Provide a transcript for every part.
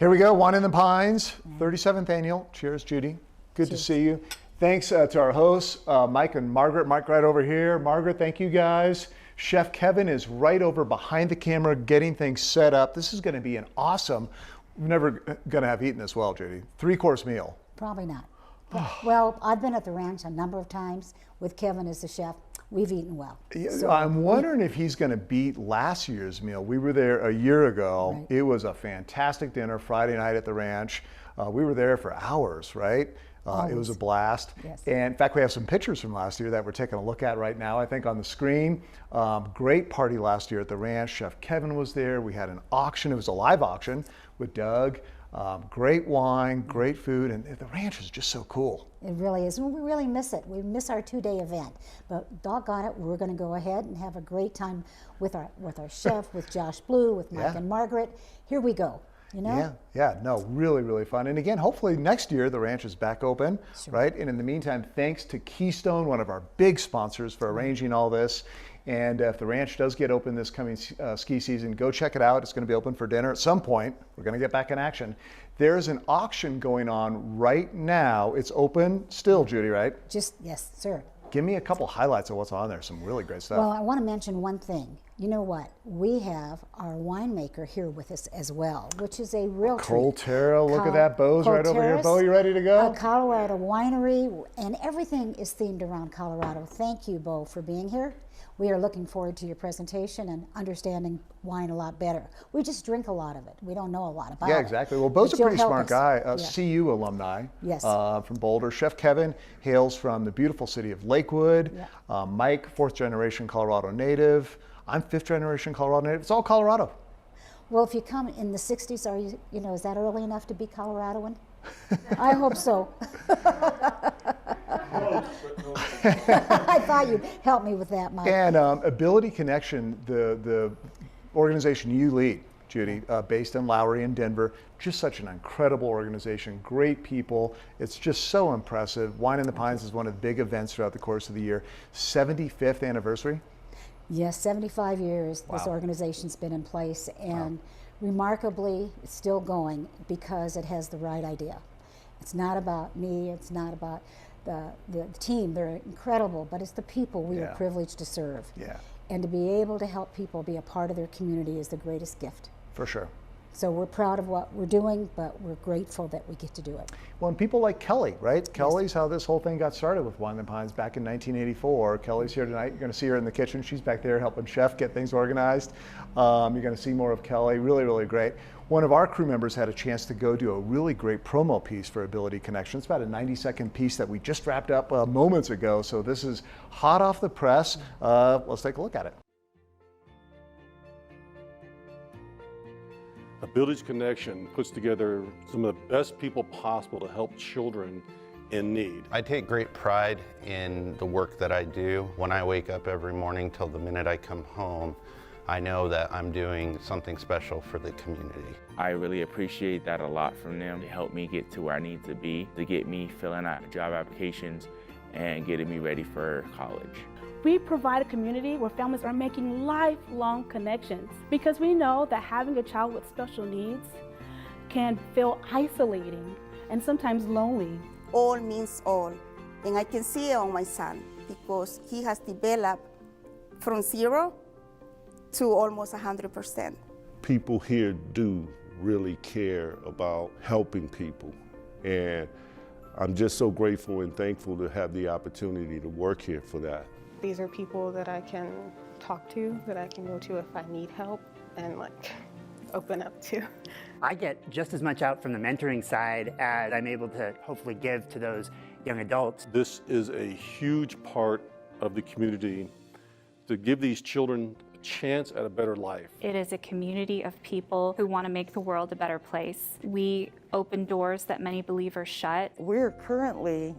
Here we go, Wine in the Pines, 37th annual. Cheers, Judy. Good to see you. Thanks to our hosts, Mike and Margaret. Mike right over here. Margaret, thank you guys. Chef Kevin is right over behind the camera getting things set up. This is going to be an awesome, we're never going to have eaten this well, Judy. 3-course meal. Probably not. Well, I've been at the ranch a number of times with Kevin as the chef. We've eaten well. So, I'm wondering if he's going to beat last year's meal. We were there a year ago. Right. It was a fantastic dinner Friday night at the ranch. We were there for hours, right? It was a blast. Yes. And in fact, we have some pictures from last year that we're taking a look at right now, I think on the screen. Great party last year at the ranch. Chef Kevin was there. We had an auction. It was a live auction with Doug. Great wine, great food, and the ranch is just so cool. It really is. We really miss it. We miss our 2-day event. But doggone it, we're going to go ahead and have a great time with our chef, with Josh Blue, with Mike and Margaret. Here we go. You know? Yeah, no, really, really fun. And again, hopefully next year the ranch is back open, right? And in the meantime, thanks to Keystone, one of our big sponsors, for arranging all this. And if the ranch does get open this coming ski season, go check it out. It's going to be open for dinner at some point. We're going to get back in action. There's an auction going on right now. It's open still, Judy, right? Yes, sir. Give me a couple highlights of what's on there. Some really great stuff. Well, I want to mention one thing. You know what? We have our winemaker here with us as well, which is a real treat. Colterra, look at that. Bo's right over here. Bo, you ready to go? A Colorado winery, and everything is themed around Colorado. Thank you, Bo, for being here. We are looking forward to your presentation and understanding wine a lot better. We just drink a lot of it. We don't know a lot about it. Yeah, exactly. Well, Bo's a pretty smart guy, CU alumni yes. From Boulder. Chef Kevin hails from the beautiful city of Lakewood. Yeah. Mike, 4th generation Colorado native. I'm 5th generation Colorado native. It's all Colorado. Well, if you come in the 60s, are you know, is that early enough to be Coloradoan? I hope so. I thought you'd help me with that, Mike. And Ability Connection, the organization you lead, Judy, based in Lowry in Denver, just such an incredible organization, great people. It's just so impressive. Wine in the Pines is one of the big events throughout the course of the year. 75th anniversary. Yes, 75 years Wow. This organization's been in place, and remarkably, it's still going because it has the right idea. It's not about me, it's not about the team, they're incredible, but it's the people we are privileged to serve. Yeah. And to be able to help people be a part of their community is the greatest gift. For sure. So we're proud of what we're doing, but we're grateful that we get to do it. Well, and people like Kelly, right? Kelly's how this whole thing got started with Wine in the Pines back in 1984. Kelly's here tonight. You're going to see her in the kitchen. She's back there helping Chef get things organized. You're going to see more of Kelly. Really, really great. One of our crew members had a chance to go do a really great promo piece for Ability Connection. It's about a 90-second piece that we just wrapped up moments ago. So this is hot off the press. Let's take a look at it. Abilities Connection puts together some of the best people possible to help children in need. I take great pride in the work that I do. When I wake up every morning till the minute I come home, I know that I'm doing something special for the community. I really appreciate that a lot from them. They help me get to where I need to be, to get me filling out job applications and getting me ready for college. We provide a community where families are making lifelong connections because we know that having a child with special needs can feel isolating and sometimes lonely. All means all, and I can see it on my son because he has developed from 0 to almost 100%. People here do really care about helping people, and I'm just so grateful and thankful to have the opportunity to work here for that. These are people that I can talk to, that I can go to if I need help and open up to. I get just as much out from the mentoring side as I'm able to hopefully give to those young adults. This is a huge part of the community to give these children a chance at a better life. It is a community of people who want to make the world a better place. We open doors that many believers shut. We're currently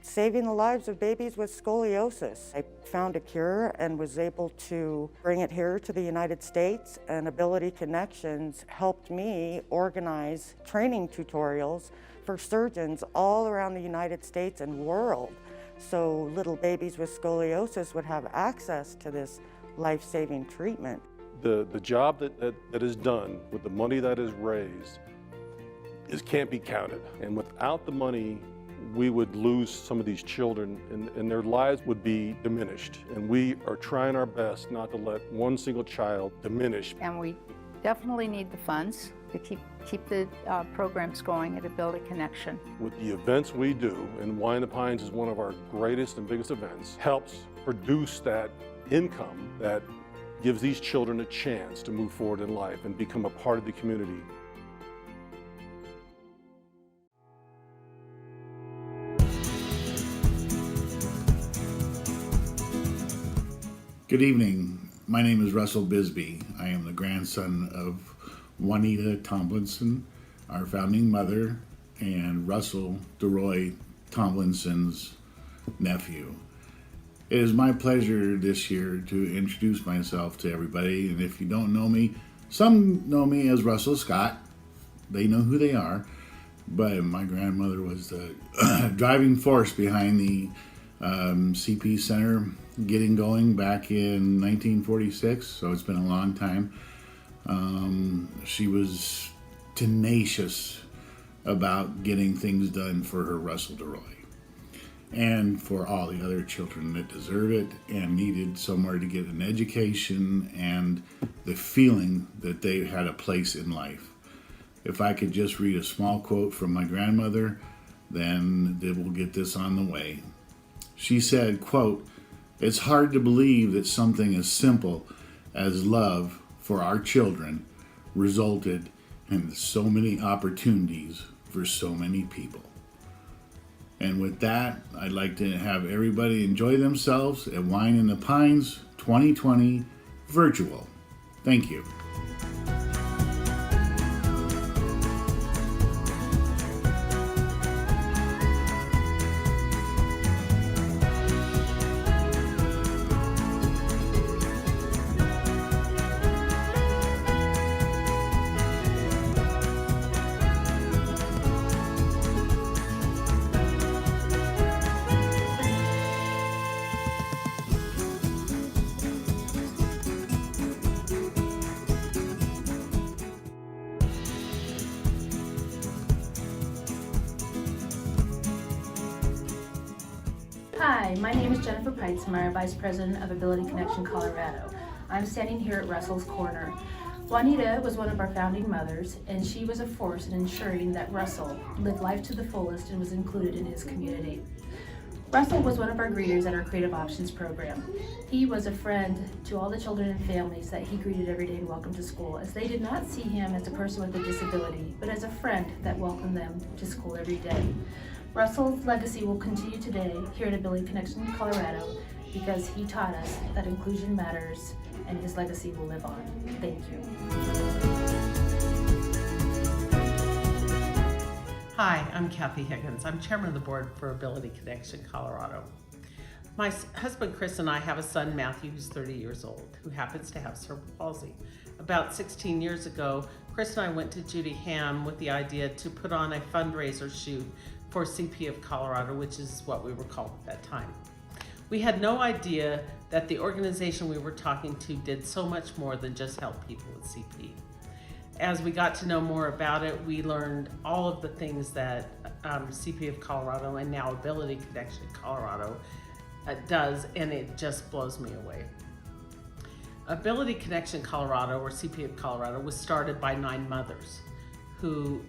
saving the lives of babies with scoliosis. I found a cure and was able to bring it here to the United States, and Ability Connections helped me organize training tutorials for surgeons all around the United States and world, so little babies with scoliosis would have access to this life-saving treatment. The job that is done with the money that is raised can't be counted. And without the money, we would lose some of these children and their lives would be diminished. And we are trying our best not to let one single child diminish. And we definitely need the funds to keep the programs going at Ability Connection. With the events we do, and Wine in the Pines is one of our greatest and biggest events, helps produce that income that gives these children a chance to move forward in life and become a part of the community. Good evening. My name is Russell Bisbee. I am the grandson of Juanita Tomlinson, our founding mother, and Russell DeRoy Tomlinson's nephew. It is my pleasure this year to introduce myself to everybody, and if you don't know me, some know me as Russell Scott. They know who they are, but my grandmother was the driving force behind the CP Center getting going back in 1946, so it's been a long time. She was tenacious about getting things done for her Russell DeRoy and for all the other children that deserve it and needed somewhere to get an education and the feeling that they had a place in life. If I could just read a small quote from my grandmother, then it will get this on the way. She said, quote, "It's hard to believe that something as simple as love for our children resulted in so many opportunities for so many people." And with that, I'd like to have everybody enjoy themselves at Wine in the Pines 2020 virtual. Thank you. Hi, my name is Jennifer Peitzmeyer, Vice President of Ability Connection Colorado. I'm standing here at Russell's Corner. Juanita was one of our founding mothers, and she was a force in ensuring that Russell lived life to the fullest and was included in his community. Russell was one of our greeters at our Creative Options program. He was a friend to all the children and families that he greeted every day and welcomed to school, as they did not see him as a person with a disability, but as a friend that welcomed them to school every day. Russell's legacy will continue today here at Ability Connection Colorado because he taught us that inclusion matters and his legacy will live on. Thank you. Hi, I'm Kathy Higgins. I'm chairman of the board for Ability Connection Colorado. My husband Chris and I have a son, Matthew, who's 30 years old, who happens to have cerebral palsy. About 16 years ago, Chris and I went to Judy Ham with the idea to put on a fundraiser shoot for CP of Colorado, which is what we were called at that time. We had no idea that the organization we were talking to did so much more than just help people with CP. As we got to know more about it, we learned all of the things that CP of Colorado and now Ability Connection Colorado does, and it just blows me away. Ability Connection Colorado, or CP of Colorado, was started by 9 mothers who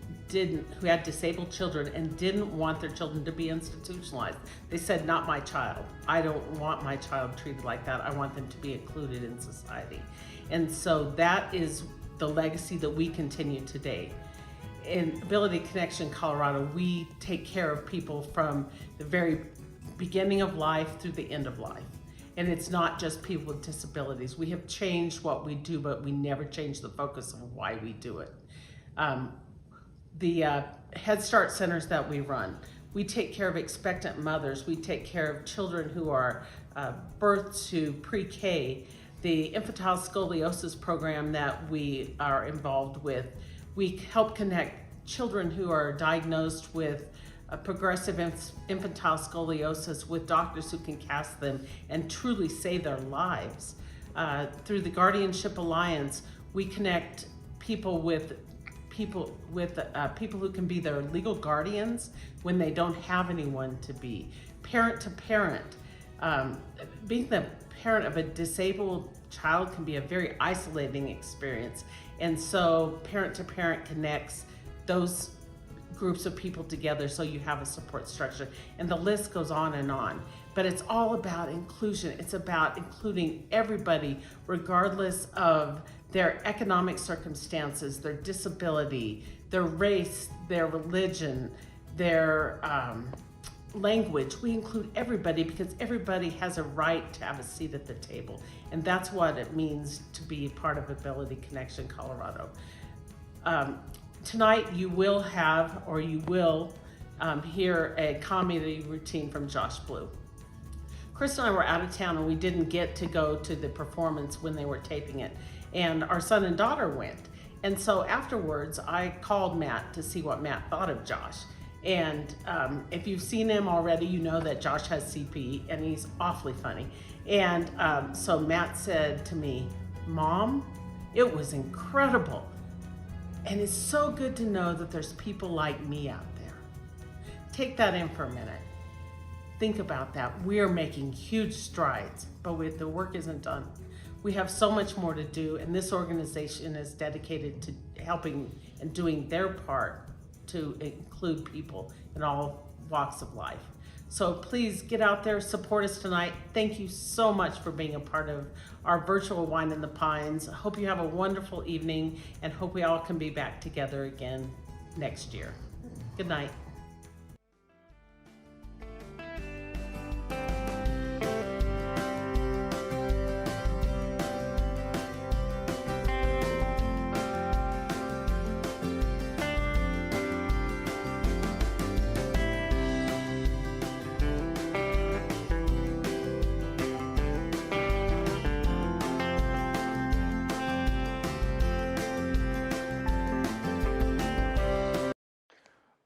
had disabled children and didn't want their children to be institutionalized. They said, "Not my child. I don't want my child treated like that. I want them to be included in society." And so that is the legacy that we continue today. In Ability Connection Colorado, we take care of people from the very beginning of life through the end of life. And it's not just people with disabilities. We have changed what we do, but we never change the focus of why we do it. The Head Start centers that we run, we take care of expectant mothers. We take care of children who are birth to pre-K. The infantile scoliosis program that we are involved with, we help connect children who are diagnosed with progressive infantile scoliosis with doctors who can cast them and truly save their lives. Through the Guardianship Alliance, we connect people with people who can be their legal guardians when they don't have anyone to be. Parent to parent. Being the parent of a disabled child can be a very isolating experience. And so parent to parent connects those groups of people together so you have a support structure. And the list goes on and on. But it's all about inclusion. It's about including everybody regardless of their economic circumstances, their disability, their race, their religion, their language. We include everybody because everybody has a right to have a seat at the table. And that's what it means to be part of Ability Connection Colorado. Tonight you will have, or you will hear a comedy routine from Josh Blue. Chris and I were out of town and we didn't get to go to the performance when they were taping it. And our son and daughter went. And so afterwards, I called Matt to see what Matt thought of Josh. And if you've seen him already, you know that Josh has CP and he's awfully funny. And so Matt said to me, "Mom, it was incredible. And it's so good to know that there's people like me out there." Take that in for a minute. Think about that. We are making huge strides, but the work isn't done. We have so much more to do, and this organization is dedicated to helping and doing their part to include people in all walks of life. So please get out there, support us tonight. Thank you so much for being a part of our virtual Wine in the Pines. Hope you have a wonderful evening and hope we all can be back together again next year. Good night.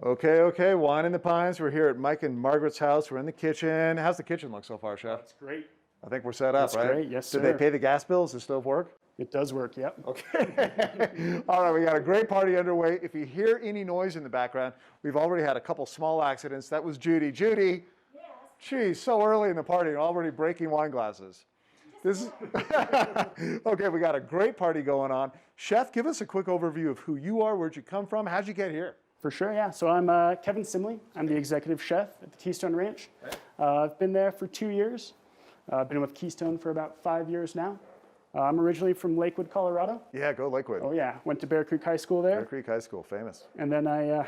Okay, Wine in the Pines. We're here at Mike and Margaret's house. We're in the kitchen. How's the kitchen look so far, Chef? It's great. I think we're set up, That's right? great, yes, Did sir. they pay the gas bills? Does the stove work? It does work, yep. Okay. All right, we got a great party underway. If you hear any noise in the background, we've already had a couple small accidents. That was Judy. Judy, yes. Geez, so early in the party and already breaking wine glasses. This is okay, we got a great party going on. Chef, give us a quick overview of who you are, where'd you come from, how'd you get here? For sure, yeah. So I'm Kevin Simley. I'm the executive chef at the Keystone Ranch. I've been there for 2 years. I've been with Keystone for about 5 years now. I'm originally from Lakewood, Colorado. Yeah, go Lakewood. Oh yeah, went to Bear Creek High School there. Bear Creek High School, famous. And then I...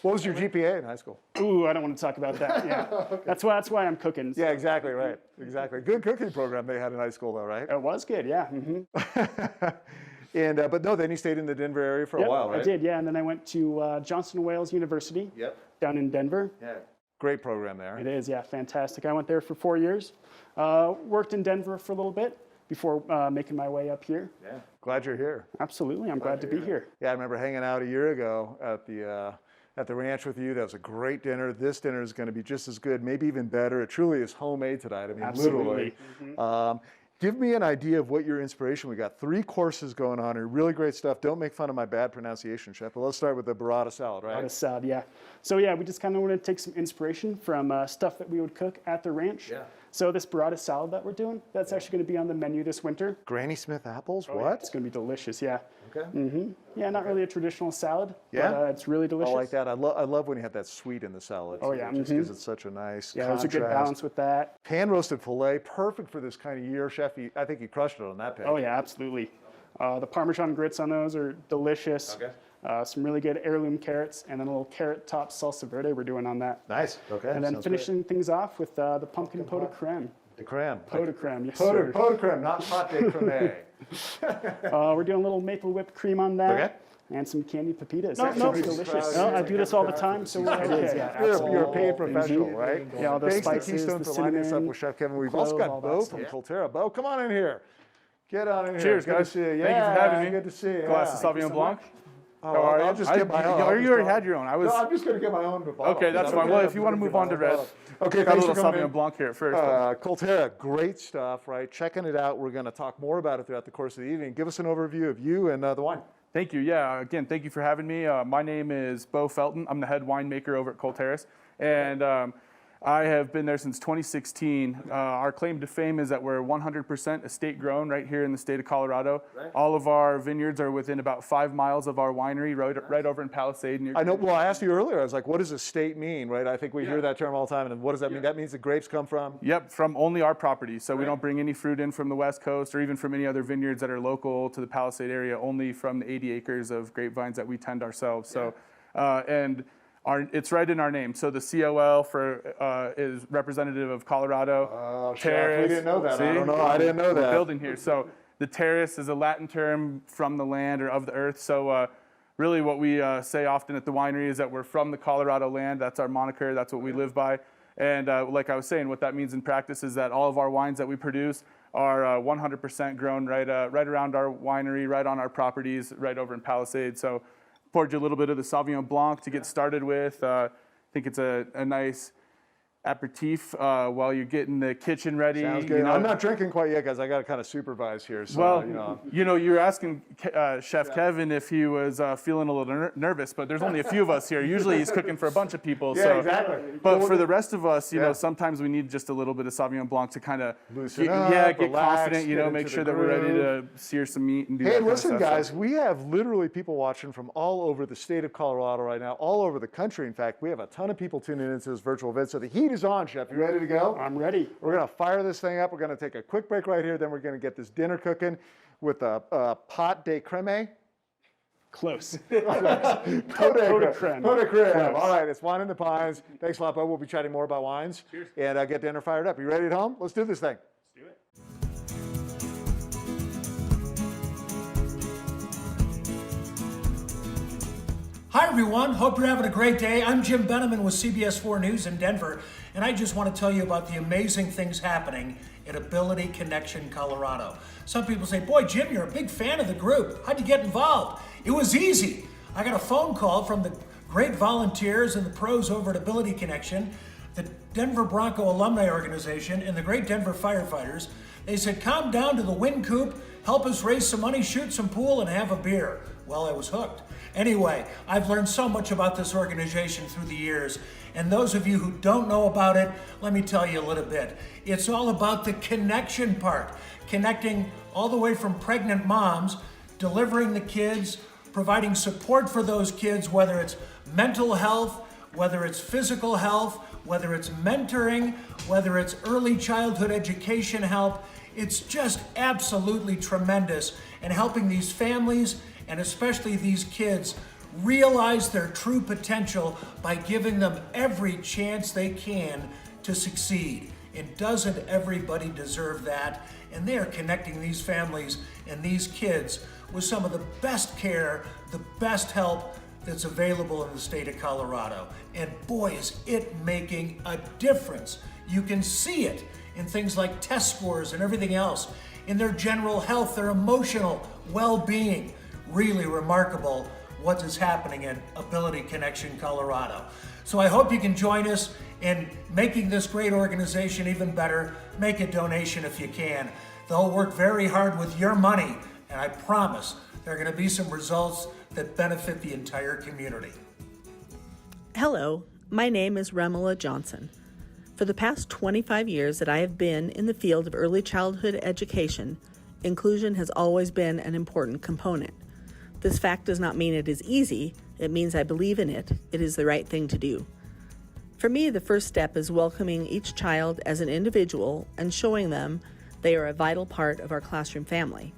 What was your GPA in high school? Ooh, I don't want to talk about that, yeah. Okay. That's why I'm cooking. So. Yeah, exactly, right. Exactly. Good cooking program they had in high school though, right? It was good, yeah. Mm-hmm. And but no, then you stayed in the Denver area for a while, right? I did, yeah. And then I went to Johnson Wales University down in Denver. Yeah, great program there. It is, yeah, fantastic. I went there for 4 years. Worked in Denver for a little bit before making my way up here. Yeah, glad you're here. Absolutely, I'm glad to be here. Yeah, I remember hanging out a year ago at the ranch with you. That was a great dinner. This dinner is going to be just as good, maybe even better. It truly is homemade tonight. I mean, Absolutely. literally. Mm-hmm. Give me an idea of what your inspiration. We got 3 courses going on here. Really great stuff. Don't make fun of my bad pronunciation, Chef. But let's start with the burrata salad, right? Burrata salad, yeah. So yeah, we just kind of want to take some inspiration from stuff that we would cook at the ranch. Yeah. So this burrata salad that we're doing, that's actually going to be on the menu this winter. Granny Smith apples? Oh, what? yeah, it's going to be delicious, yeah. Okay. Mm-hmm. Yeah, not really a traditional salad. Yeah? But it's really delicious. I like that. I love when you have that sweet in the salad. Oh, yeah. Just because it's such a nice Yeah, contrast. there's a good balance with that. Pan roasted filet, perfect for this kind of year, Chef. I think you crushed it on that pig. Oh yeah, absolutely. The Parmesan grits on those are delicious. Okay. Some really good heirloom carrots, and then a little carrot top salsa verde we're doing on that. Nice. Okay. And then sounds finishing things off with the pumpkin pot de creme. The creme. Pot de creme, yes Pot sir. de creme, not pot de creme. We're doing a little maple whipped cream on that. Okay. And some candied pepitas. No, It's delicious. No, I do this all the time, so we're okay. Yeah, you're a paid professional, right? Yeah, all those Thanks spices, to Keystone the for lining us up cinnamon, with Chef Kevin. We've cloves, also got all that Bo stuff. from Colterra. Bo, come on in here. Get on in here. Cheers, Good guys. to see you. Thank you for having me. Good to see you. Glass of Sauvignon Blanc. Oh, How are you? I'll just get my own. You already had your own. No, I'm just going to get my own bottle. Okay, that's fine. Well, if you want to move on to red. Okay, got a thanks little for coming in. Sauvignon Blanc here first. Colterra, great stuff, right? Checking it out. We're going to talk more about it throughout the course of the evening. Give us an overview of you and the wine. Thank you. Yeah, again, thank you for having me. My name is Bo Felton. I'm the head winemaker over at Cole Terrace, and I have been there since 2016. Our claim to fame is that we're 100% estate grown right here in the state of Colorado. Right. All of our vineyards are within about 5 miles of our winery, right over in Palisade. I know. Well, I asked you earlier. I was like, "What does estate mean?" Right? I think we hear that term all the time. And what does that mean? That means the grapes come from. Yep, from only our property. So we don't bring any fruit in from the West Coast or even from any other vineyards that are local to the Palisade area. Only from the 80 acres of grapevines that we tend ourselves. So, and it's right in our name. So the COL is representative of Colorado. Oh, Terrace. We didn't know that. See? I don't know. I didn't know that. We're building here. So the terrace is a Latin term from the land or of the earth. So really what we say often at the winery is that we're from the Colorado land. That's our moniker. That's what we live by. And like I was saying, what that means in practice is that all of our wines that we produce are 100% grown right around our winery, right on our properties, right over in Palisade. So poured you a little bit of the Sauvignon Blanc to get started with. I think it's a nice aperitif while you're getting the kitchen ready. Sounds good. I'm not drinking quite yet because I got to kind of supervise here. So, well, you're asking Chef Kevin if he was feeling a little nervous, but there's only a few of us here. Usually he's cooking for a bunch of people. Yeah, so, exactly. But for the rest of us, sometimes we need just a little bit of Sauvignon Blanc to kind of loosen up, get relax, confident, get make into sure the that we're ready groove. to sear some meat and do Hey, that kind listen, of stuff. guys, we have literally people watching from all over the state of Colorado right now, all over the country. In fact, we have a ton of people tuning into this virtual event. So the heat is on, Chef. You ready to go? I'm ready. We're going to fire this thing up. We're going to take a quick break right here. Then we're going to get this dinner cooking with a pot de creme. Close. Pot de creme. All right, it's Wine in the Pines. Thanks a lot, Bo. We'll be chatting more about wines. Cheers. And get dinner fired up. You ready at home? Let's do this thing. Let's do it. Hi, everyone. Hope you're having a great day. I'm Jim Beneman with CBS 4 News in Denver, and I just want to tell you about the amazing things happening at Ability Connection Colorado. Some people say, boy, Jim, you're a big fan of the group. How'd you get involved? It was easy. I got a phone call from the great volunteers and the pros over at Ability Connection, the Denver Bronco Alumni Organization, and the great Denver firefighters. They said, come down to the Wind Coop, help us raise some money, shoot some pool, and have a beer. Well, I was hooked. Anyway, I've learned so much about this organization through the years, and those of you who don't know about it, let me tell you a little bit. It's all about the connection part, connecting all the way from pregnant moms, delivering the kids, providing support for those kids, whether it's mental health, whether it's physical health, whether it's mentoring, whether it's early childhood education help. It's just absolutely tremendous, and helping these families and especially these kids realize their true potential by giving them every chance they can to succeed. And doesn't everybody deserve that? And they are connecting these families and these kids with some of the best care, the best help that's available in the state of Colorado. And boy, is it making a difference. You can see it in things like test scores and everything else, in their general health, their emotional well-being. Really remarkable what is happening at Ability Connection Colorado. So I hope you can join us in making this great organization even better. Make a donation if you can. They'll work very hard with your money, and I promise there are going to be some results that benefit the entire community. Hello, my name is Remela Johnson. For the past 25 years that I have been in the field of early childhood education, inclusion has always been an important component. This fact does not mean it is easy. It means I believe in it. It is the right thing to do. For me, the first step is welcoming each child as an individual and showing them they are a vital part of our classroom family.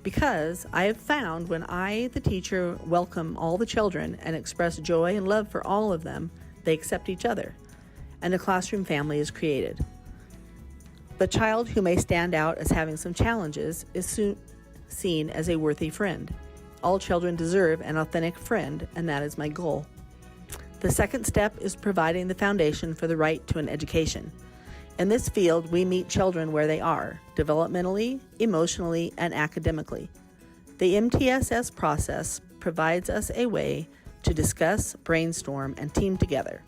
Because I have found when I, the teacher, welcome all the children and express joy and love for all of them, they accept each other, and a classroom family is created. The child who may stand out as having some challenges is soon seen as a worthy friend. All children deserve an authentic friend, and that is my goal. The second step is providing the foundation for the right to an education. In this field, we meet children where they are, developmentally, emotionally, and academically. The MTSS process provides us a way to discuss, brainstorm, and team together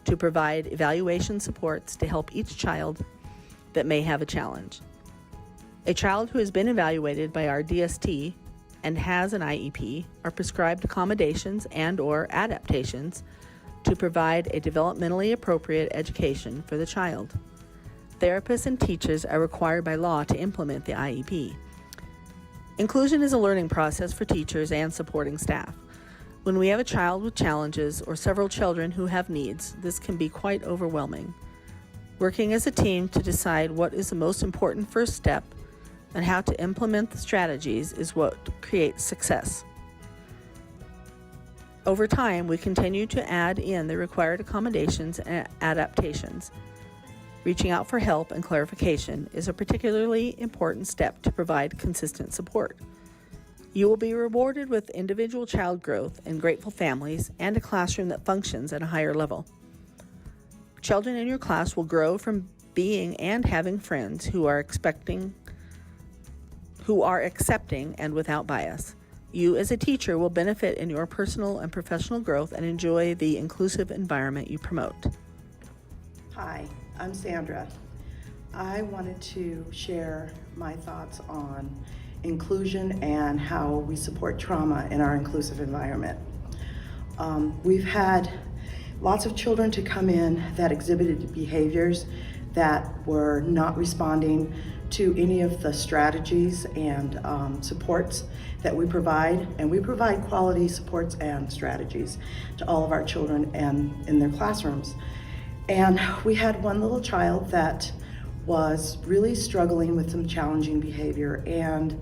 to provide evaluation supports to help each child that may have a challenge. A child who has been evaluated by our DST and has an IEP are prescribed accommodations and/or adaptations to provide a developmentally appropriate education for the child. Therapists and teachers are required by law to implement the IEP. Inclusion is a learning process for teachers and supporting staff. When we have a child with challenges or several children who have needs, this can be quite overwhelming. Working as a team to decide what is the most important first step and how to implement the strategies is what creates success. Over time, we continue to add in the required accommodations and adaptations. Reaching out for help and clarification is a particularly important step to provide consistent support. You will be rewarded with individual child growth and grateful families and a classroom that functions at a higher level. Children in your class will grow from being and having friends who are accepting and without bias. You as a teacher will benefit in your personal and professional growth and enjoy the inclusive environment you promote. Hi, I'm Sandra. I wanted to share my thoughts on inclusion and how we support trauma in our inclusive environment. We've had lots of children to come in that exhibited behaviors that were not responding to any of the strategies and supports that we provide. And we provide quality supports and strategies to all of our children and in their classrooms. And we had one little child that was really struggling with some challenging behavior, and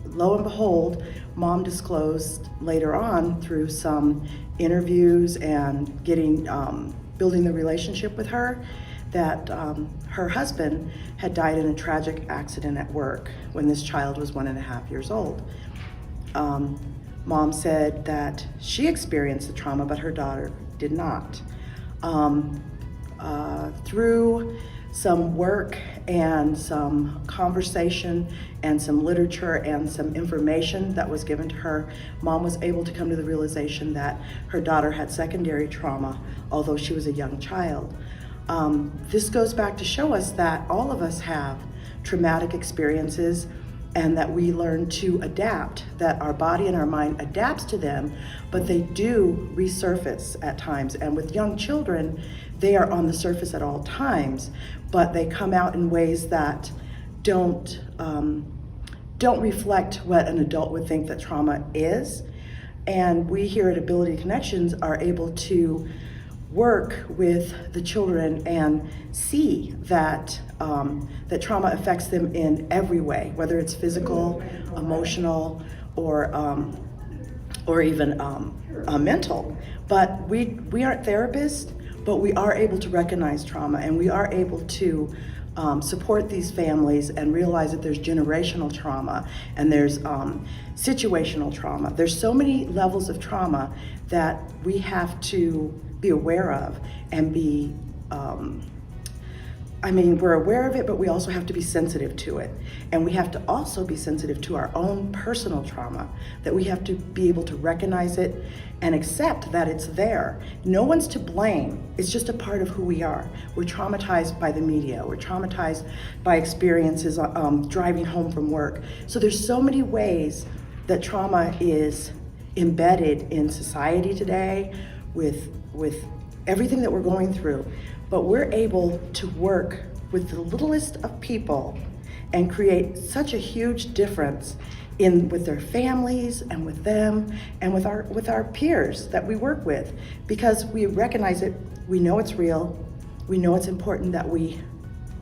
lo and behold, mom disclosed later on through some interviews and getting building the relationship with her that her husband had died in a tragic accident at work when this child was 1.5 years old. Mom said that she experienced the trauma, but her daughter did not. Through some work and some conversation and some literature and some information that was given to her, mom was able to come to the realization that her daughter had secondary trauma, although she was a young child. This goes back to show us that all of us have traumatic experiences and that we learn to adapt, that our body and our mind adapts to them, but they do resurface at times. And with young children, they are on the surface at all times, but they come out in ways that don't reflect what an adult would think that trauma is. And we here at Ability Connections are able to work with the children and see that that trauma affects them in every way, whether it's physical, emotional, or even mental. But we aren't therapists, but we are able to recognize trauma, and we are able to support these families and realize that there's generational trauma and there's situational trauma. There's so many levels of trauma that we have to be aware of and be, we're aware of it, but we also have to be sensitive to it. And we have to also be sensitive to our own personal trauma, that we have to be able to recognize it and accept that it's there. No one's to blame. It's just a part of who we are. We're traumatized by the media. We're traumatized by experiences driving home from work. So there's so many ways that trauma is embedded in society today with everything that we're going through. But we're able to work with the littlest of people and create such a huge difference with their families and with them and with our peers that we work with, because we recognize it, we know it's real, we know it's important that we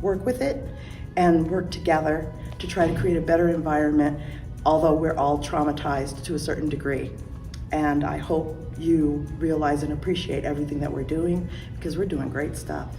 work with it and work together to try to create a better environment, although we're all traumatized to a certain degree. And I hope you realize and appreciate everything that we're doing, because we're doing great stuff.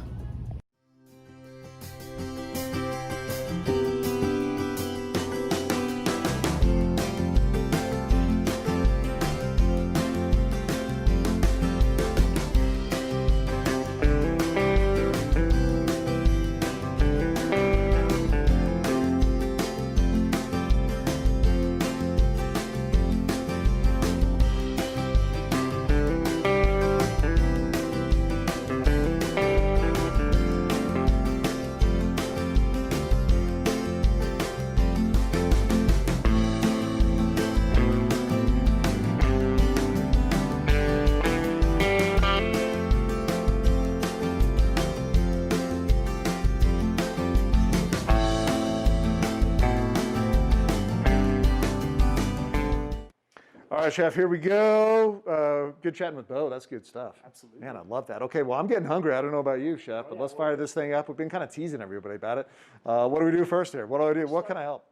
right, Chef, here we go. Good chatting with Bo. That's good stuff. Absolutely. Man, I love that. Okay, well, I'm getting hungry. I don't know about you, Chef, but let's fire this thing up. We've been kind of teasing everybody about it. What do we do first here? What do I do? What can I help?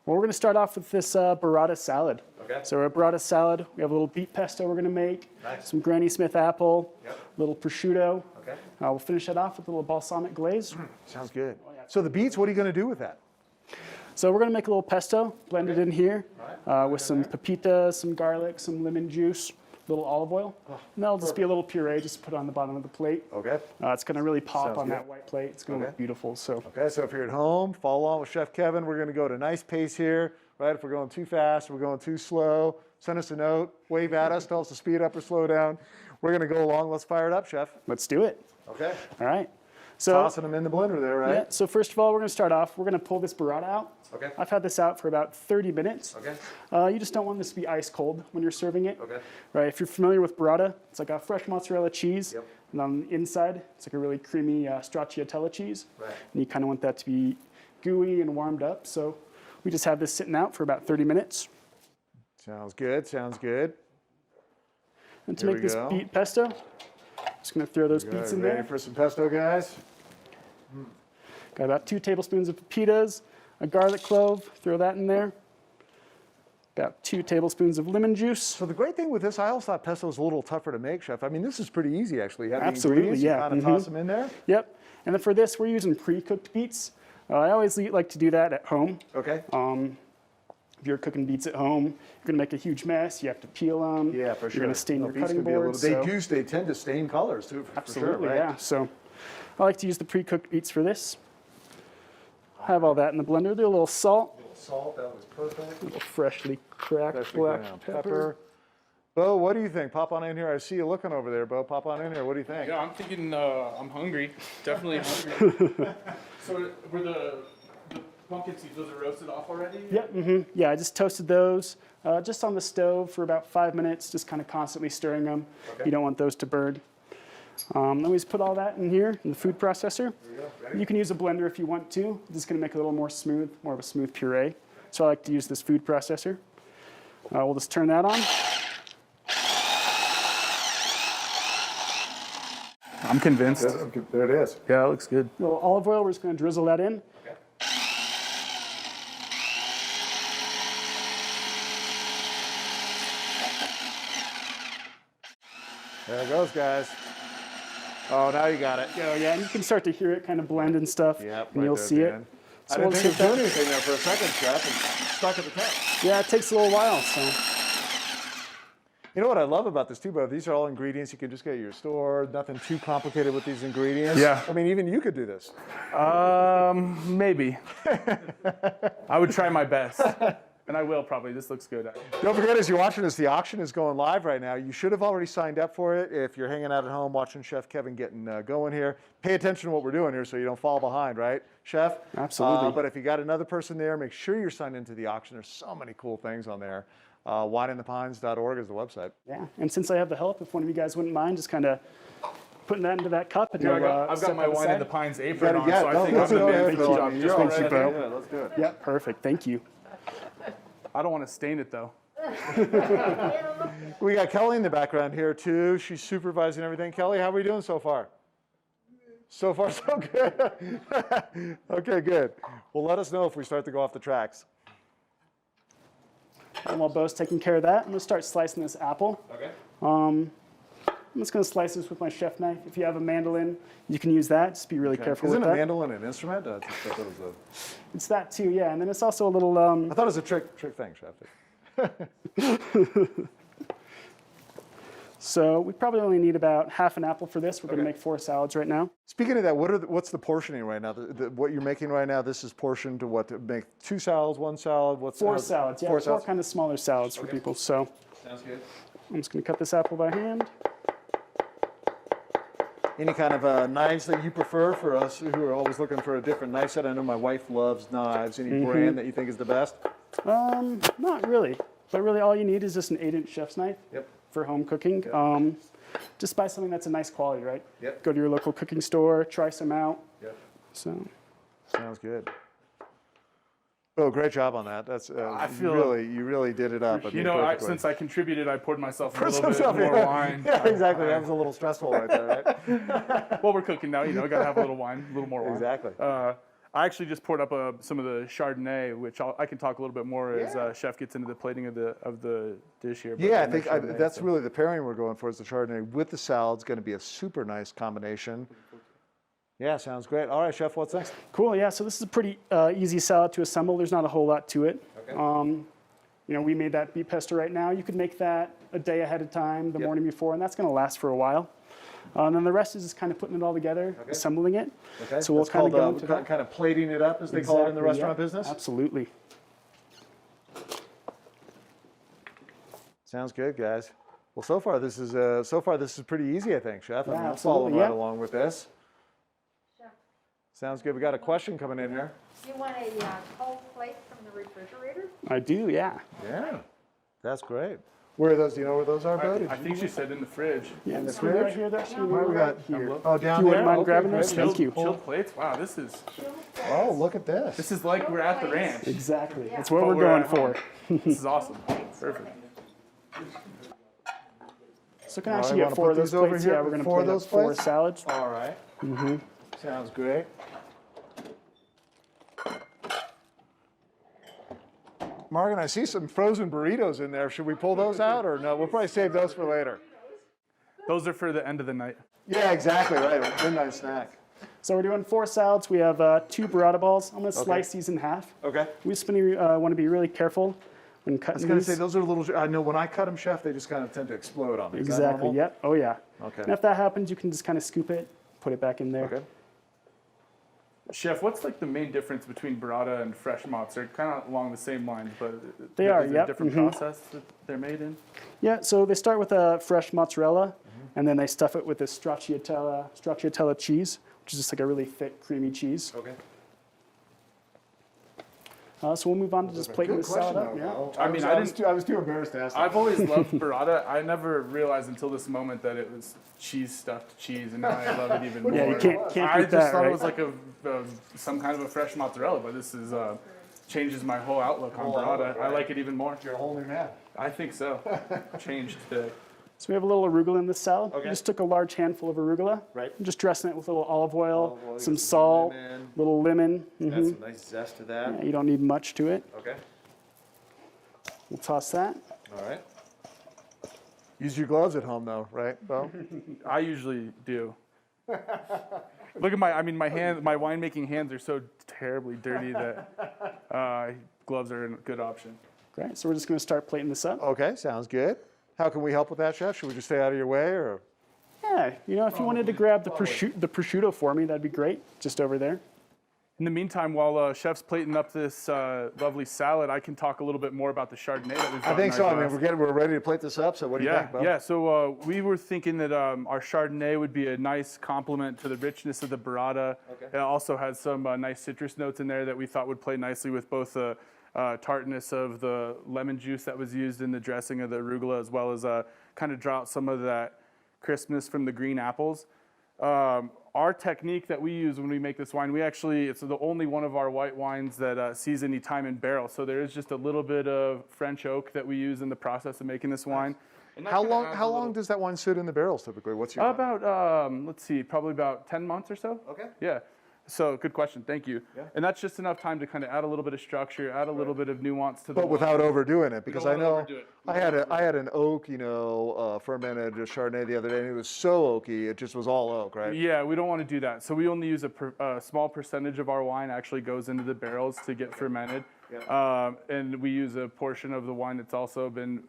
Well, we're going to start off with this burrata salad. Okay. So our burrata salad, we have a little beet pesto we're going to make, Nice. some Granny Smith apple, Yep. a little prosciutto. Okay. We'll finish that off with a little balsamic glaze. Sounds good. So the beets, what are you going to do with that? So we're going to make a little pesto, blend it in here with some pepita, some garlic, some lemon juice, a little olive oil. And that'll just be a little puree just put on the bottom of the plate. Okay. It's going to really pop Sounds on good. that white plate. It's going to look beautiful. So Okay, so if you're at home, follow along with Chef Kevin. We're going to go at a nice pace here, right? If we're going too fast, we're going too slow, send us a note, wave at us, tell us to speed up or slow down. We're going to go along. Let's fire it up, Chef. let's do it. Okay. All right. So Tossing them in the blender there, right? yeah, so first of all, we're going to start off. We're going to pull this burrata out. Okay. I've had this out for about 30 minutes. Okay. You just don't want this to be ice cold when you're serving it. Okay. Right. If you're familiar with burrata, it's like a fresh mozzarella cheese. Yep. And on the inside, it's like a really creamy stracciatella cheese. Right. And you kind of want that to be gooey and warmed up. So we just have this sitting out for about 30 minutes. Sounds good. Sounds good. And to Here make we this go. beet pesto, just going to throw those beets in Ready there. for some pesto, guys? Got about 2 tablespoons of pepitas, a garlic clove, throw that in there. About 2 tablespoons of lemon juice. So the great thing with this, I always thought pesto was a little tougher to make, Chef. I mean, this is pretty easy, actually. You have the Absolutely, ingredients, you yeah. kind of toss them in there. Yep. And then for this, we're using pre-cooked beets. I always like to do that at home. Okay. If you're cooking beets at home, you're going to make a huge mess. You have to peel them. Yeah, for sure. You're going to stain No, your beets cutting can be a little- boards. They tend to stain colors, too, for Absolutely, sure, right? yeah. So I like to use the pre-cooked beets for this. Have all that in the blender. Do a little salt, Salt, that was perfect. a little freshly cracked Freshly black ground pepper. Bo, what do you think? Pop on in here. I see you looking over there, Bo. Pop on in here. What do you think? Yeah, I'm thinking I'm hungry. Definitely hungry. So were the pumpkin seeds, those are roasted off already? Yep. Yeah, I just toasted those just on the stove for about 5 minutes, just kind of constantly stirring them. Okay. You don't want those to burn. Then we just put all that in here in the food processor. You can use a blender if you want to. This is going to make it a little more smooth, more of a smooth puree. So I like to use this food processor. We'll just turn that on. I'm convinced. There it is. Yeah, it looks good. A little olive oil, we're just going to drizzle that in. There it goes, guys. Oh, now you got it. Yeah, and you can start to hear it kind of blend and stuff, Yep, and you'll there at see the it. end. So I didn't we'll think take it was doing that. anything there for a second, Chef, and stuck at the top. Yeah, it takes a little while, so. You know what I love about this too, Bo? These are all ingredients you can just get at your store. Nothing too complicated with these ingredients. Yeah. I mean, even you could do this. Maybe. I would try my best. And I will probably. This looks good. Don't forget, as you're watching this, the auction is going live right now. You should have already signed up for it. If you're hanging out at home watching Chef Kevin getting going here, pay attention to what we're doing here so you don't fall behind, right, Chef? Absolutely. But if you got another person there, make sure you're signed into the auction. There's so many cool things on there. wineinthepines.org is the website. Yeah, and since I have the help, if one of you guys wouldn't mind just kind of putting that into that cup. And Yeah, we'll, I've got step my that Wine aside. in the Pines apron on, Yeah, so I think I'm don't going to go do a ahead, good Bo. job. You're Just all make right. sure, Bo. Yeah, let's do it. Yeah, perfect. Thank you. I don't want to stain it, though. We got Kelly in the background here too. She's supervising everything. Kelly, how are we doing so far? So far, so good. Okay, good. Well, let us know if we start to go off the tracks. And while Bo's taking care of that, I'm going to start slicing this apple. Okay. I'm just going to slice this with my chef knife. If you have a mandolin, you can use that. Just be really careful Isn't with a that. mandolin an instrument? I thought that was It's that too, yeah. And then it's also a little. I thought it was a trick thing, Chef. So we probably only need about half an apple for this. We're going to make 4 salads right now. Speaking of that, what's the portioning right now? What you're making right now, this is portioned to what? To make 2 salads, 1 salad? What's 4 salads, yeah. 4 4 salads? kind of smaller salads for people. So Sounds good. I'm just going to cut this apple by hand. Any kind of knives that you prefer for us who are always looking for a different knife set? I know my wife loves knives. Any brand that you think is the best? Not really. But really all you need is just an 8-inch chef's knife for home cooking. Just buy something that's a nice quality, right? Yep. Go to your local cooking store, try some out. Yep. So Sounds good. Oh, great job on that. That's I feel you really did it up. I You mean, know, perfectly. since I contributed, I poured myself a For little some bit stuff, more yeah. wine. Yeah, exactly. That was a little stressful right there, right? Well, we're cooking now. You know, got to have a little wine, a little more wine. Exactly. I actually just poured up some of the Chardonnay, which I can talk a little bit more as Chef gets into the plating of the dish here. but Yeah, I no think Chardonnay, that's so. really the pairing we're going for is the Chardonnay with the salad. It's going to be a super nice combination. Yeah, sounds great. All right, Chef, what's next? Cool, yeah, so this is a pretty easy salad to assemble. There's not a whole lot to it. Okay. You know, we made that beef pesto right now. You could make that a day ahead of time, the morning before, and that's going to last for a while. And then the rest is just kind of putting it all together, assembling it. Okay. So we'll That's kind of called, go into that. kind of plating it up, as they call it in the Exactly, restaurant yeah. business. Absolutely. Sounds good, guys. Well, so far this is pretty easy, I think, Chef. I mean, Yeah, I'm following absolutely, right yeah. along with this. Sounds good. We got a question coming in here. Do you want a cold plate from the refrigerator? I do, yeah. Yeah, that's great. Where are those? Do you know where those are, Bo? I think she said in the fridge. Yeah, In the it's right fridge? here. That's What do we got here. Oh, down If you there? wouldn't mind Okay, grabbing great. those, thank you. Chilled plates? Wow, this is look at this. This is like we're at the ranch. Exactly. Yeah. That's what But we're we're going at for. home. This is awesome. Perfect. So can I All right, actually get wanna 4 put of those these over plates? here? Yeah, we're going to 4 of plate those up 4 plates? salads. All right. Mm-hmm. Sounds great. Morgan, I see some frozen burritos in there. Should we pull those out or no? We'll probably save those for later. Those are for the end of the night. Yeah, exactly right. Midnight snack. So we're doing 4 salads. We have 2 burrata balls. I'm going to Okay. slice these in half. Okay. We just want to be really careful when I cutting was going to these. say, those are little, I know when I cut them, Chef, they just kind of tend to explode on me. Is that Exactly. normal? Yep. Oh yeah. Okay. And if that happens, you can just kind of scoop it, put it back in there. Okay. Chef, what's like the main difference between burrata and fresh mozz? They're kind of along the same lines, but They are, is there yep, a different mhm. process that they're made in? Yeah. So they start with a fresh mozzarella, Mm-hmm. and then they stuff it with this stracciatella cheese, which is just like a really thick, creamy cheese. Okay. So we'll move on to just plating the salad up. Yeah. I mean, I was too embarrassed to ask. I've always loved burrata. I never realized until this moment that it was cheese stuffed cheese, and now I love it even more. Yeah, you can't I beat just that, thought right? it was like some kind of a fresh mozzarella, but this is changes my whole outlook on Whole burrata. outlook, I right. like it even more. You're a whole new man. I think so. Changed today. So we have a little arugula in this salad. Okay. We just took a large handful of arugula. Right. I'm just dressing it with a little olive oil, Olive oil, some get some salt, lemon. little lemon. Add Mhm. some nice zest to that. Yeah, you don't need much to it. Okay. We'll toss that. All right. Use your gloves at home, though, right, Bo? I usually do. Look at my winemaking hands are so terribly dirty that gloves are a good option. Great. So we're just going to start plating this up. Okay, sounds good. How can we help with that, Chef? Should we just stay out of your way, or? Yeah, you know, if you wanted to grab the prosciutto for me, that'd be great. Just over there. In the meantime, while Chef's plating up this lovely salad, I can talk a little bit more about the Chardonnay that we've got I think in so. our I mean, glass. we're ready to plate this up. So what do you think, Bo? Yeah. So we were thinking that our Chardonnay would be a nice complement to the richness of the burrata. Okay. It also has some nice citrus notes in there that we thought would play nicely with both the tartness of the lemon juice that was used in the dressing of the arugula, as well as kind of draw out some of that crispness from the green apples. Our technique that we use when we make this wine, it's the only one of our white wines that sees any time in barrel. So there is just a little bit of French oak that we use in the process of making this wine. And that How kinda long? adds How a long little- does that wine sit in the barrels typically? What's your? About, let's see, probably about 10 months or so. Okay. Yeah. So good question. Thank you. Yeah. And that's just enough time to kind of add a little bit of structure, add a little bit of nuance to the But wine. without overdoing it, because I don't wanna know overdo it. I had an oak, fermented Chardonnay the other day, and it was so oaky, it just was all oak, right? Yeah, we don't want to do that. So we only use a small percentage of our wine actually goes into the barrels to get fermented. And we use a portion of the wine that's also been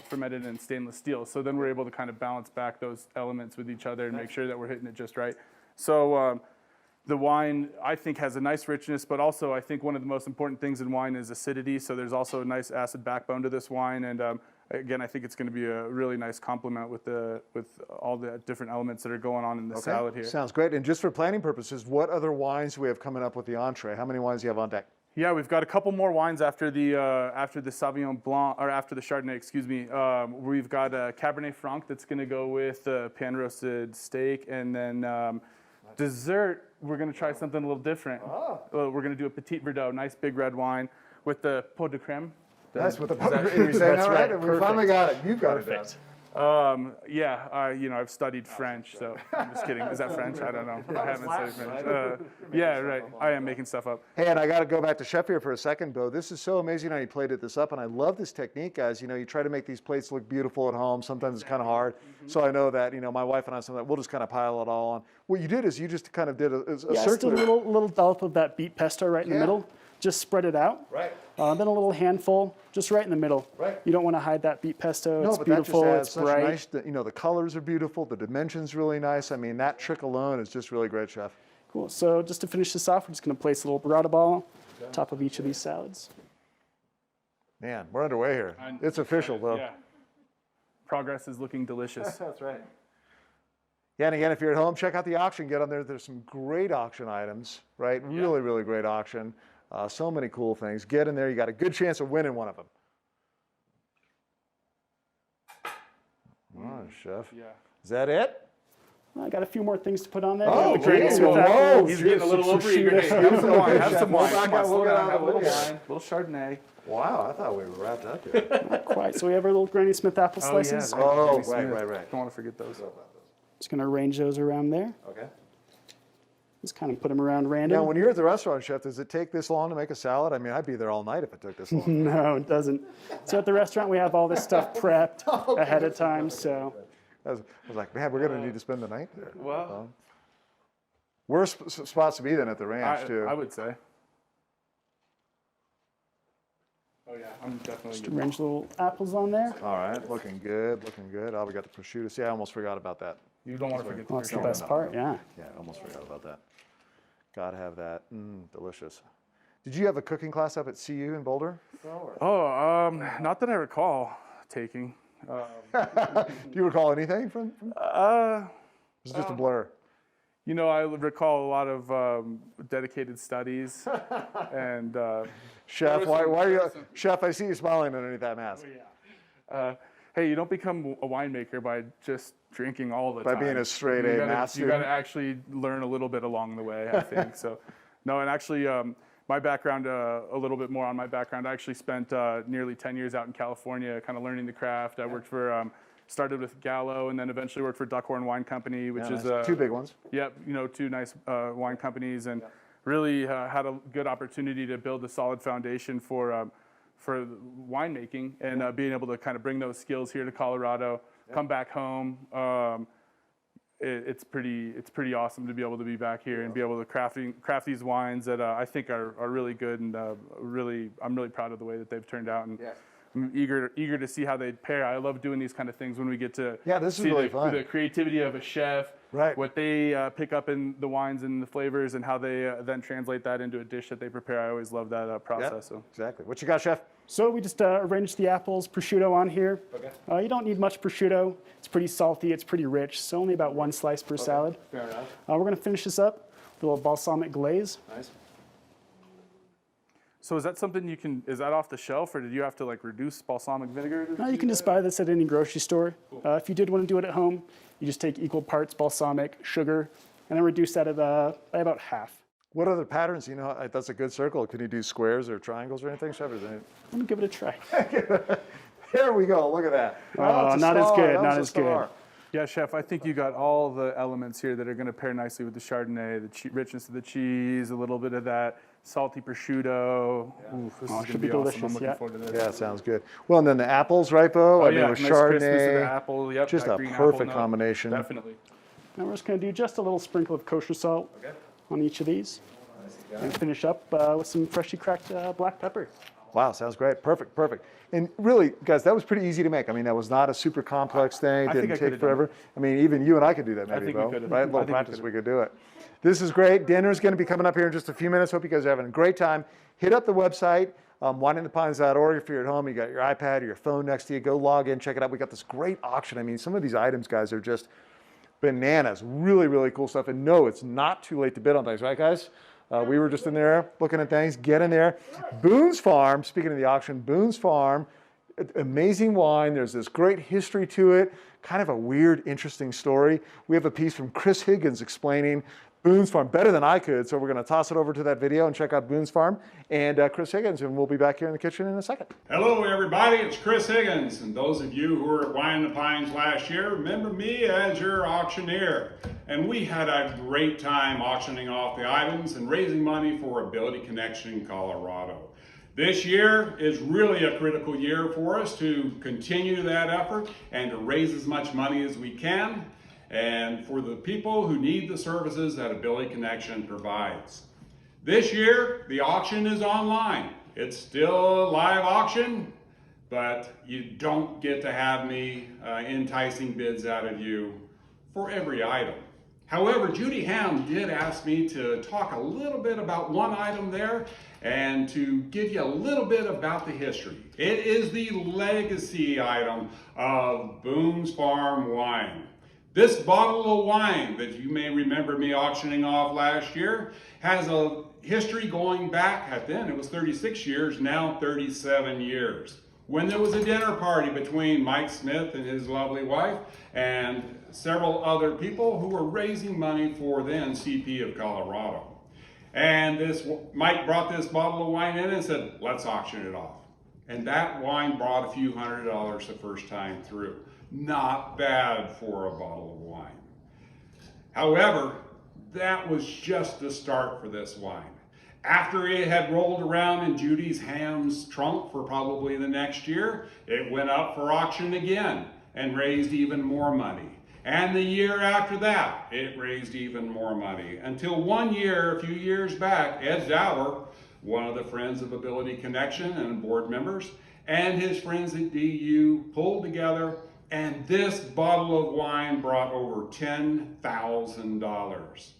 fermented in stainless steel. So then we're able to kind of balance back those elements with each other and make sure that we're hitting it just right. So the wine, I think, has a nice richness, but also I think one of the most important things in wine is acidity. So there's also a nice acid backbone to this wine. And again, I think it's going to be a really nice complement with all the different elements that are going on in the salad here. Sounds great. And just for planning purposes, what other wines do we have coming up with the entree? How many wines do you have on deck? Yeah, we've got a couple more wines after the Sauvignon Blanc, or after the Chardonnay, excuse me. We've got a Cabernet Franc that's going to go with pan-roasted steak, and then dessert, we're going to try something a little different. We're going to do a Petit Verdot, nice big red wine with the pot de creme. That's what the Is that- pot de creme. You saying That's that right? right. We finally got it. You've got it Perfect. down. Yeah, I've studied French, so I'm just kidding. Is that French? I don't know. I haven't studied French. Yeah, right. I am making stuff up. Hey, and I got to go back to Chef here for a second, Bo. This is so amazing how you plated this up, and I love this technique, guys. You know, you try to make these plates look beautiful at home. Sometimes it's kind of hard. So I know that, you know, my wife and I, sometimes we'll just kind of pile it all on. What you did is you just kind of did a Yeah, just a circular. little dollop of that beet pesto right in the middle. Just spread it out. Right. Then a little handful, just right in the middle. Right. You don't want to hide that beet pesto. No, It's but beautiful. that just It's adds such bright. nice, you know, the colors are beautiful, the dimension's really nice. I mean, that trick alone is just really great, Chef. Cool. So just to finish this off, we're just going to place a little burrata ball on top of each of these salads. Man, we're underway here. It's official, though. Yeah. Progress is looking delicious. That's right. Yeah, and again, if you're at home, check out the auction. Get on there. There's some great auction items, right? Really, really great auction. So many cool things. Get in there. You got a good chance of winning one of them. Oh, Chef. Yeah. Is that it? I got a few more things to put on there. Oh, The Granny geez. Smith Whoa, apples. He's getting a little overeager. Hey, have some wine. Have some wine. Come on, slow down. Have a little wine. A little Chardonnay. Wow, I thought we were wrapped up here. Not quite. So we have our little Granny Smith apple slices. Oh, Granny right, Smith. right. Don't want to forget those. Just going to arrange those around there. Okay. Just kind of put them around random. Now, when you're at the restaurant, Chef, does it take this long to make a salad? I mean, I'd be there all night if it took this long. No, it doesn't. So at the restaurant, we have all this stuff prepped ahead of time. So I was like, man, we're going to need to spend the night there. Well, worst spots to be then at the ranch, too. I would say. Oh yeah, I'm definitely just good. arrange little apples on there. All right, looking good, looking good. Oh, we got the prosciutto. See, I almost forgot about that. You don't want to forget the Well, that's the prosciutto. best part, yeah. Yeah, I almost forgot about that. Gotta have that. Delicious. Did you have a cooking class up at CU in Boulder? Oh, not that I recall taking. Do you recall anything from? It's just a blur. You know, I recall a lot of dedicated studies and. Chef, why are you? Chef, I see you smiling underneath that mask. Hey, you don't become a winemaker by just drinking all the By time. being a straight A math You got to student? actually learn a little bit along the way, I think. So, no, and actually, my background, a little bit more on my background. I actually spent nearly 10 years out in California, kind of learning the craft. I worked for, started with Gallo, and then eventually worked for Duckhorn Wine Company, which Yeah, is nice. Two big ones. Yep, you know, two nice wine companies, and really had a good opportunity to build a solid foundation for winemaking and being able to kind of bring those skills here to Colorado, come back home. It's pretty awesome to be able to be back here and be able to craft these wines that I think are really good, and I'm really proud of the way that they've turned out, and I'm eager to see how they pair. I love doing these kind of things when we get to this is see really fun. the creativity of a chef, right? What they pick up in the wines and the flavors, and how they then translate that into a dish that they prepare. I always love that process. So. Exactly. What you got, Chef? So we just arranged the apples, prosciutto on here. Okay. You don't need much prosciutto. It's pretty salty. It's pretty rich. So only about one slice per salad. Fair enough. We're going to finish this up with a little balsamic glaze. Nice. So is that something is that off the shelf, or did you have to like reduce balsamic vinegar? No, you can just buy this at any grocery store. If you did want to do it at home, you just take equal parts balsamic, sugar, and then reduce that by about half. What other patterns? You know, that's a good circle. Can you do squares or triangles or anything, Chef? Let me give it a try. There we go. Look at that. Oh, it's a not as star. good. That Not was as a star. good. Yeah, Chef, I think you got all the elements here that are going to pair nicely with the Chardonnay, the richness of the cheese, a little bit of that salty prosciutto. Ooh, this is going to be awesome. I'm looking forward to this. Yeah, sounds good. Well, and then the apples, right, Bo? Oh, I mean, yeah, with nice Chardonnay. crispness of the apple. Yep, just that a green apple perfect note. combination. Definitely. Now we're just going to do just a little sprinkle of kosher salt on each of these. And finish up with some freshly cracked black pepper. Wow, sounds great. Perfect, perfect. And really, guys, that was pretty easy to make. I mean, that was not a super complex thing. I think Didn't I take could've done forever. I mean, even you and I could do that I maybe, think we Bo. could've. Right? A I little think we practice, could've. we could do it. This is great. Dinner's going to be coming up here in just a few minutes. Hope you guys are having a great time. Hit up the website, wineinthepines.org. If you're at home, you got your iPad or your phone next to you, go log in, check it out. We got this great auction. I mean, some of these items, guys, are just bananas. Really, really cool stuff. And no, it's not too late to bid on things, right, guys? We were just in there looking at things. Get in there. Boone's Farm, speaking of the auction, Boone's Farm Amazing wine. There's this great history to it, kind of a weird, interesting story. We have a piece from Chris Higgins explaining Boone's Farm better than I could, so we're going to toss it over to that video and check out Boone's Farm and Chris Higgins, and we'll be back here in the kitchen in a second. Hello everybody, it's Chris Higgins, and those of you who were at Wine in the Pines last year, remember me as your auctioneer. And we had a great time auctioning off the items and raising money for Ability Connection Colorado. This year is really a critical year for us to continue that effort and to raise as much money as we can, and for the people who need the services that Ability Connection provides. This year, the auction is online. It's still a live auction, but you don't get to have me enticing bids out of you for every item. However, Judy Ham did ask me to talk a little bit about one item there and to give you a little bit about the history. It is the legacy item of Boone's Farm wine. This bottle of wine that you may remember me auctioning off last year has a history going back, then it was 36 years, now 37 years. When there was a dinner party between Mike Smith and his lovely wife and several other people who were raising money for then CP of Colorado. And Mike brought this bottle of wine in and said, let's auction it off. And that wine brought a few $100s the first time through. Not bad for a bottle of wine. However, that was just the start for this wine. After it had rolled around in Judy Ham's trunk for probably the next year, it went up for auction again and raised even more money. And the year after that, it raised even more money. Until one year, a few years back, Ed Dower, one of the Friends of Ability Connection and board members, and his friends at DU pulled together, and this bottle of wine brought over $10,000.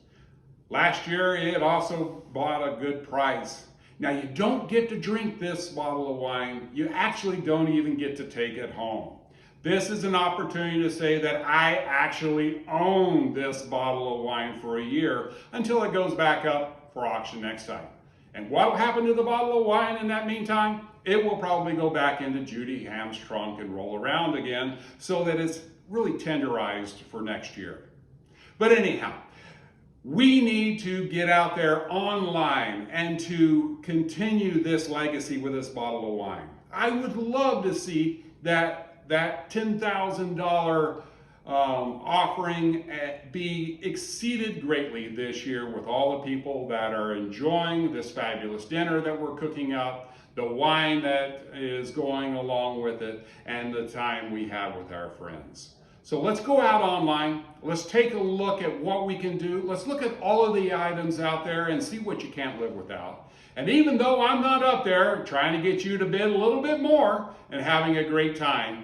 Last year, it also bought a good price. Now, you don't get to drink this bottle of wine. You actually don't even get to take it home. This is an opportunity to say that I actually own this bottle of wine for a year until it goes back up for auction next time. And what will happen to the bottle of wine in that meantime? It will probably go back into Judy Ham's trunk and roll around again so that it's really tenderized for next year. But anyhow, we need to get out there online and to continue this legacy with this bottle of wine. I would love to see that $10,000 offering be exceeded greatly this year with all the people that are enjoying this fabulous dinner that we're cooking up, the wine that is going along with it, and the time we have with our friends. So let's go out online, let's take a look at what we can do, let's look at all of the items out there and see what you can't live without. And even though I'm not up there trying to get you to bid a little bit more and having a great time,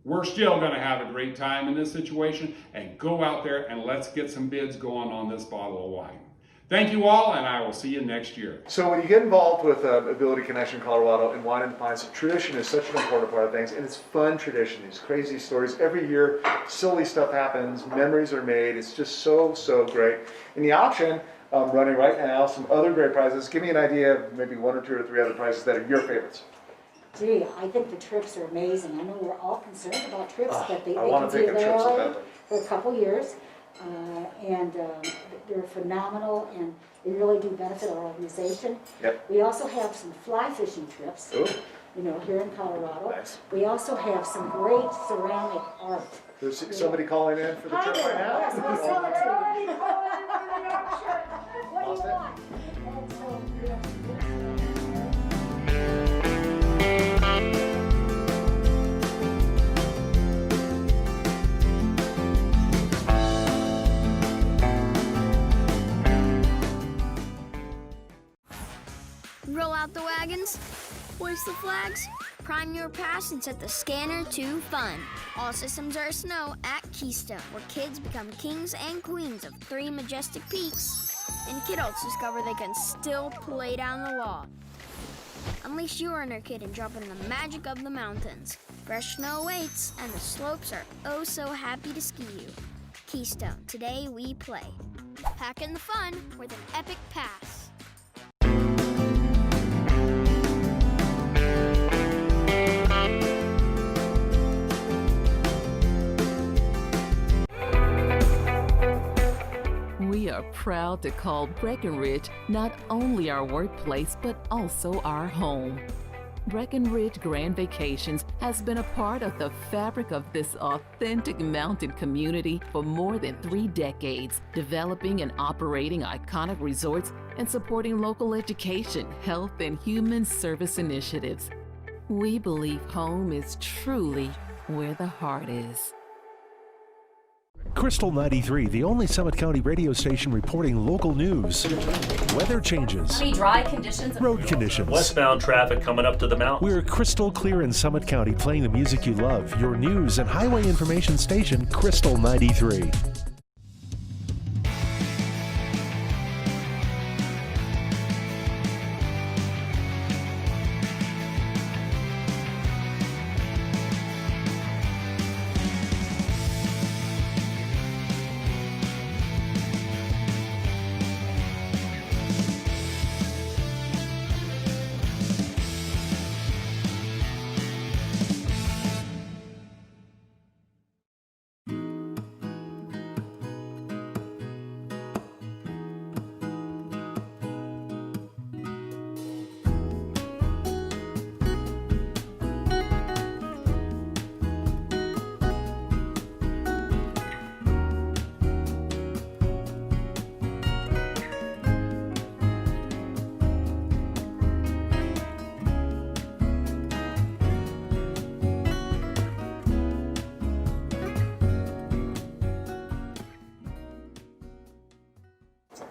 we're still going to have a great time in this situation, and go out there and let's get some bids going on this bottle of wine. Thank you all, and I will see you next year. So when you get involved with Ability Connection Colorado and Wine in the Pines, tradition is such an important part of things, and it's fun tradition, these crazy stories. Every year, silly stuff happens, memories are made. It's just so, so great. In the auction, running right now, some other great prizes. Give me an idea of maybe 1 or 2 or 3 other prizes that are your favorites. Gee, I think the trips are amazing. I know we're all concerned about trips, but they I want to take a trip so badly. for a couple years. And they're phenomenal, and they really do benefit our organization. Yep. We also have some fly fishing trips, Ooh. you know, here in Colorado. Nice. We also have some great ceramic art. There's somebody calling in for the trip right now? Yes, we'll sell it to you. What do you want? And so, you know, Roll out the wagons, hoist the flags, prime your pass and set the scanner to fun. All systems are snow at Keystone, where kids become kings and queens of 3 majestic peaks, and kidults discover they can still play down the law. Unleash your inner kid and drop in the magic of the mountains. Fresh snow awaits, and the slopes are oh so happy to ski you. Keystone, today we play. Pack in the fun with an epic pass. We are proud to call Breckenridge not only our workplace, but also our home. Breckenridge Grand Vacations has been a part of the fabric of this authentic mountain community for more than 3 decades, developing and operating iconic resorts and supporting local education, health, and human service initiatives. We believe home is truly where the heart is. Crystal 93, the only Summit County radio station reporting local news, weather changes, dry conditions, road conditions, westbound traffic coming up to the mountain. We're crystal clear in Summit County, playing the music you love. Your news and highway information station, Crystal 93.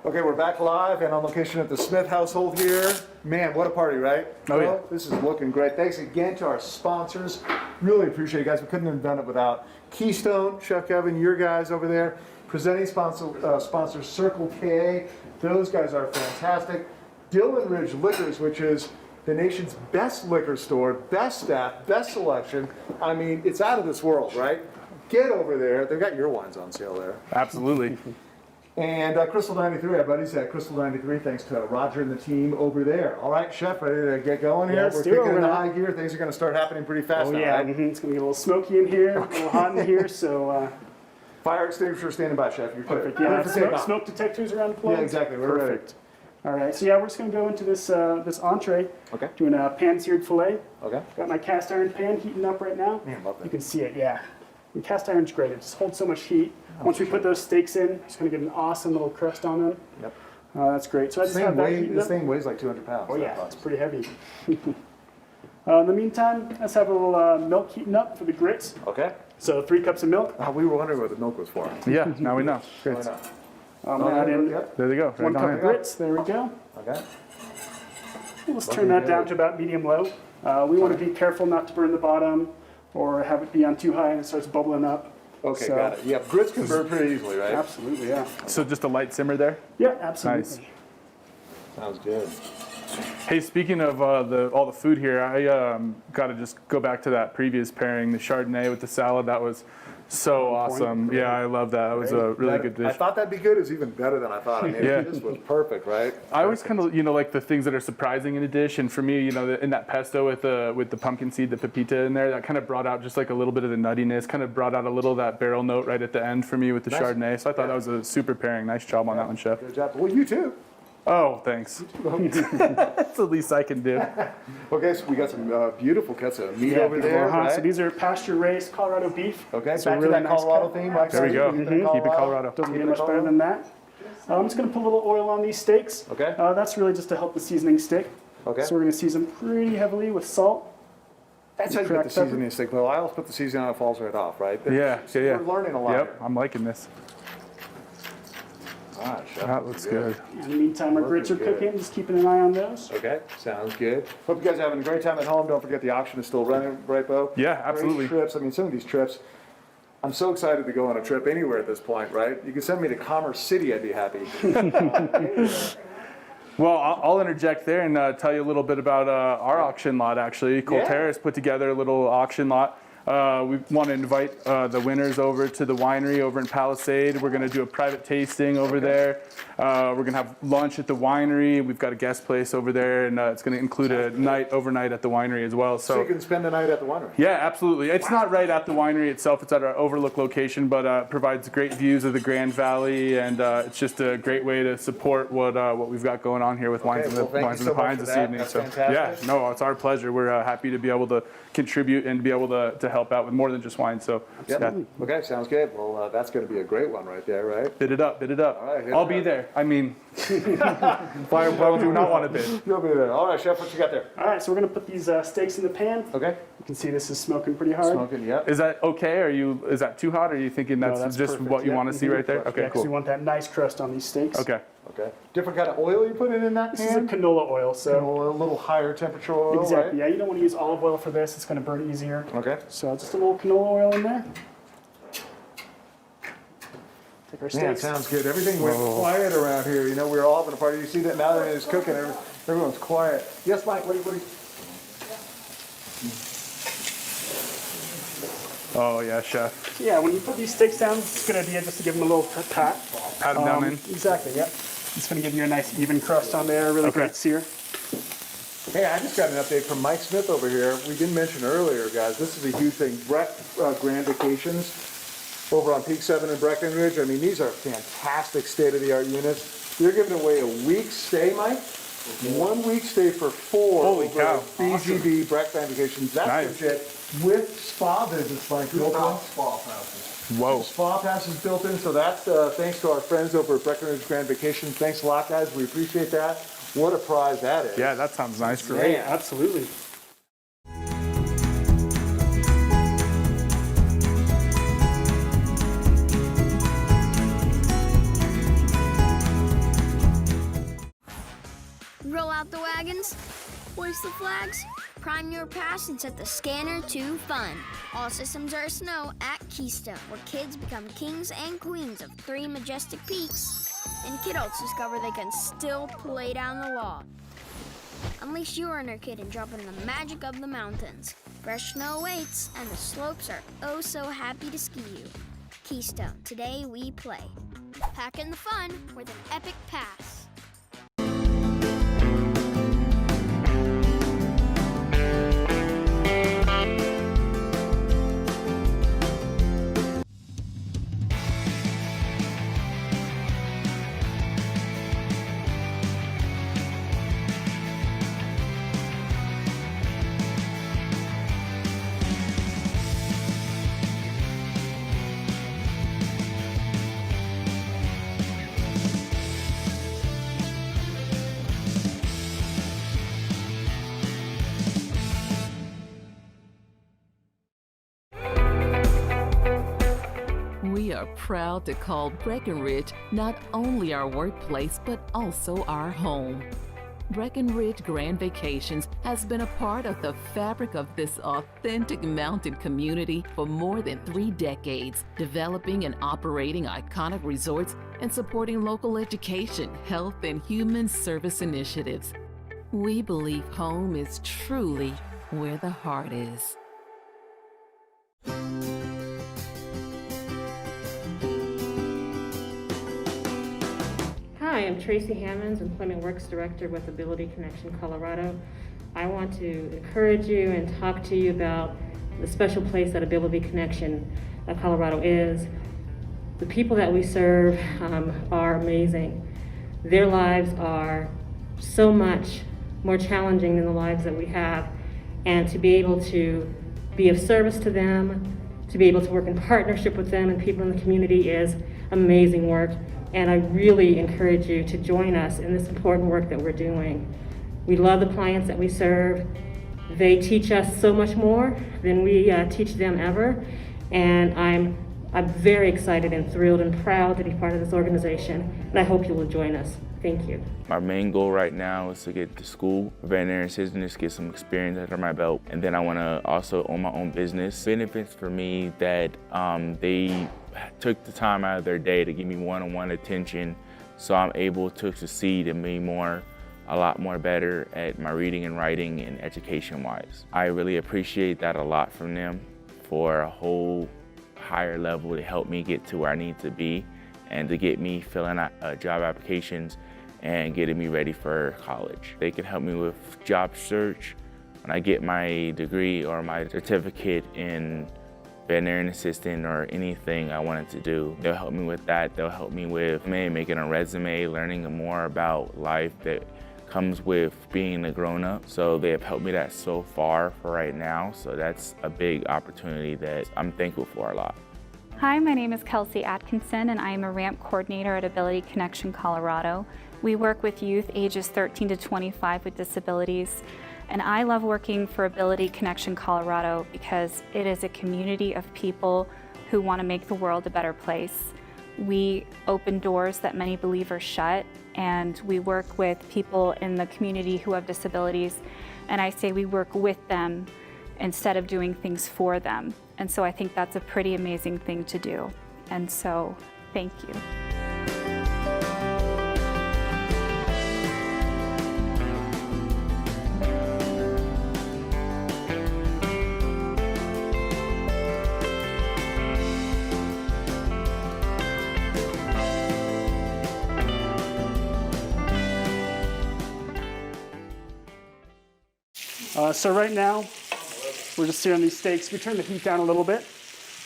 Okay, we're back live and on location at the Smith household here. Man, what a party, right? Oh, yeah. This is looking great. Thanks again to our sponsors. Really appreciate it, guys. We couldn't have done it without Keystone, Chef Kevin, your guys over there. Presenting sponsor Circle K. Those guys are fantastic. Dillon Ridge Liquors, which is the nation's best liquor store, best staff, best selection. I mean, it's out of this world, right? Get over there. They've got your wines on sale there. Absolutely. And Crystal 93, our buddies at Crystal 93, thanks to Roger and the team over there. All right, Chef, ready to get going here? Let's We're do it. kicking into high gear. Things are going to start happening pretty fast now, right? It's going to get a little smoky in here, a little hot in here, so... Fire extinguisher standing by, Chef. You're Perfect. clear. Yeah, smoke detectors around the plug. Yeah, exactly. We're Perfect. All right, so yeah, we're just going to go into this this entree. Okay. Doing a pan-seared filet. Okay. Got my cast iron pan heating up right now. Man, love that. You can see it, yeah. And cast iron's great. It just holds so much heat. Once we put those steaks in, it's going to get an awesome little crust on them. Yep. That's great. So I just have that heating This up. thing weighs like 200 pounds. Oh yeah, it's pretty heavy. In the meantime, let's have a little milk heating up for the grits. Okay. So 3 cups of milk. We were wondering what the milk was for. Yeah, now we know. Great. Add in There they go. 1 cup of grits. There we go. Okay. Let's turn that down to about medium-low. We want to be careful not to burn the bottom or have it be on too high and it starts bubbling up. Okay, So- got it. Yeah, grits can burn pretty easily, right? Absolutely, yeah. So just a light simmer there? Yeah, absolutely. Nice. Sounds good. Hey, speaking of all the food here, I got to just go back to that previous pairing, the Chardonnay with the salad. That was so awesome. Yeah, I love that. That was a really good dish. I thought that'd be good. It was even better than I thought. I mean, Yeah. this was perfect, right? I always kind of, like the things that are surprising in a dish. And for me, in that pesto with the pumpkin seed, the pepita in there, that kind of brought out just like a little bit of the nuttiness, kind of brought out a little of that barrel note right at the end for me with the Nice. Chardonnay. So I thought that was a super pairing. Nice job on that one, Chef. Good job. Well, you too. Oh, thanks. That's the least I can do. Okay, so we got some beautiful cuts of meat over there, So right? these are pasture-raised Colorado beef. Okay, So back to really that nice Colorado cut. theme. Like There we go. Keep Keep it Colorado. Doesn't Keep get it much better Colorado. than that. I'm just going to put a little oil on these steaks. Okay. That's really just to help the seasoning stick. Okay. So we're going to season pretty heavily with salt. That's how you put the seasoning stick. Well, I always put the seasoning on, it falls right off, right? Yeah. We're learning a lot. Yep, I'm liking this. All right, Chef. That looks good. In the meantime, our grits are Looking good. cooking. Just keeping an eye on those. Okay, sounds good. Hope you guys are having a great time at home. Don't forget the auction is still running, right, Bo? Yeah, absolutely. Great trips. I mean, some of these trips, I'm so excited to go on a trip anywhere at this point, right? You can send me to Commerce City, I'd be happy. Well, I'll interject there and tell you a little bit about our auction lot, actually. Colterra has put together a little auction lot. We want to invite the winners over to the winery over in Palisade. We're going to do a private tasting over there. We're going to have lunch at the winery. We've got a guest place over there, and it's going to include a night overnight at the winery as well. So you can spend the night at the winery? Yeah, absolutely. It's not right at the winery itself. It's at our overlook location, but provides great views of the Grand Valley, and it's just a great way to support what we've got going on here with Wines and the Pines this evening. That's so fantastic. yeah, no, it's our pleasure. We're happy to be able to contribute and be able to help out with more than just wine. So yeah. Okay, sounds good. Well, that's going to be a great one right there, right? Bid it up, bid it up. All right, I'll be there. I mean, why would you not want to bid? You'll be there. All right, Chef, what you got there? All right, so we're gonna put these steaks in the pan. Okay. You can see this is smoking pretty hard. Smoking, yeah. Is that okay? Is that too hot? Or are you thinking that's, No, that's just perfect. what you Yeah. want to see right there? Okay, Yeah, 'cause cool. we want that nice crust on these steaks. Okay. Okay. Different kind of oil you put in that This is a pan? canola oil, so A little higher temperature oil, exactly. right? Yeah, you don't want to use olive oil for this; it's going to burn easier. Okay. So just a little canola oil in there. Take our Man, steaks. sounds good. Everything went quiet around here. You know, we were all having a party. You see that now that it's cooking, everyone's quiet. Yes, Mike, what do you... Oh yeah, chef. Yeah, when you put these steaks down, it's a good idea just to give them a little pat. Pat them down in. Exactly. Yep. It's going to give you a nice even crust on there. Really great sear. Hey, I just got an update from Mike Smith over here. We didn't mention earlier, guys, this is a huge thing. Grand Vacations over on Peak 7 in Breckenridge. I mean, these are fantastic state-of-the-art units. They're giving away a week's stay, Mike. 1 week stay for 4. Holy cow. BGB, Breck Grand Vacations. That's Nice. legit. With spa visits, like built in. Spa passes. Whoa. Spa passes built in, so that's thanks to our friends over at Breckenridge Grand Vacations. Thanks a lot, guys. We appreciate that. What a prize that is. Yeah, that sounds nice for Yeah, me. absolutely. Roll out the wagons, hoist the flags, prime your pass and set the scanner to fun. All systems are snow at Keystone, where kids become kings and queens of 3 majestic peaks, and kidults discover they can still play down the law. Unleash your inner kid and drop in the magic of the mountains. Fresh snow awaits, and the slopes are oh so happy to ski you. Keystone, today we play. Pack in the fun with an epic pass. We are proud to call Breckenridge not only our workplace, but also our home. Breckenridge Grand Vacations has been a part of the fabric of this authentic mountain community for more than 3 decades, developing and operating iconic resorts and supporting local education, health, and human service initiatives. We believe home is truly where the heart is. Hi, I'm Tracy Hammonds, Employment Works Director with Ability Connection Colorado. I want to encourage you and talk to you about the special place that Ability Connection Colorado is. The people that we serve are amazing. Their lives are so much more challenging than the lives that we have, and to be able to be of service to them, to be able to work in partnership with them and people in the community is amazing work. And I really encourage you to join us in this important work that we're doing. We love the clients that we serve. They teach us so much more than we teach them ever. And I'm very excited and thrilled and proud to be part of this organization. And I hope you will join us. Thank you. My main goal right now is to get to school, veterinary assistant, get some experience under my belt. And then I want to also own my own business. Benefits for me that they took the time out of their day to give me one-on-one attention, so I'm able to succeed and be a lot more better at my reading and writing and education-wise. I really appreciate that a lot from them. for a whole higher level to help me get to where I need to be and to get me filling out job applications and getting me ready for college. They can help me with job search. When I get my degree or my certificate in veterinarian assistant or anything I wanted to do, they'll help me with that. They'll help me with making a resume, learning more about life that comes with being a grown-up. So they have helped me that so far for right now. So that's a big opportunity that I'm thankful for a lot. Hi, my name is Kelsey Atkinson and I am a RAMP coordinator at Ability Connection Colorado. We work with youth ages 13 to 25 with disabilities. And I love working for Ability Connection Colorado because it is a community of people who want to make the world a better place. We open doors that many believe are shut, and we work with people in the community who have disabilities. And I say we work with them instead of doing things for them. And so I think that's a pretty amazing thing to do. And so, thank you. So right now, we're just searing these steaks. We turn the heat down a little bit.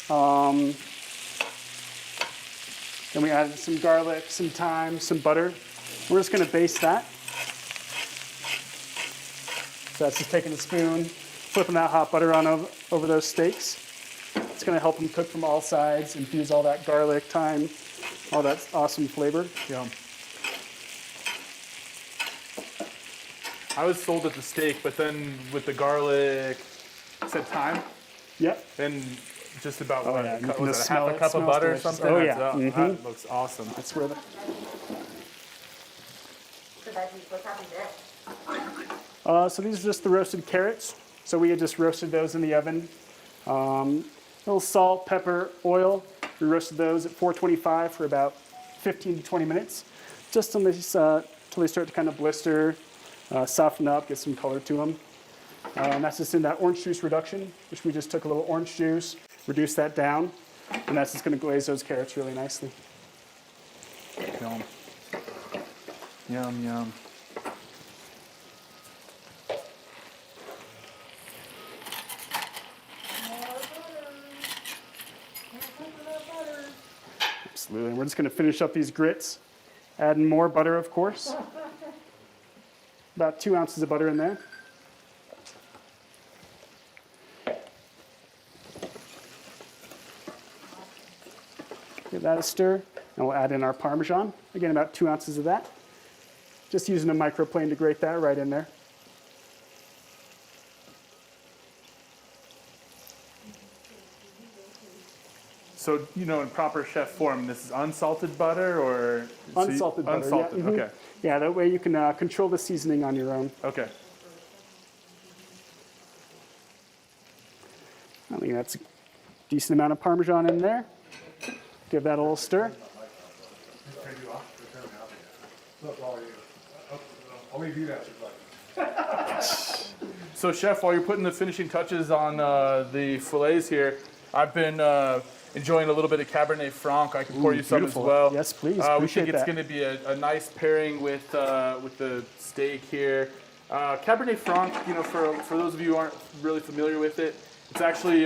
Then we added some garlic, some thyme, some butter. We're just going to baste that. So that's just taking a spoon, flipping that hot butter on over those steaks. It's going to help them cook from all sides, infuse all that garlic, thyme, all that awesome flavor. Yum. I was sold at the steak, but then with the garlic, said thyme? Yep. And just about Oh, yeah. You can was just it half smell a it. cup of Smells butter or delicious. something? Oh, yeah. That's, That looks awesome. That's where the... So these are just the roasted carrots. So we had just roasted those in the oven. A little salt, pepper, oil. We roasted those at 425 for about 15 to 20 minutes, just until they start to kind of blister, soften up, get some color to them. And that's just in that orange juice reduction, which we just took a little orange juice, reduced that down, and that's just going to glaze those carrots really nicely. Yum. Yum, yum. Absolutely. And we're just going to finish up these grits, adding more butter, of course. About 2 ounces of butter in there. Give that a stir, and we'll add in our Parmesan. Again, about 2 ounces of that. Just using a microplane to grate that right in there. So, you know, in proper chef form, this is unsalted butter or? Unsalted butter. Unsalted, yeah. Mm-hmm. okay. Yeah, that way you can control the seasoning on your own. Okay. I think that's a decent amount of Parmesan in there. Give that a little stir. So, Chef, while you're putting the finishing touches on the fillets here, I've been enjoying a little bit of Cabernet Franc. I can pour you some beautiful. as well. Yes, please. We Appreciate think it's that. going to be a nice pairing with the steak here. Cabernet Franc, you know, for those of you who aren't really familiar with it, it's actually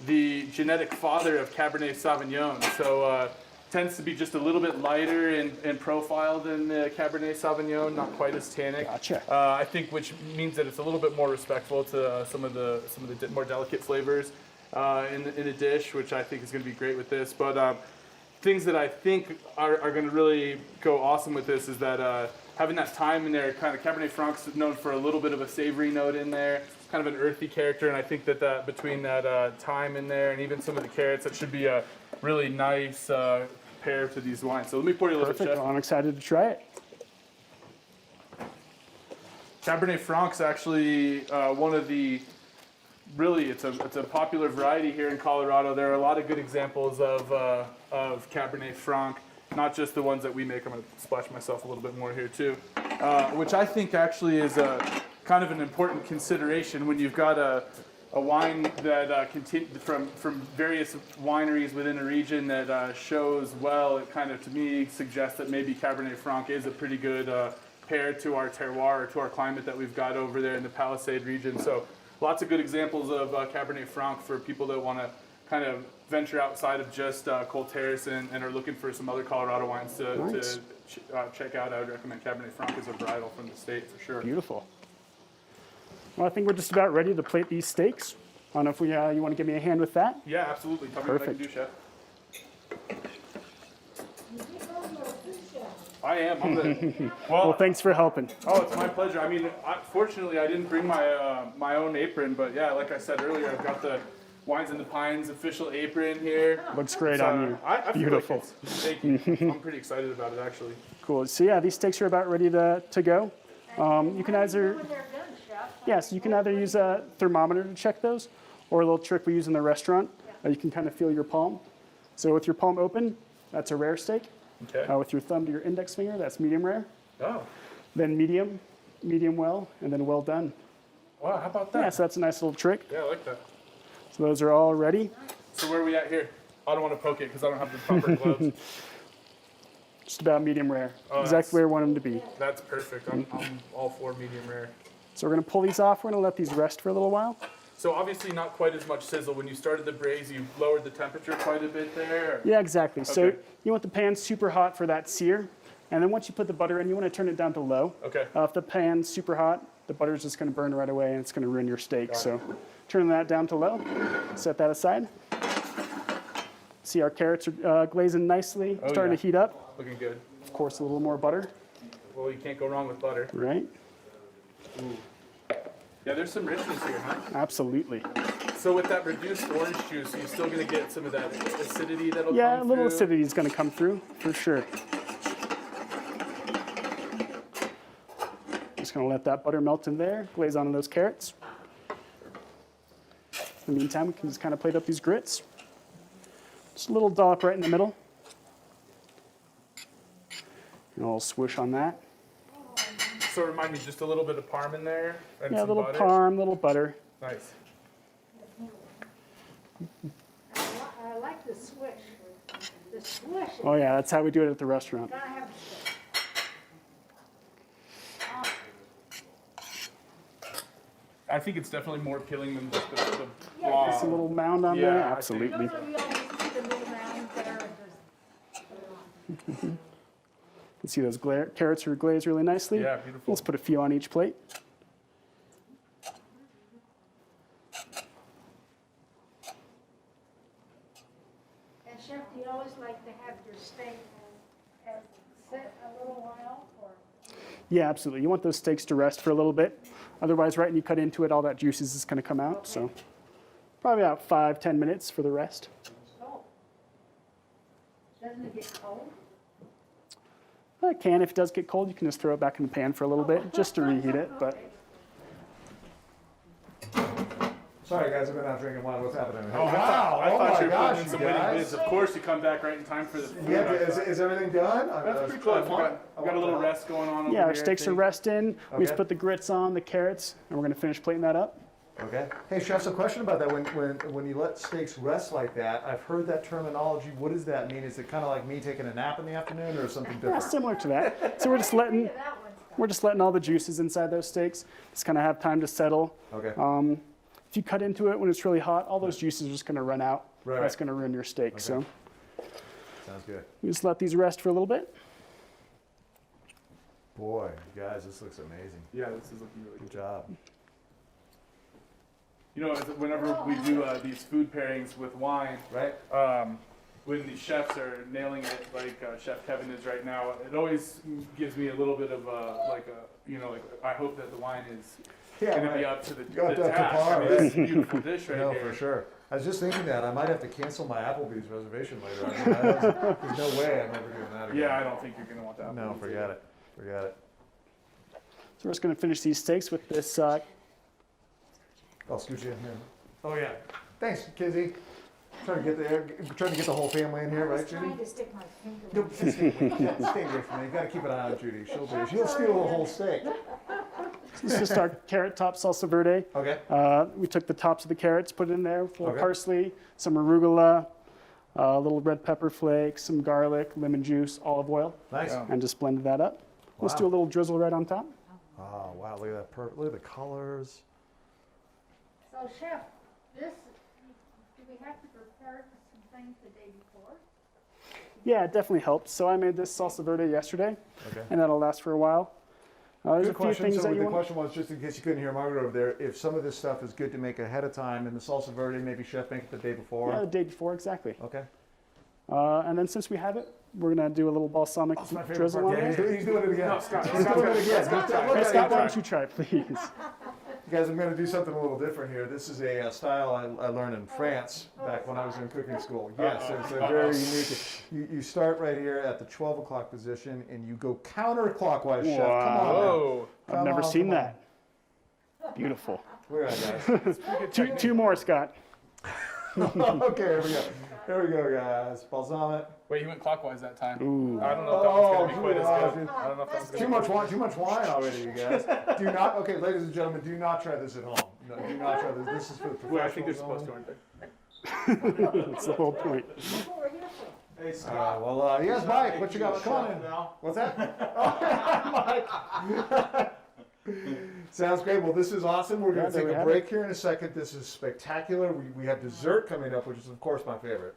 the genetic father of Cabernet Sauvignon. So tends to be just a little bit lighter in profile than the Cabernet Sauvignon, not quite as tannic. Gotcha. I think which means that it's a little bit more respectful to some of the more delicate flavors in a dish, which I think is going to be great with this. But things that I think are going to really go awesome with this is that having that thyme in there, kind of Cabernet Franc's known for a little bit of a savory note in there, kind of an earthy character, and I think that between that thyme in there and even some of the carrots, that should be a really nice pair to these wines. So let me pour you a little bit, Perfect. Chef. Well, I'm excited to try it. Cabernet Franc's actually one of the, really, it's a popular variety here in Colorado. There are a lot of good examples of Cabernet Franc, not just the ones that we make. I'm going to splash myself a little bit more here too, which I think actually is a kind of an important consideration when you've got a wine that from various wineries within a region that shows well. It kind of, to me, suggests that maybe Cabernet Franc is a pretty good pair to our terroir, or to our climate that we've got over there in the Palisade region. So lots of good examples of Cabernet Franc for people that want to kind of venture outside of just Cold Terrace and are looking for some other Colorado wines to check out. I would recommend Cabernet Franc as a varietal from the state for sure. Beautiful. Well, I think we're just about ready to plate these steaks. I don't know if you want to give me a hand with that? Yeah, absolutely. Tell me what I can do, Chef. I am. I'm the, well, thanks for helping. Oh, it's my pleasure. I mean, fortunately, I didn't bring my my own apron, but yeah, like I said earlier, I've got the Wines in the Pines official apron here. Looks great on you. I Beautiful. Thank you. I'm pretty excited about it, actually. Cool. So yeah, these steaks are about ready to go. You can either you can either use a thermometer to check those, or a little trick we use in the restaurant. You can kind of feel your palm. So with your palm open, that's a rare steak. Okay. With your thumb to your index finger, that's medium rare. Oh. Then medium well, and then well done. Wow, how about that? Yeah, so that's a nice little trick. Yeah, I like that. So those are all ready. So where are we at here? I don't want to poke it because I don't have the proper gloves. Just about medium rare. Oh, exactly where I want them to be. That's perfect. I'm all for medium rare. So we're going to pull these off. We're going to let these rest for a little while. So obviously not quite as much sizzle. When you started the braise, you lowered the temperature quite a bit there? Or? Yeah, exactly. Okay. So you want the pan super hot for that sear. And then once you put the butter in, you want to turn it down to low. Okay. If the pan's super hot, the butter's just going to burn right away and it's going to ruin your steak. Got it. So turn that down to low. Set that aside. See, our carrots are glazing nicely, starting to heat up. Looking good. Of course, a little more butter. Well, you can't go wrong with butter. Right. Ooh. Yeah, there's some richness here, huh? Absolutely. So with that reduced orange juice, you're still going to get some of that acidity that'll come through? Yeah, a little acidity is going to come through, for sure. Just going to let that butter melt in there, glaze onto those carrots. In the meantime, we can just kind of plate up these grits. Just a little dollop right in the middle. And a little swoosh on that. So remind me, just a little bit of parm in there? And Yeah, a some little butter? parm, little butter. Nice. I like the swish. The swish. Oh yeah, that's how we do it at the restaurant. Gotta have a I think it's definitely more appealing than just the Yeah, raw. Just a little mound on Yeah, there, I think- absolutely. we always see the little mounds there and just. You see those carrots are glazed really nicely. Yeah, beautiful. Let's put a few on each plate. And Chef, do you always like to have your steak sit a little while, or? Yeah, absolutely. You want those steaks to rest for a little bit. Otherwise, right when you cut into it, all that juice is just going to come out. So probably about 5-10 minutes for the rest. Oh. Doesn't it get cold? It can. If it does get cold, you can just throw it back in the pan for a little bit just to reheat it. But Sorry, guys, I've been out drinking wine. What's happening? Oh, wow. I thought my you were gosh, putting in some you winning guys. bids. Of course, you come back right in time for the food. Yeah, is everything done? That's pretty close. We've got a little rest going on over yeah, our here, I steaks are think. resting. We Okay. just put the grits on, the carrots, and we're going to finish plating that up. Okay. Hey, Chef, so question about that. When you let steaks rest like that, I've heard that terminology. What does that mean? Is it kind of like me taking a nap in the afternoon or something Yeah, different? similar to that. So we're just letting all the juices inside those steaks just kind of have time to settle. Okay. If you cut into it when it's really hot, all those juices are just going to run out. Right. That's going to ruin your steak. Okay. So Sounds good. we just let these rest for a little bit. Boy, guys, this looks amazing. Yeah, this is looking really Good job. You know, whenever we do these food pairings with wine, right? When the chefs are nailing it, like Chef Kevin is right now, it always gives me a little bit of I hope that the wine is going to be up to the task. I mean, this is a beautiful dish right no, here. for sure. I was just thinking that I might have to cancel my Applebee's reservation later. I mean, there's no way I'm ever doing that again. Yeah, I don't think you're going to want that. No, forget it. Forget it. So we're just going to finish these steaks with this. I'll scoot you in here. Oh yeah. Thanks, Kizzy. Trying to get the whole family in here, right, Judy? Trying to stick my finger. No, stay away from me. You got to keep an eye on Judy. She'll steal the whole steak. This is just our carrot top salsa verde. Okay. We took the tops of the carrots, put it in there, with a little Okay. parsley, some arugula, a little red pepper flakes, some garlic, lemon juice, olive oil. Nice. And just blended that up. Let's Wow. do a little drizzle right on top. Oh, wow, look at that, look at the colors. So Chef, this, do we have to prepare some things the day before? Yeah, it definitely helps. So I made this salsa verde yesterday, Okay. and that'll last for a while. There's Good a few question. things So that you the want. question was, just in case you couldn't hear Margaret over there, if some of this stuff is good to make ahead of time, and the salsa verde, maybe chef make it the day before. Yeah, the day before, exactly. Okay. And then since we have it, we're gonna do a little balsamic That's my favorite drizzle part. on Yeah, there. he's doing it again. No, Scott, He's doing it again. Scott, why don't you try, please? Guys, I'm going to do something a little different here. This is a style I learned in France back when I was in cooking school. Yes, it's a very unique. You start right here at the 12 o'clock position, and you go counterclockwise, chef. Come on. Whoa. Come I've never on, seen come on. that. Beautiful. We're at, guys. two more, Scott. Okay, here we go. Here we go, guys. Balsamic. Wait, he went clockwise that time. Ooh. I don't know if that one's going to be quite as Oh, good. I don't know if that one's Too much wine. Too much wine already, you guys. Do not. Okay, ladies and gentlemen, do not try this at home. No, do not try this. This is for the professionals. Well, I think they're supposed to, aren't they? That's the whole point. Hey, Scott. Yes, Mike. What you got? Come on in. What's that? Mike. Sounds great. Well, this is awesome. We're going to there take we a have break it. here in a second. This is spectacular. We have dessert coming up, which is, of course, my favorite.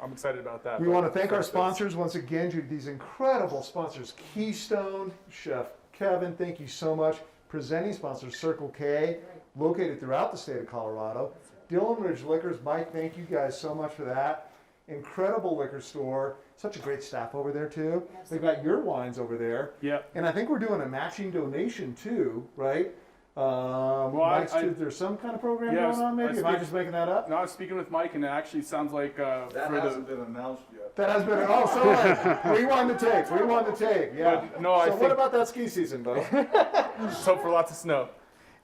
I'm excited about that. We want to thank our sponsors once again, Judy, these incredible sponsors. Keystone, Chef Kevin, thank you so much. Presenting sponsors, Circle K, located throughout the state of Colorado. Dillon Ridge Liquors, Mike, thank you guys so much for that. Incredible liquor store. Such a great staff over there, too. They've got your wines over there. Yep. And I think we're doing a matching donation, too, right? There's some kind of program going on, maybe? Am I just making that up? No, I was speaking with Mike, and it actually sounds like That hasn't been announced yet. That has been, oh, sorry. Rewind the tape, yeah. But, no, I so think- what about that ski season, buddy? Let's hope for lots of snow.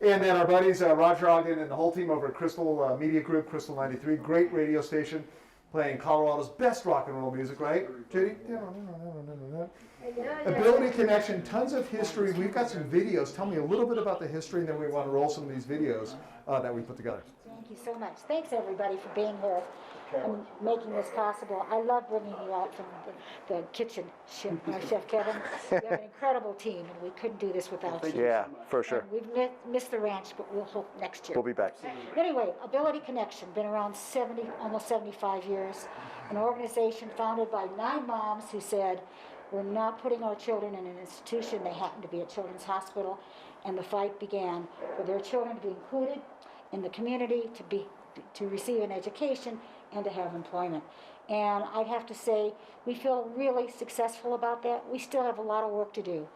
And then our buddies, Roger Ogden and the whole team over at Crystal Media Group, Crystal 93, great radio station, playing Colorado's best rock and roll music, right, Judy? Ability Connection, tons of history. We've got some videos. Tell me a little bit about the history, and then we want to roll some of these videos that we put together. Thank you so much. Thanks, everybody, for being here and making this possible. I love bringing you out from the kitchen, Chef Kevin. You have an incredible team, and we couldn't do this without you. Yeah, for sure. And we've missed the ranch, but we'll hope next year. We'll be back. Anyway, Ability Connection, been around almost 75 years. An organization founded by 9 moms who said, we're not putting our children in an institution. They happen to be at Children's Hospital, and the fight began for their children to be included in the community, to receive an education, and to have employment. And I have to say, we feel really successful about that. We still have a lot of work to do.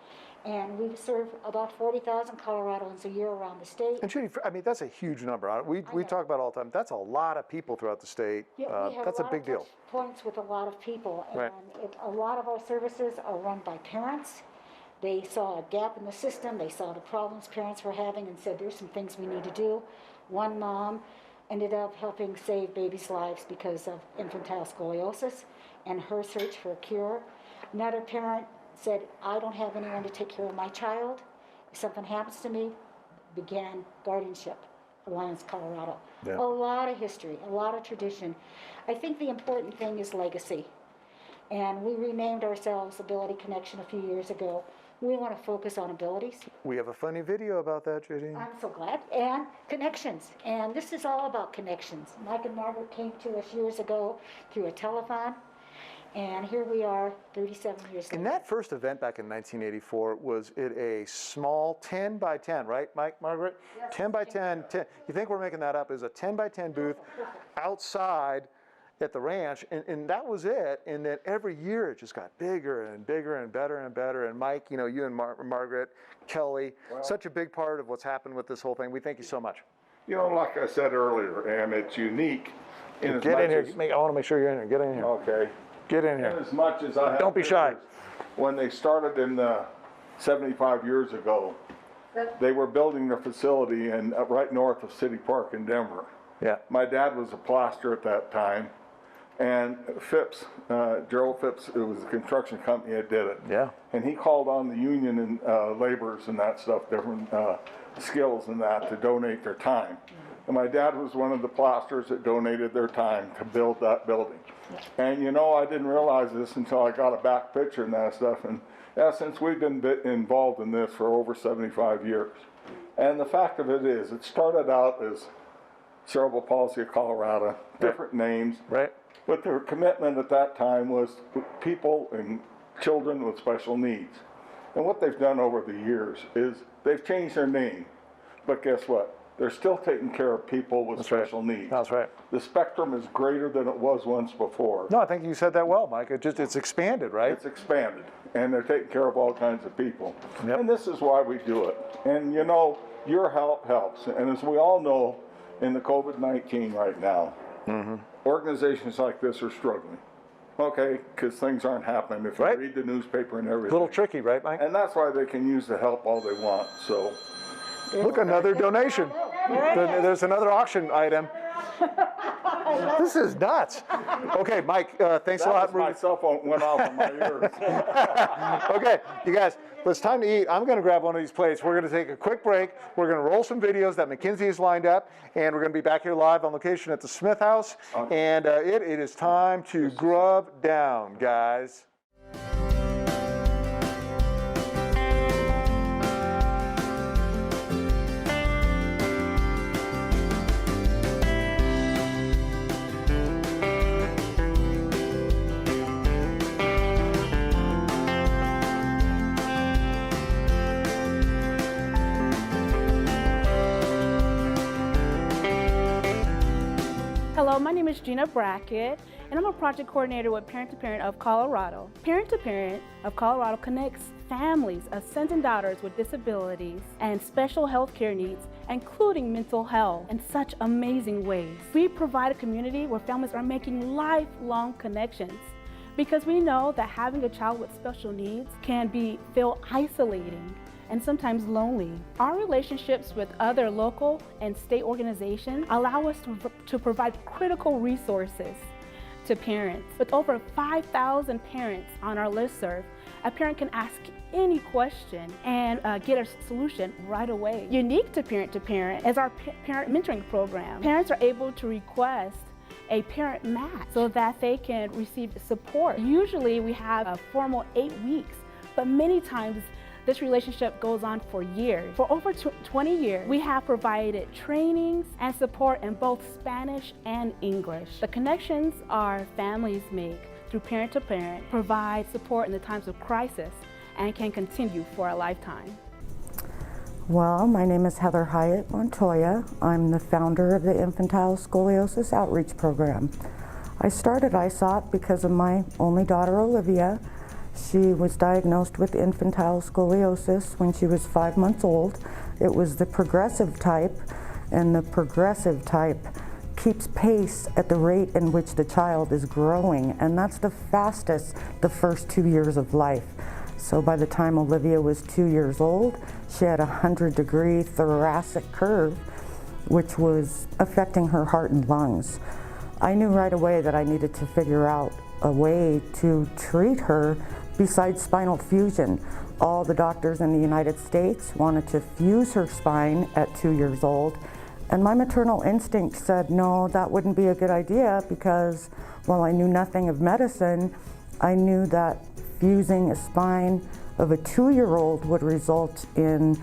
And we serve about 40,000 Coloradoans a year around the state. And Judy, I mean, that's a huge number. We talk about it all the time. That's a lot of people throughout the state. Yeah, we have That's a big deal. Points with a lot of people, and Right. a lot of our services are run by parents. They saw a gap in the system. They saw the problems parents were having and said, there's some things we need to do. One mom ended up helping save babies' lives because of infantile scoliosis and her search for a cure. Another parent said, I don't have anyone to take care of my child. If something happens to me, began guardianship, Alliance Colorado. Yeah. A lot of history, a lot of tradition. I think the important thing is legacy. And we renamed ourselves Ability Connection a few years ago. We want to focus on abilities. We have a funny video about that, Judy. I'm so glad. And connections. And this is all about connections. Mike and Margaret came to us years ago through a telethon. And here we are 37 years later. And that first event back in 1984, was it a small 10 by 10, right, Margaret? Yes. 10 by 10, 10. You think we're making that up? It was a 10 by 10 booth outside at the ranch, and that was it. And then every year it just got bigger and bigger and better and better. And Mike, you know, you and Margaret, Kelly, such a big part of what's happened with this whole thing. We thank you so much. You know, like I said earlier, and it's unique in as Get much in here. as, I want to make sure you're in here. Get in here. Okay. Get in In here. as much as I have Don't be shy. pictures, when they started in the 75 years ago, they were building their facility in right north of City Park in Denver. Yeah. My dad was a plaster at that time. And Phipps, Gerald Phipps, it was a construction company that did it. Yeah. And he called on the union and laborers and that stuff, different skills and that, to donate their time. And my dad was one of the plasterers that donated their time to build that building. And you know, I didn't realize this until I got a back picture and that stuff. And yeah, since we've been involved in this for over 75 years. And the fact of it is, it started out as Cerebral Palsy of Colorado, different names. Right. But their commitment at that time was people and children with special needs. And what they've done over the years is they've changed their name. But guess what? They're still taking care of people with special needs. That's right. The spectrum is greater than it was once before. No, I think you said that well, Mike. It's expanded, right? It's expanded, and they're taking care of all kinds of people. And this is why we do it. And you know, your help helps. And as we all know, in the COVID-19 right now, organizations like this are struggling. Okay, because things aren't happening if you read the newspaper and everything. A little tricky, right, Mike? And that's why they can use the help all they want. So, look, another donation. There's another auction item. This is nuts. Okay, Mike, thanks a lot. My cell phone went off on my ears. Okay, you guys, it's time to eat. I'm going to grab one of these plates. We're going to take a quick break. We're going to roll some videos that McKinsey has lined up, and we're going to be back here live on location at the Smith House. And it is time to grub down, guys. Hello, my name is Gina Brackett, and I'm a project coordinator with Parent to Parent of Colorado. Parent to Parent of Colorado connects families of sons and daughters with disabilities and special health care needs, including mental health, in such amazing ways. We provide a community where families are making lifelong connections, because we know that having a child with special needs can feel isolating and sometimes lonely. Our relationships with other local and state organizations allow us to provide critical resources to parents. With over 5,000 parents on our listserv, a parent can ask any question and get a solution right away. Unique to Parent is our parent mentoring program. Parents are able to request a parent match so that they can receive support. Usually we have a formal 8 weeks, but many times this relationship goes on for years. For over 20 years, we have provided trainings and support in both Spanish and English. The connections our families make through Parent to Parent provide support in the times of crisis and can continue for a lifetime. Well, my name is Heather Hyatt Montoya. I'm the founder of the Infantile Scoliosis Outreach Program. I started ISOP because of my only daughter, Olivia. She was diagnosed with infantile scoliosis when she was 5 months old. It was the progressive type, and the progressive type keeps pace at the rate in which the child is growing, and that's the fastest the first 2 years of life. So by the time Olivia was 2 years old, she had a 100-degree thoracic curve, which was affecting her heart and lungs. I knew right away that I needed to figure out a way to treat her besides spinal fusion. All the doctors in the United States wanted to fuse her spine at 2 years old, and my maternal instinct said, no, that wouldn't be a good idea, because while I knew nothing of medicine, I knew that fusing a spine of a 2-year-old would result in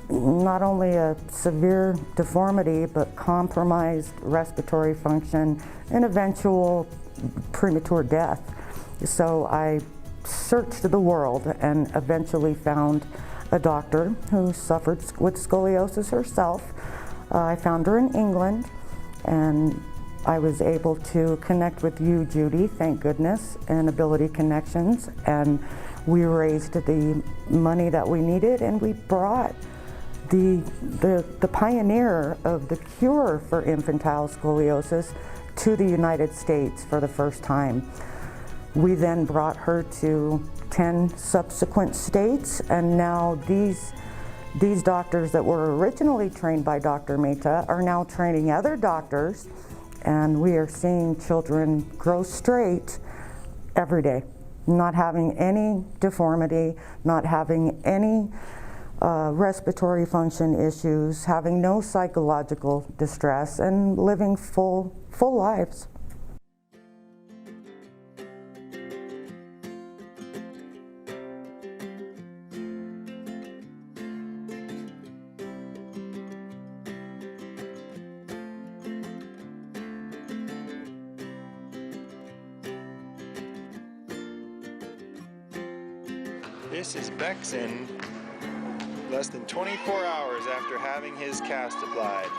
not only a severe deformity, but compromised respiratory function and eventual premature death. So I searched the world and eventually found a doctor who suffered with scoliosis herself. I found her in England, and I was able to connect with you, Judy, thank goodness, and Ability Connections, and we raised the money that we needed, and we brought the pioneer of the cure for infantile scoliosis to the United States for the first time. We then brought her to 10 subsequent states, and now these doctors that were originally trained by Dr. Mehta are now training other doctors And we are seeing children grow straight every day, not having any deformity, not having any respiratory function issues, having no psychological distress, and living full lives. This is Bexon, less than 24 hours after having his cast applied.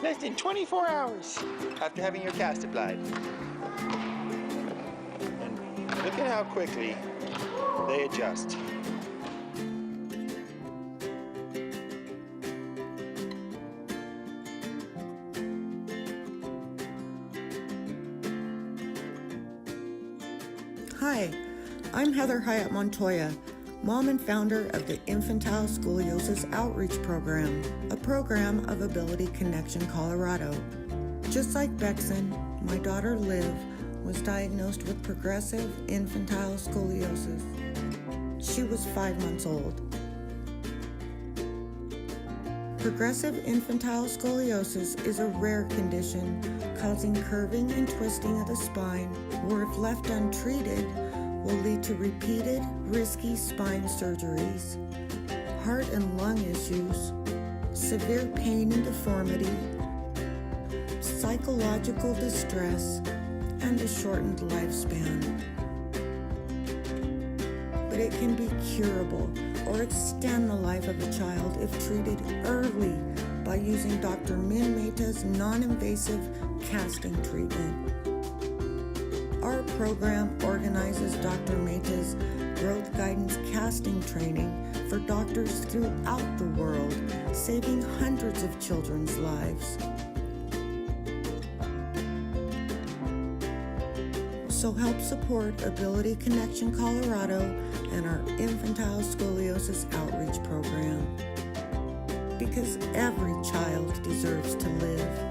Less than 24 hours after having your cast applied. And look at how quickly they adjust. Hi, I'm Heather Hyatt Montoya, mom and founder of the Infantile Scoliosis Outreach Program, a program of Ability Connection Colorado. Just like Bexon, my daughter Liv was diagnosed with progressive infantile scoliosis. She was 5 months old. Progressive infantile scoliosis is a rare condition causing curving and twisting of the spine, or if left untreated, will lead to repeated, risky spine surgeries, heart and lung issues, severe pain and deformity, psychological distress, and a shortened lifespan. But it can be curable or extend the life of a child if treated early by using Dr. Min Mehta's non-invasive casting treatment. Our program organizes Dr. Mehta's growth guidance casting training for doctors throughout the world, saving hundreds of children's lives. So help support Ability Connection Colorado and our Infantile Scoliosis Outreach Program. Because every child deserves to live.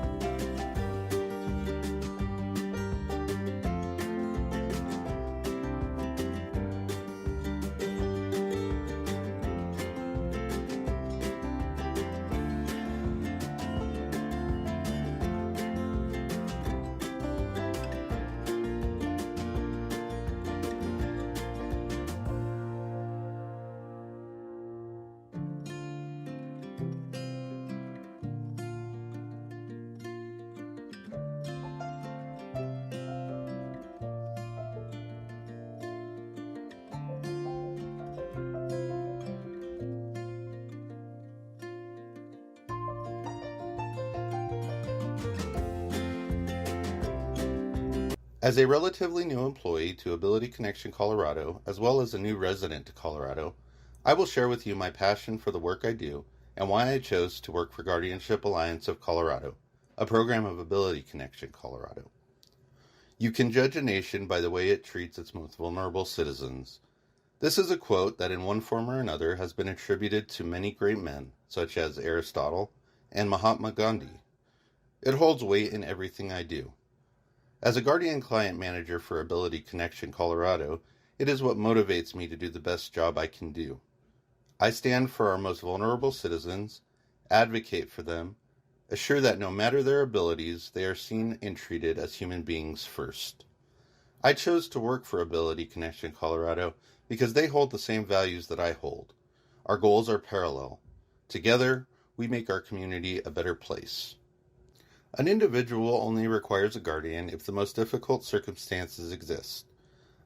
As a relatively new employee to Ability Connection Colorado, as well as a new resident to Colorado, I will share with you my passion for the work I do and why I chose to work for Guardianship Alliance of Colorado, a program of Ability Connection Colorado. You can judge a nation by the way it treats its most vulnerable citizens. This is a quote that in one form or another has been attributed to many great men, such as Aristotle and Mahatma Gandhi. It holds weight in everything I do. As a Guardian Client Manager for Ability Connection Colorado, it is what motivates me to do the best job I can do. I stand for our most vulnerable citizens, advocate for them, assure that no matter their abilities, they are seen and treated as human beings first. I chose to work for Ability Connection Colorado because they hold the same values that I hold. Our goals are parallel. Together, we make our community a better place. An individual only requires a guardian if the most difficult circumstances exist.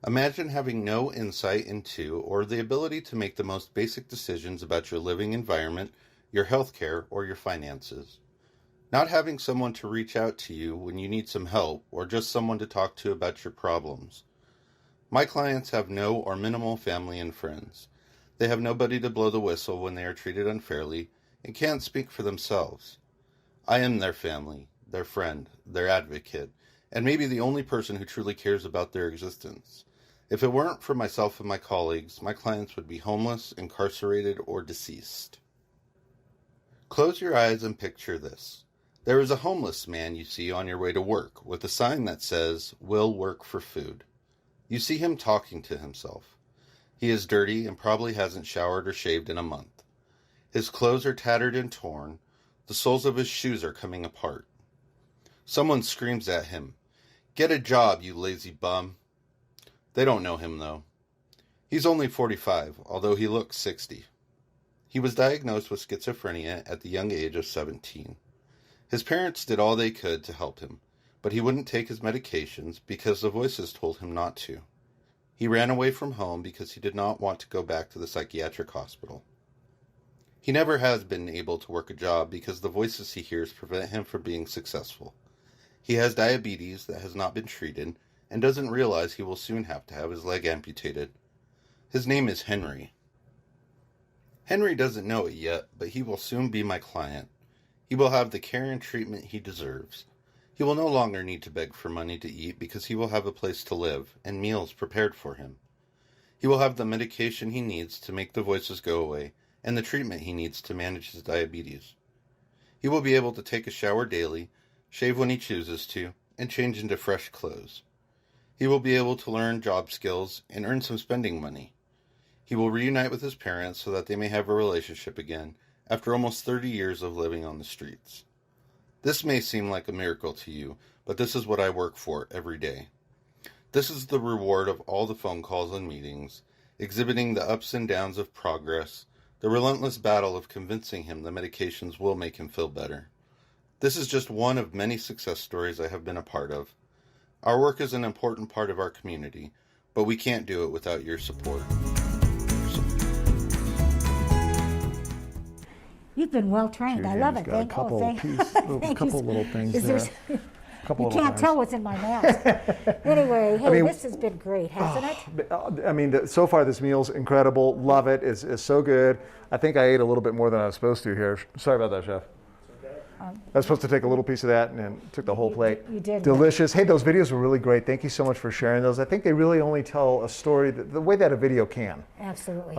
Imagine having no insight into or the ability to make the most basic decisions about your living environment, your health care, or your finances. Not having someone to reach out to you when you need some help or just someone to talk to about your problems. My clients have no or minimal family and friends. They have nobody to blow the whistle when they are treated unfairly and can't speak for themselves. I am their family, their friend, their advocate, and maybe the only person who truly cares about their existence. If it weren't for myself and my colleagues, my clients would be homeless, incarcerated, or deceased. Close your eyes and picture this. There is a homeless man you see on your way to work with a sign that says, "Will work for food." You see him talking to himself. He is dirty and probably hasn't showered or shaved in a month. His clothes are tattered and torn. The soles of his shoes are coming apart. Someone screams at him, "Get a job, you lazy bum." They don't know him, though. He's only 45, although he looks 60. He was diagnosed with schizophrenia at the young age of 17. His parents did all they could to help him, but he wouldn't take his medications because the voices told him not to. He ran away from home because he did not want to go back to the psychiatric hospital. He never has been able to work a job because the voices he hears prevent him from being successful. He has diabetes that has not been treated and doesn't realize he will soon have to have his leg amputated. His name is Henry. Henry doesn't know it yet, but he will soon be my client. He will have the care and treatment he deserves. He will no longer need to beg for money to eat because he will have a place to live and meals prepared for him. He will have the medication he needs to make the voices go away and the treatment he needs to manage his diabetes. He will be able to take a shower daily, shave when he chooses to, and change into fresh clothes. He will be able to learn job skills and earn some spending money. He will reunite with his parents so that they may have a relationship again after almost 30 years of living on the streets. This may seem like a miracle to you, but this is what I work for every day. This is the reward of all the phone calls and meetings, exhibiting the ups and downs of progress, the relentless battle of convincing him the medications will make him feel better. This is just one of many success stories I have been a part of. Our work is an important part of our community, but we can't do it without your support. You've been well trained. I love it. Got a couple little things Is there. there- Couple You little can't things. tell what's in my mouth. Anyway, hey, I mean, this has been great, hasn't it? I mean, so far this meal's incredible. Love it. It's so good. I think I ate a little bit more than I was supposed to here. Sorry about that, Chef. I was supposed to take a little piece of that and then took the whole plate. You did. Delicious. Hey, those videos were really great. Thank you so much for sharing those. I think they really only tell a story the way that a video can. Absolutely.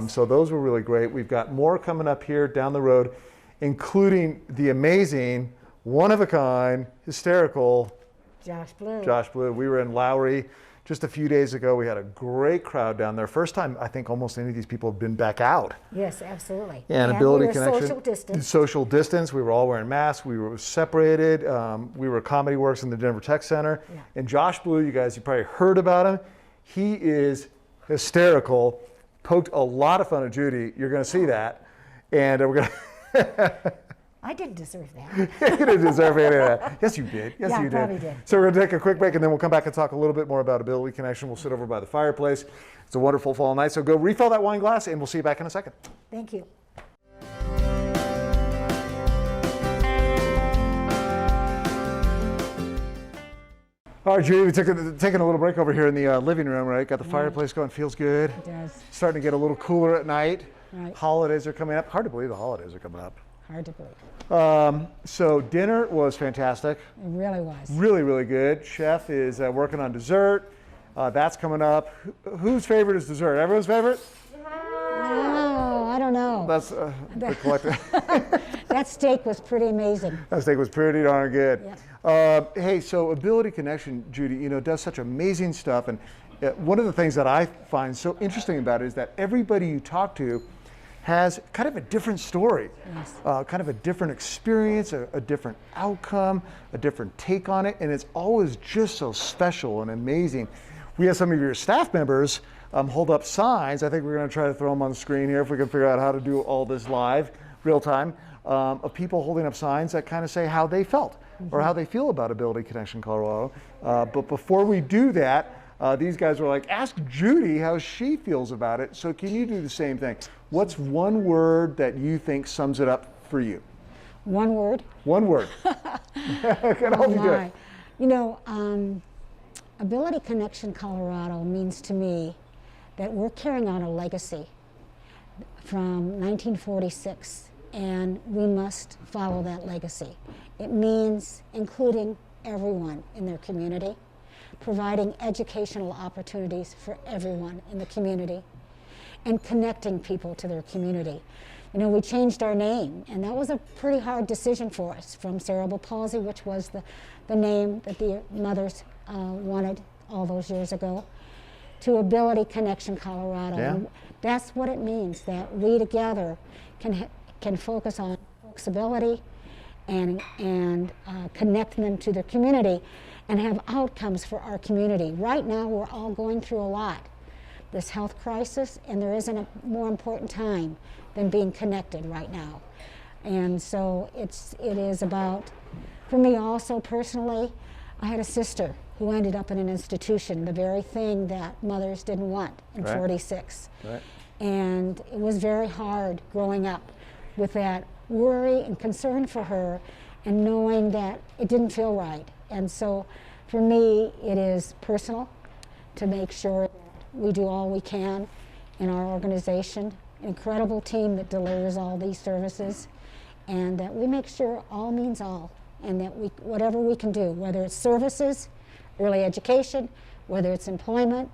So those were really great. We've got more coming up here down the road, including the amazing, one-of-a-kind, hysterical Josh Blue. Josh Blue. We were in Lowry just a few days ago. We had a great crowd down there. First time I think almost any of these people have been back out. Yes, absolutely. And Ability we were Connection. social distance. Social distance. We were all wearing masks. We were separated. We were Comedy Works in the Denver Tech Center. Yeah. And Josh Blue, you guys, you probably heard about him. He is hysterical. Poked a lot of fun at Judy. You're going to see that. And we're going to... I didn't deserve that. You didn't deserve any of that. Yes, you did. Yes, Yeah, I you probably did. So we're going to take a quick break, and then we'll come back and talk a little bit more about Ability Connection. We'll sit over by the fireplace. It's a wonderful fall night. So go refill that wine glass, and we'll see you back in a second. Thank you. All right, Judy, we're taking a little break over here in the living room, right? Got the fireplace going. Feels good. It does. Starting to get a little cooler at night. Right. Holidays are coming up. Hard to believe the holidays are coming up. Hard to believe. So dinner was fantastic. It really was. Really, really good. Chef is working on dessert. That's coming up. Whose favorite is dessert? Everyone's favorite? Oh, I don't know. That's the collective. That steak was pretty amazing. That steak was pretty darn good. Yeah. Hey, so Ability Connection, Judy, does such amazing stuff. And one of the things that I find so interesting about it is that everybody you talk to has kind of a different story, Yes. kind of a different experience, a different outcome, a different take on it. And it's always just so special and amazing. We have some of your staff members hold up signs. I think we're going to try to throw them on the screen here if we can figure out how to do all this live, real time, of people holding up signs that kind of say how they felt or how they feel about Ability Connection Colorado. But before we do that, these guys were like, ask Judy how she feels about it. So can you do the same thing? What's one word that you think sums it up for you? One word? One word. Can help you do it. You know, Ability Connection Colorado means to me that we're carrying on a legacy from 1946, and we must follow that legacy. It means including everyone in their community, providing educational opportunities for everyone in the community. and connecting people to their community. You know, we changed our name, and that was a pretty hard decision for us, from cerebral palsy, which was the name that the mothers wanted all those years ago, to Ability Connection Colorado. Yeah. And that's what it means, that we together can focus on folks' ability and connect them to their community and have outcomes for our community. Right now, we're all going through a lot, this health crisis, and there isn't a more important time than being connected right now. And so it is about, for me also personally, I had a sister who ended up in an institution, the very thing that mothers didn't want in Right. 46. Right. And it was very hard growing up with that worry and concern for her and knowing that it didn't feel right. And so for me, it is personal to make sure that we do all we can in our organization, an incredible team that delivers all these services, and that we make sure all means all, and that whatever we can do, whether it's services, early education, whether it's employment,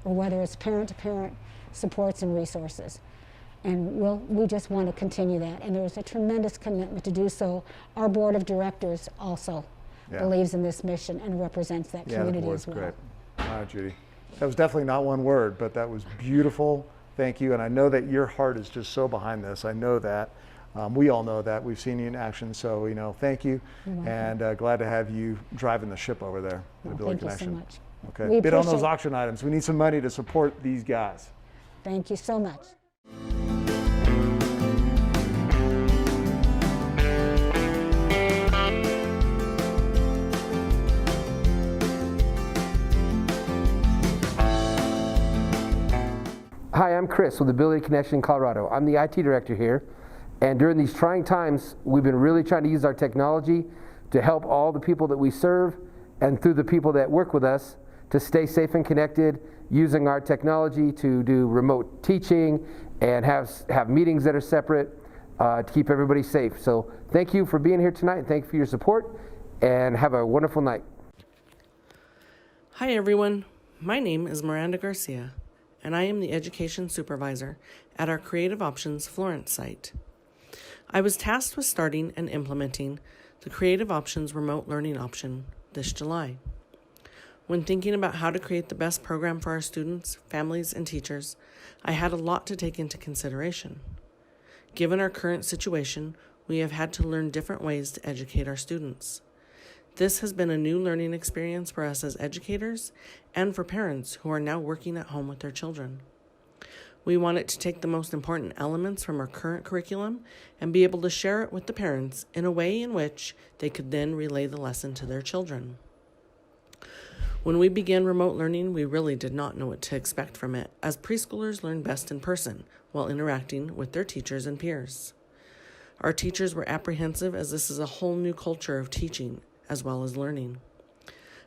or whether it's parent-to-parent supports and resources. And we just want to continue that, and there's a tremendous commitment to do so. Our board of directors also believes in this mission and represents that community the board's as well. great. All right, Judy. That was definitely not one word, but that was beautiful. Thank you. And I know that your heart is just so behind this. I know that. We all know that. We've seen you in action. So, you know, thank you. You're welcome. And glad to have you driving the ship over there. Well, Ability thank you so Connection. much. Okay. We Bid on those appreciate- auction items. We need some money to support these guys. Thank you so much. Hi, I'm Chris with Ability Connection Colorado. I'm the IT director here, and during these trying times, we've been really trying to use our technology to help all the people that we serve and through the people that work with us to stay safe and connected, using our technology to do remote teaching and have meetings that are separate to keep everybody safe. So thank you for being here tonight, and thank you for your support, and have a wonderful night. Hi everyone, my name is Miranda Garcia, and I am the Education Supervisor at our Creative Options Florence site. I was tasked with starting and implementing the Creative Options remote learning option this July. When thinking about how to create the best program for our students, families, and teachers, I had a lot to take into consideration. Given our current situation, we have had to learn different ways to educate our students. This has been a new learning experience for us as educators and for parents who are now working at home with their children. We wanted to take the most important elements from our current curriculum and be able to share it with the parents in a way in which they could then relay the lesson to their children. When we began remote learning, we really did not know what to expect from it, as preschoolers learn best in person while interacting with their teachers and peers. Our teachers were apprehensive, as this is a whole new culture of teaching as well as learning.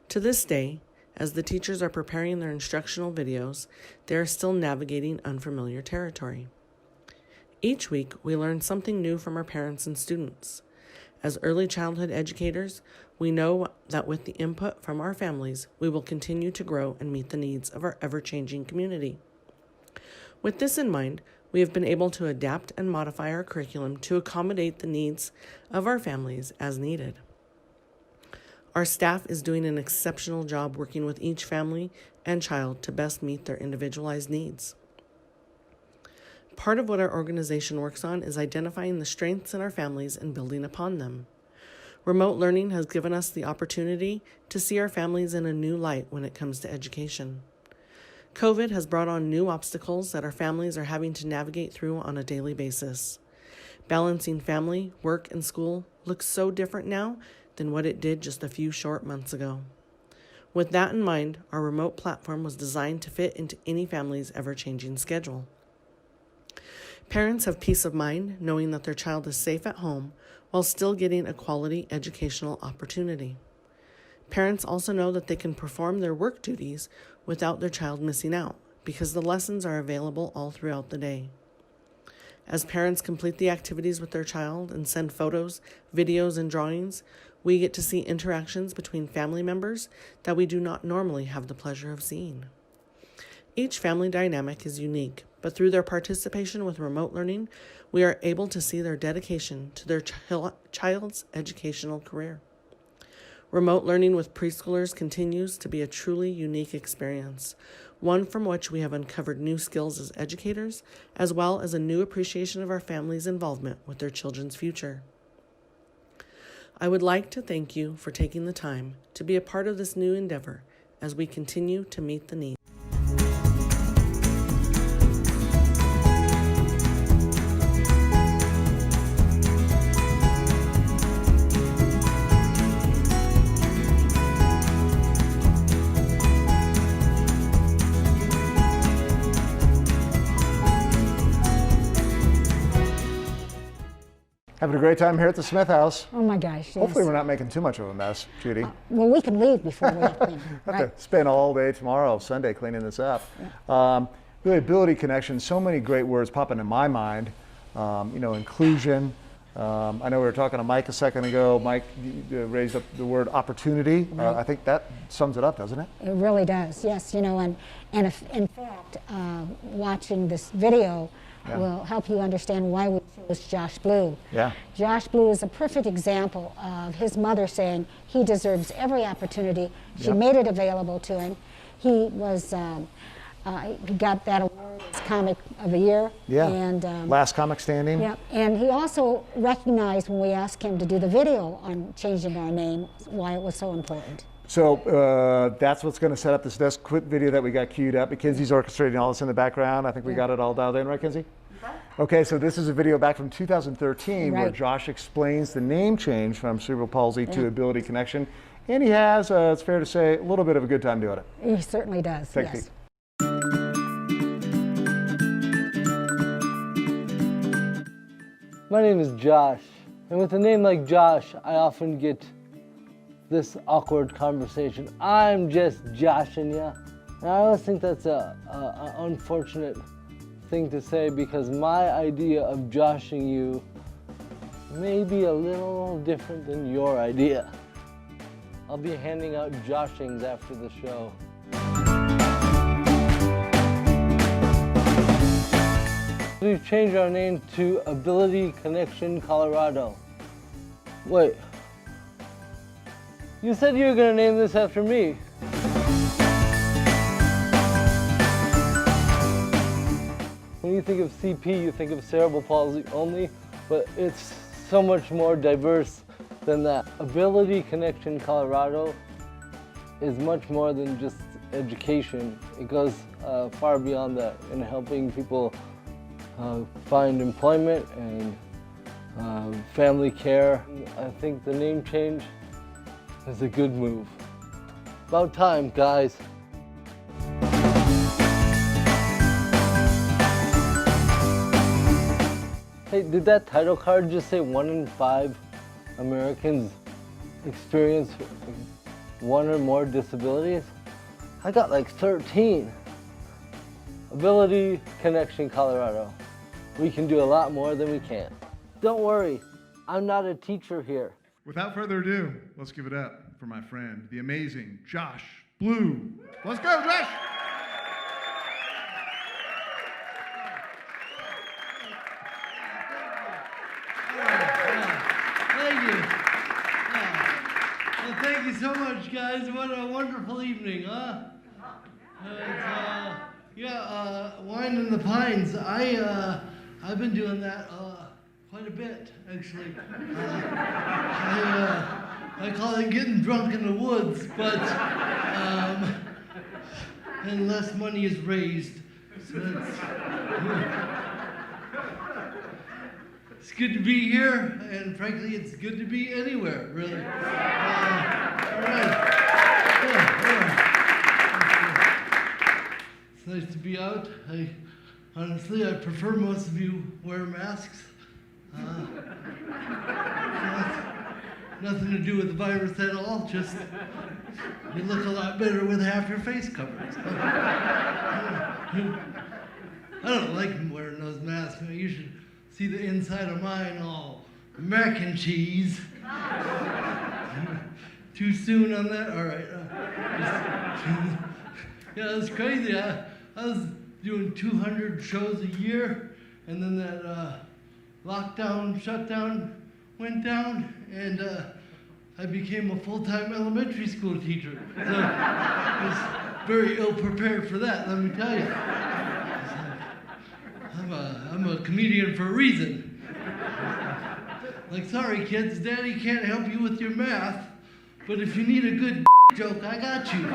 To this day, as the teachers are preparing their instructional videos, they are still navigating unfamiliar territory. Each week, we learn something new from our parents and students. As early childhood educators, we know that with the input from our families, we will continue to grow and meet the needs of our ever-changing community. With this in mind, we have been able to adapt and modify our curriculum to accommodate the needs of our families as needed. Our staff is doing an exceptional job working with each family and child to best meet their individualized needs. Part of what our organization works on is identifying the strengths in our families and building upon them. Remote learning has given us the opportunity to see our families in a new light when it comes to education. COVID has brought on new obstacles that our families are having to navigate through on a daily basis. Balancing family, work, and school looks so different now than what it did just a few short months ago. With that in mind, our remote platform was designed to fit into any family's ever-changing schedule. Parents have peace of mind knowing that their child is safe at home while still getting a quality educational opportunity. Parents also know that they can perform their work duties without their child missing out, because the lessons are available all throughout the day. As parents complete the activities with their child and send photos, videos, and drawings, we get to see interactions between family members that we do not normally have the pleasure of seeing. Each family dynamic is unique, but through their participation with remote learning, we are able to see their dedication to their child's educational career. Remote learning with preschoolers continues to be a truly unique experience, one from which we have uncovered new skills as educators, as well as a new appreciation of our family's involvement with their children's future. I would like to thank you for taking the time to be a part of this new endeavor as we continue to meet the needs. Having a great time here at the Smith House. Oh my gosh, yes. Hopefully we're not making too much of a mess, Judy. Well, we can leave before we clean. Have to spend all day tomorrow, Sunday, cleaning this up. Really, ability connection, so many great words popping in my mind. Inclusion. I know we were talking to Mike a second ago. Mike raised up the word opportunity. I think that sums it up, doesn't it? It really does, yes. And if, in fact, watching this video will help you understand why we chose Josh Blue. Yeah. Josh Blue is a perfect example of his mother saying he deserves every opportunity. She made it available to him. He was, he got that award as Comic of the Year. Yeah. And last comic standing. Yeah. And he also recognized when we asked him to do the video on changing our name, why it was so important. So that's what's going to set up this next quick video that we got queued up. Mackenzie's orchestrating all this in the background. I think we got it all dialed in, right, Kenzie? Okay, so this is a video back from 2013 where Josh explains the name change from cerebral palsy to ability connection. And he has, it's fair to say, a little bit of a good time doing it. He certainly does, Take a yes. peek. My name is Josh, and with a name like Josh, I often get this awkward conversation. I'm just joshing ya. And I always think that's an unfortunate thing to say because my idea of joshing you may be a little different than your idea. I'll be handing out joshings after the show. We've changed our name to Ability Connection Colorado. Wait. You said you were going to name this after me. When you think of CP, you think of cerebral palsy only, but it's so much more diverse than that. Ability Connection Colorado is much more than just education. It goes far beyond that in helping people find employment and family care. I think the name change is a good move. About time, guys. Hey, did that title card just say 1 in 5 Americans experience one or more disabilities? I got like 13. Ability Connection Colorado. We can do a lot more than we can. Don't worry, I'm not a teacher here. Without further ado, let's give it up for my friend, the amazing Josh Blue. Let's go, Josh! Thank you. Well, thank you so much, guys. What a wonderful evening, huh? Wine in the Pines. I've been doing that quite a bit, actually. I call it getting drunk in the woods, but and less money is raised. So it's good to be here, and frankly, it's good to be anywhere, really. All right. It's nice to be out. Honestly, I prefer most of you wear masks. Nothing to do with the virus at all, just you look a lot better with half your face covered. I don't like wearing those masks. You should see the inside of mine, all mac and cheese. Too soon on that? All right. Yeah, it's crazy. I was doing 200 shows a year, and then that lockdown, shutdown went down, and I became a full-time elementary school teacher. So I was very ill-prepared for that, let me tell you. I'm a comedian for a reason. Like, sorry kids, Daddy can't help you with your math, but if you need a good joke, I got you.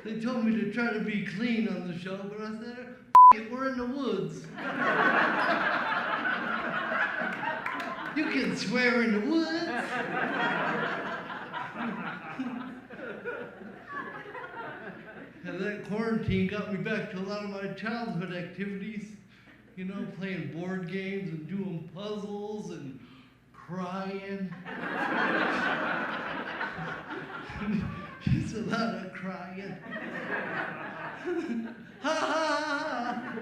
They told me to try to be clean on the show, but I said, it, we're in the woods. You can swear in the woods. And that quarantine got me back to a lot of my childhood activities. You know, playing board games and doing puzzles and crying. Just a lot of crying. Ha ha!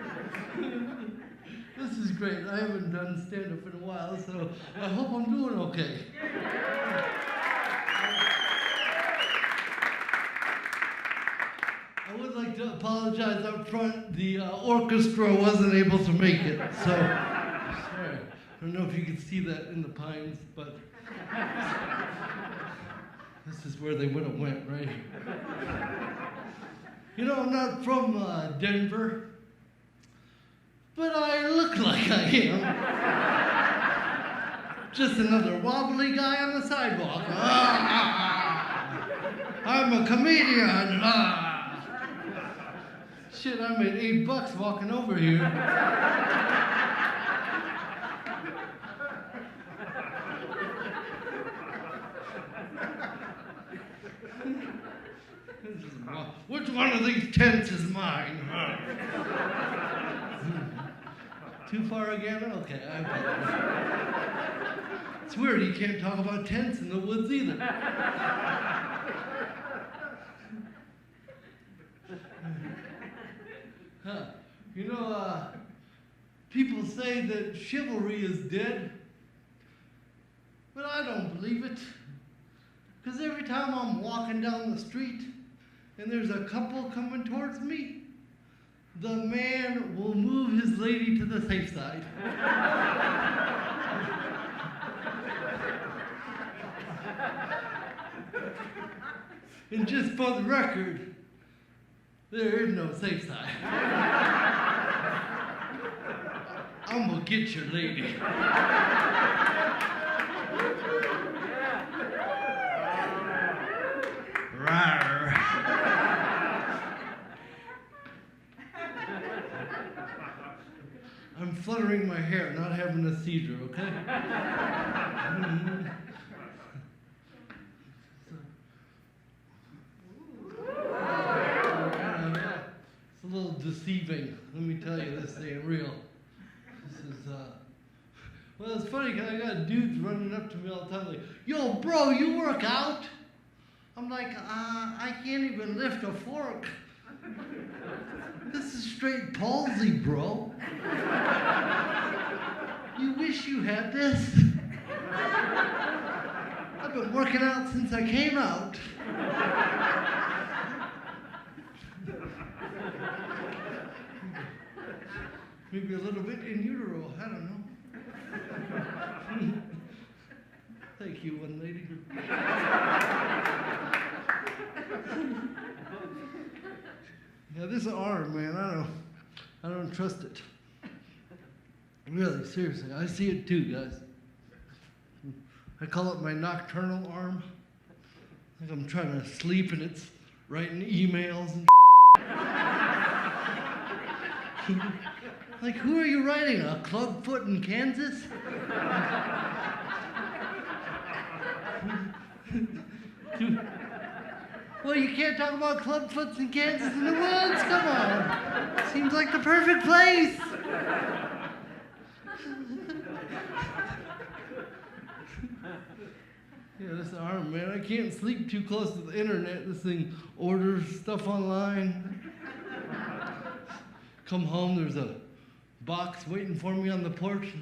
This is great. I haven't done stand-up in a while, so I hope I'm doing okay. I would like to apologize up front. The orchestra wasn't able to make it, so sorry. I don't know if you can see that in the pines, but this is where they would have went, right? You know, I'm not from Denver, but I look like I am. Just another wobbly guy on the sidewalk. I'm a comedian. Shit, I made $8 walking over here. Which one of these tents is mine? Too far again? Okay, I apologize. It's weird, you can't talk about tents in the woods either. You know, people say that chivalry is dead, but I don't believe it. Because every time I'm walking down the street and there's a couple coming towards me, the man will move his lady to the safe side. And just for the record, there is no safe side. I'm gonna get your lady. Rawr. I'm fluttering my hair, not having a seizure, okay? It's a little deceiving. Let me tell you, this ain't real. This is, well, it's funny because I got dudes running up to me all the time like, yo, bro, you work out? I'm like, I can't even lift a fork. This is straight palsy, bro. You wish you had this. I've been working out since I came out. Maybe a little bit in utero, I don't know. Thank you, one lady. Yeah, this arm, man, I don't trust it. Really, seriously, I see it too, guys. I call it my nocturnal arm. Like I'm trying to sleep and it's writing emails and like, who are you writing? A clubfoot in Kansas? Well, you can't talk about clubfoots in Kansas in the woods. Come on. Seems like the perfect place. Yeah, this arm, man. I can't sleep too close to the internet. This thing orders stuff online. Come home, there's a box waiting for me on the porch.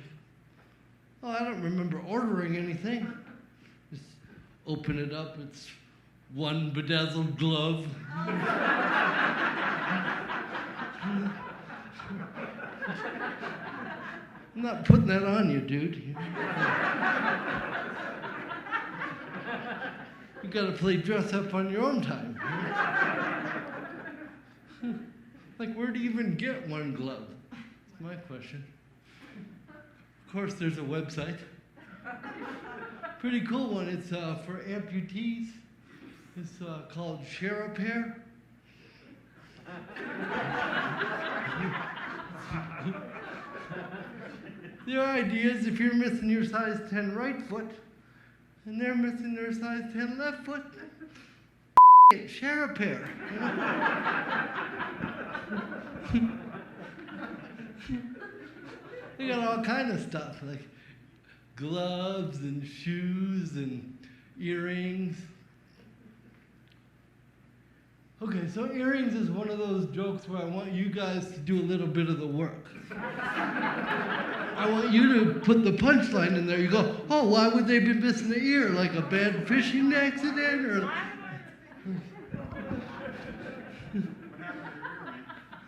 Oh, I don't remember ordering anything. open it up, it's one bedazzled glove. I'm not putting that on you, dude. You gotta play dress up on your own time. Like, where do you even get one glove? That's my question. Of course, there's a website. Pretty cool one. It's for amputees. It's called Share a Pair. Their idea is if you're missing your size 10 right foot and they're missing their size 10 left foot, it, share a pair. They got all kind of stuff like gloves and shoes and earrings. Okay, so earrings is one of those jokes where I want you guys to do a little bit of the work. I want you to put the punchline in there. You go, oh, why would they be missing an ear? Like a bad fishing accident? Or...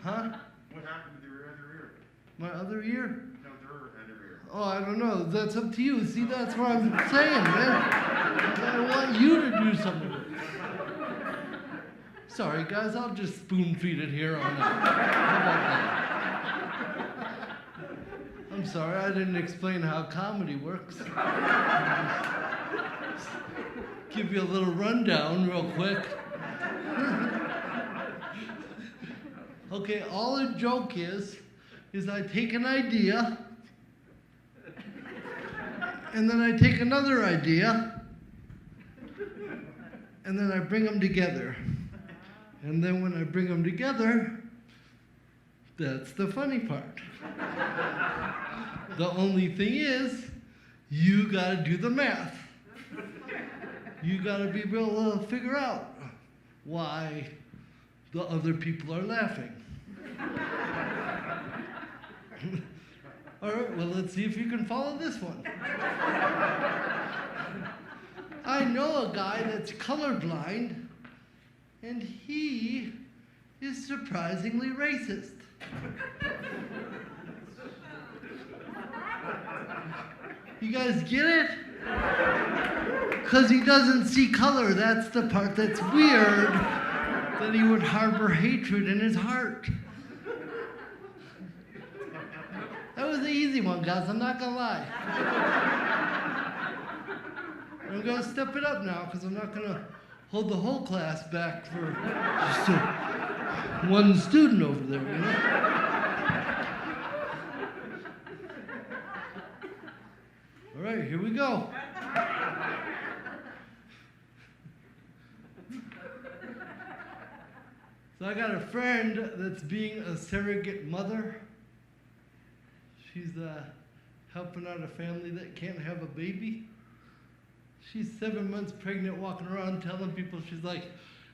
Huh? What happened to your other ear? My other ear? No, their other ear. Oh, I don't know. That's up to you. See, that's what I'm saying, man. I want you to do something. Sorry, guys, I'll just spoon feed it here on out. How about that? I'm sorry, I didn't explain how comedy works. Give you a little rundown real quick. Okay, all a joke is I take an idea, and then I take another idea, and then I bring them together. And then when I bring them together, that's the funny part. The only thing is, you gotta do the math. You gotta be able to figure out why the other people are laughing. All right, well, let's see if you can follow this one. I know a guy that's colorblind, and he is surprisingly racist. You guys get it? Because he doesn't see color. That's the part that's weird, that he would harbor hatred in his heart. That was the easy one, guys. I'm not gonna lie. I'm gonna step it up now, because I'm not gonna hold the whole class back for just one student over there, you know? All right, here we go. So I got a friend that's being a surrogate mother. She's helping out a family that can't have a baby. She's 7 months pregnant, walking around telling people, she's like,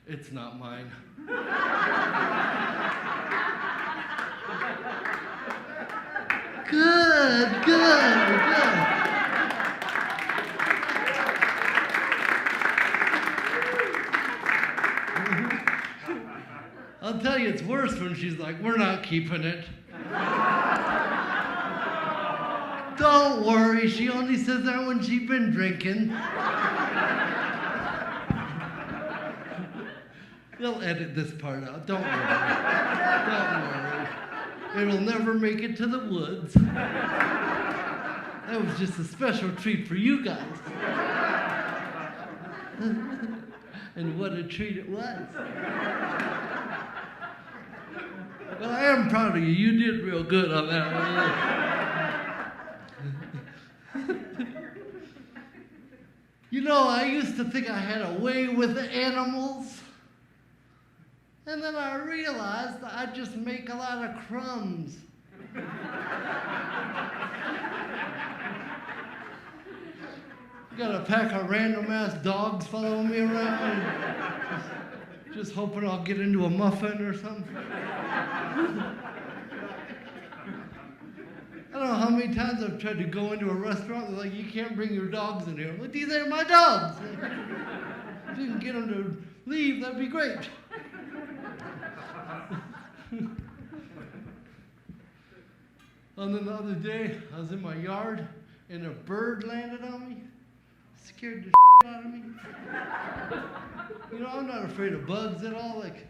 it's not mine. Good, good, good. I'll tell you, it's worse when she's like, we're not keeping it. Don't worry, she only says that when she's been drinking. They'll edit this part out, don't worry. Don't worry. It'll never make it to the woods. That was just a special treat for you guys. And what a treat it was. Well, I am proud of you. You did real good on that one. You know, I used to think I had a way with animals. And then I realized I just make a lot of crumbs. Got a pack of random-ass dogs following me around. Just hoping I'll get into a muffin or something. I don't know how many times I've tried to go into a restaurant. They're like, you can't bring your dogs in here. I'm like, these ain't my dogs. If you can get them to leave, that'd be great. And then the other day, I was in my yard, and a bird landed on me. Scared the out of me. You know, I'm not afraid of bugs at all. Like,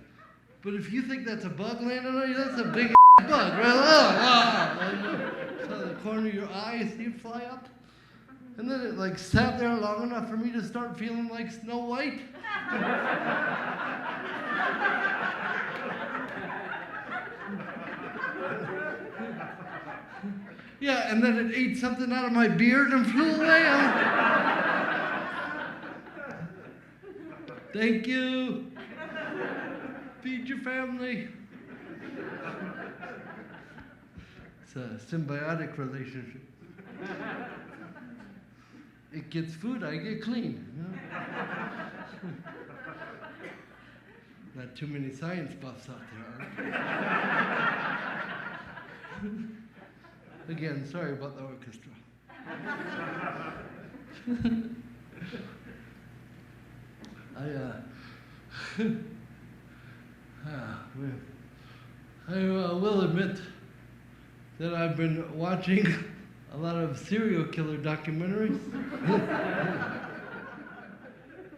but if you think that's a bug landing on you, that's a big bug, right? So the corner of your eye, you see it fly up. And then it like sat there long enough for me to start feeling like Snow White. Yeah, and then it ate something out of my beard and flew away. Thank you. Feed your family. It's a symbiotic relationship. It gets food, I get clean. You know? Not too many science buffs out there, are there? Again, sorry about the orchestra. I will admit that I've been watching a lot of serial killer documentaries.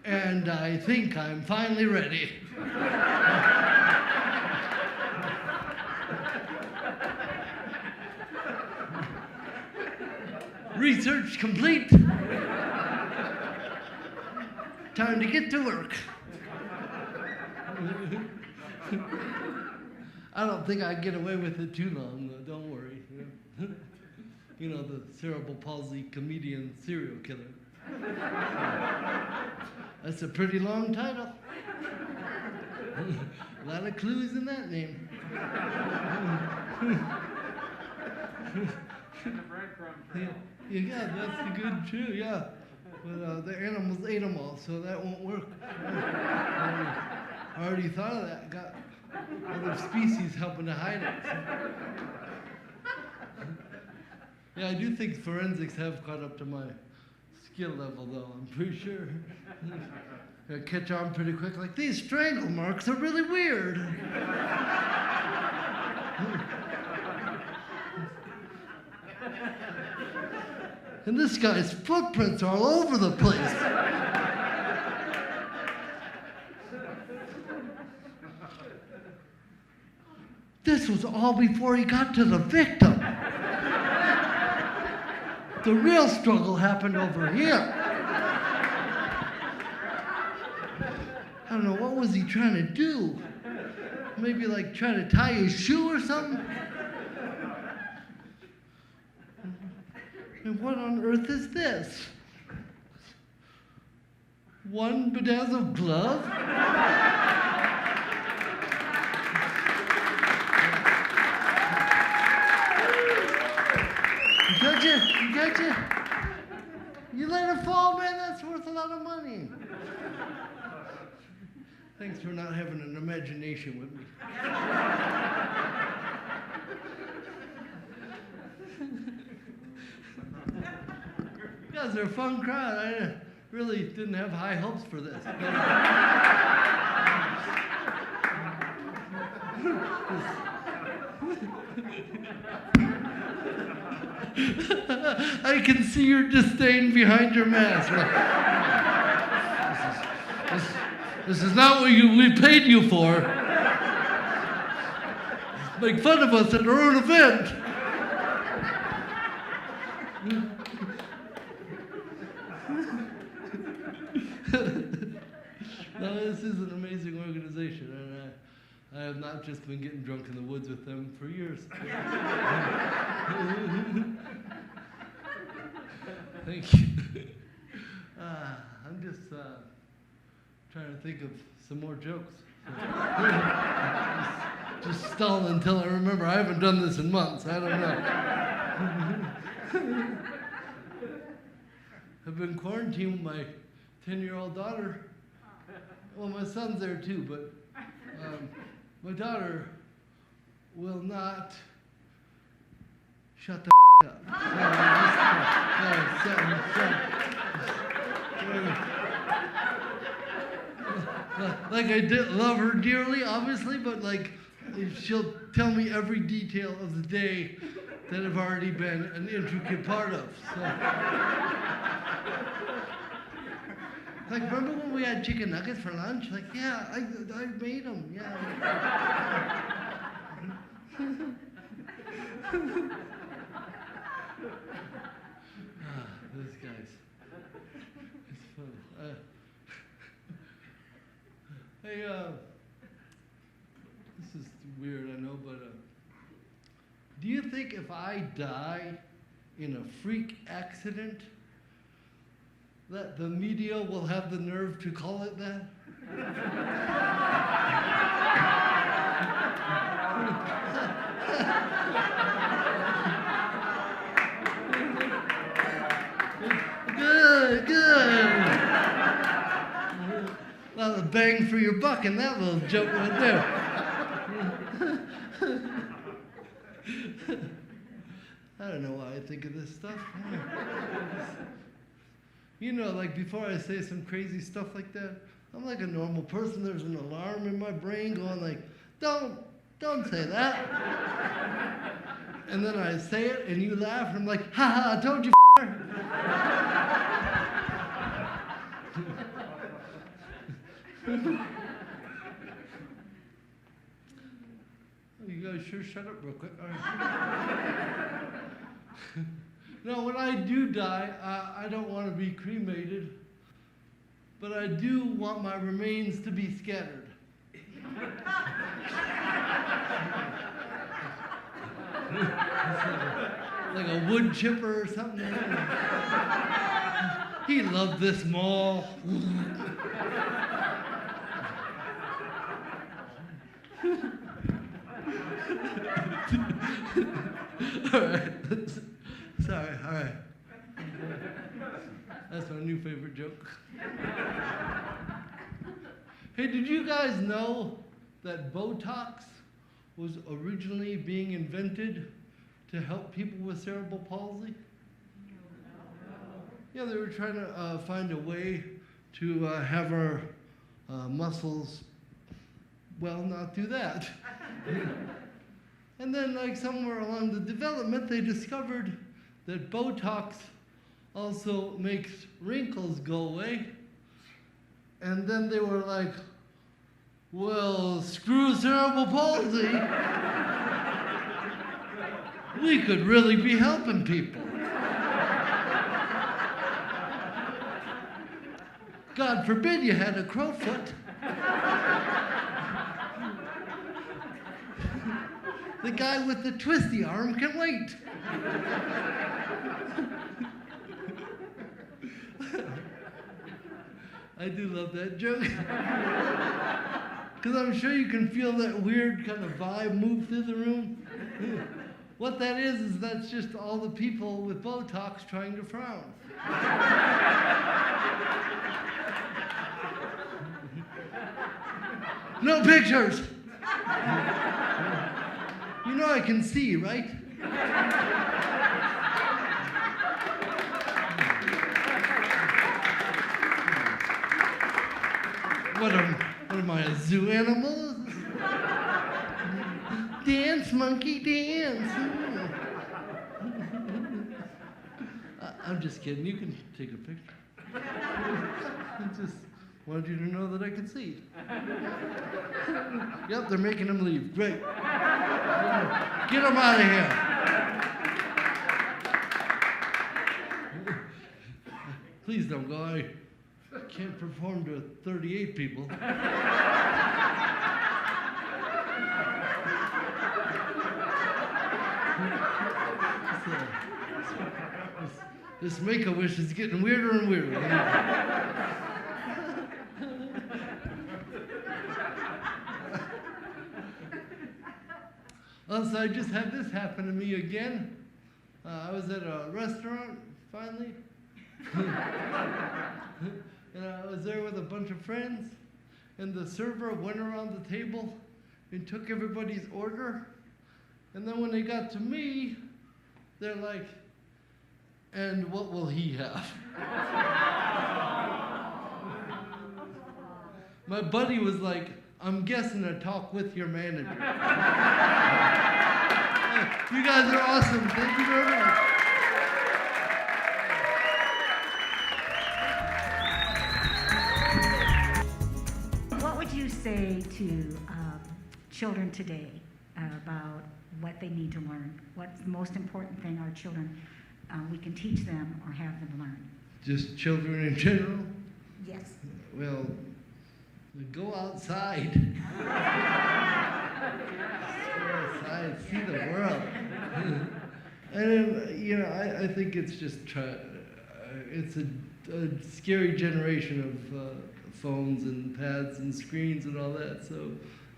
And I think I'm finally ready. Research complete. Time to get to work. I don't think I get away with it too long, though. Don't worry. You know, the cerebral palsy comedian serial killer. That's a pretty long title. A lot of clues in that name. Yeah, that's the good too, yeah. But the animals ate them all, so that won't work. I already thought of that. Got other species helping to hide it. Yeah, I do think forensics have caught up to my skill level, though, I'm pretty sure. I catch on pretty quick, like, these strangle marks are really weird. And this guy's footprints are all over the place. This was all before he got to the victim. The real struggle happened over here. I don't know, what was he trying to do? Maybe like try to tie his shoe or something? And what on earth is this? One bedazzled glove? You gotcha? You let it fall, man, that's worth a lot of money. Thanks for not having an imagination with me. You guys are a fun crowd. I really didn't have high hopes for this. I can see your disdain behind your mask. This is not what we paid you for. Make fun of us at our own event. No, this is an amazing organization, and I have not just been getting drunk in the woods with them for years. Thank you. I'm just trying to think of some more jokes. Just stalling until I remember. I haven't done this in months. I don't know. I've been quarantined with my 10-year-old daughter. Well, my son's there too, but my daughter will not shut the up. Like I love her dearly, obviously, but like she'll tell me every detail of the day that I've already been an intricate part of. So. Like, remember when we had chicken nuggets for lunch? Like, yeah, I made them, yeah. Those guys. It's fun. Hey, this is weird, I know, but do you think if I die in a freak accident, that the media will have the nerve to call it that? Good. A lot of bang for your buck in that little joke right there. I don't know why I think of this stuff. You know, like before I say some crazy stuff like that, I'm like a normal person. There's an alarm in my brain going like, don't say that. And then I say it and you laugh and I'm like, ha ha, I told you, You guys sure shut up real quick. All right. No, when I do die, I don't want to be cremated, but I do want my remains to be scattered. Like a wood chipper or something. He loved this mall. All right. Sorry, all right. That's my new favorite joke. Hey, did you guys know that Botox was originally being invented to help people with cerebral palsy? Yeah, they were trying to find a way to have our muscles, well, not do that. And then, like, somewhere along the development, they discovered that Botox also makes wrinkles go away. And then they were like, well, screw cerebral palsy. We could really be helping people. God forbid you had a crowfoot. The guy with the twisty arm can wait. I do love that joke. Because I'm sure you can feel that weird kind of vibe move through the room. What that is that's just all the people with Botox trying to frown. No pictures! You know I can see, right? What am I, a zoo animal? Dance, monkey, dance. I'm just kidding. You can take a picture. I just wanted you to know that I could see. Yep, they're making him leave. Great. Get him out of here. Please don't go. I can't perform to 38 people. This Make-A-Wish is getting weirder and weirder. Also, I just had this happen to me again. I was at a restaurant, finally. And I was there with a bunch of friends. And the server went around the table and took everybody's order. And then when they got to me, they're like, and what will he have? My buddy was like, I'm guessing a talk with your manager. You guys are awesome. Thank you very much. What would you say to children today about what they need to learn? What's the most important thing our children, we can teach them or have them learn? Just children in general? Yes. Well, go outside. Go outside, see the world. And you know, I think it's just it's a scary generation of phones and pads and screens and all that. So,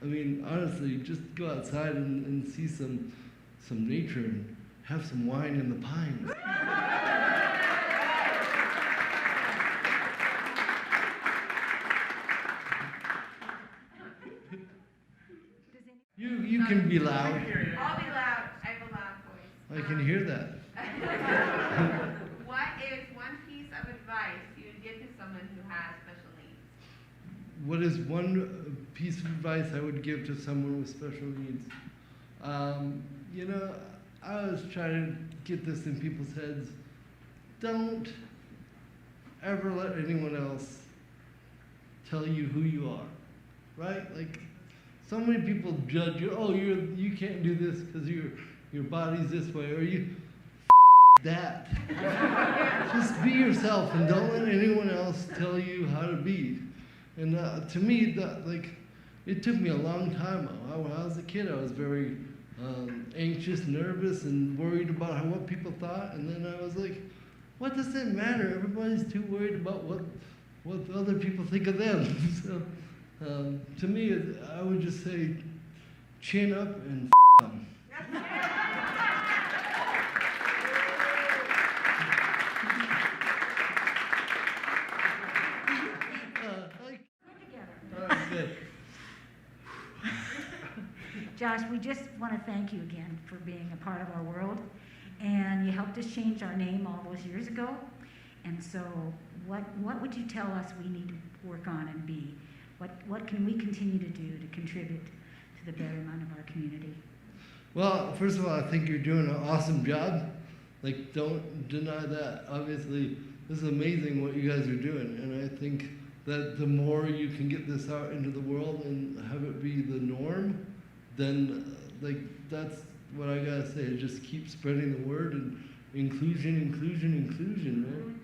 I mean, honestly, just go outside and see some nature and have some wine in the pines. You can be loud. I'll be loud. I have a loud voice. I can hear that. What is one piece of advice you would give to someone who has special needs? What is one piece of advice I would give to someone with special needs? You know, I was trying to get this in people's heads. Don't ever let anyone else tell you who you are, right? Like, so many people judge you. Oh, you can't do this because your body's this way, or you that. Just be yourself and don't let anyone else tell you how to be. And to me, it took me a long time. When I was a kid, I was very anxious, nervous, and worried about what people thought. And then I was like, what does it matter? Everybody's too worried about what other people think of them. So, to me, I would just say, chin up and them. Josh, we just want to thank you again for being a part of our world, and you helped us change our name all those years ago. And so, what would you tell us we need to work on and be? What can we continue to do to contribute to the betterment of our community? Well, first of all, I think you're doing an awesome job. Like, don't deny that. Obviously, this is amazing what you guys are doing, and I think that the more you can get this out into the world and have it be the norm, then that's what I gotta say. Just keep spreading the word and inclusion, man.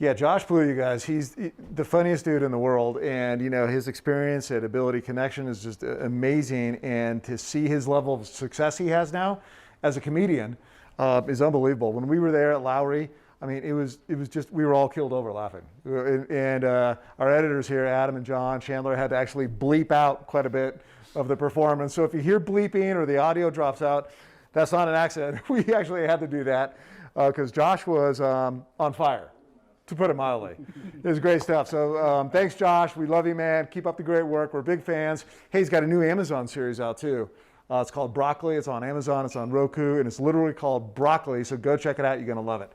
Yeah, Josh Blue, you guys, he's the funniest dude in the world, and you know, his experience at Ability Connection is just amazing, and to see his level of success he has now as a comedian is unbelievable. When we were there at Lowry, I mean, it was just, we were all killed over laughing. And our editors here, Adam and John Chandler, had to actually bleep out quite a bit of the performance. So if you hear bleeping or the audio drops out, that's not an accident. We actually had to do that because Josh was on fire, to put it mildly. It was great stuff. So thanks, Josh. We love you, man. Keep up the great work. We're big fans. Hey, he's got a new Amazon series out, too. It's called Broccoli. It's on Amazon. It's on Roku. And it's literally called Broccoli. So go check it out. You're going to love it.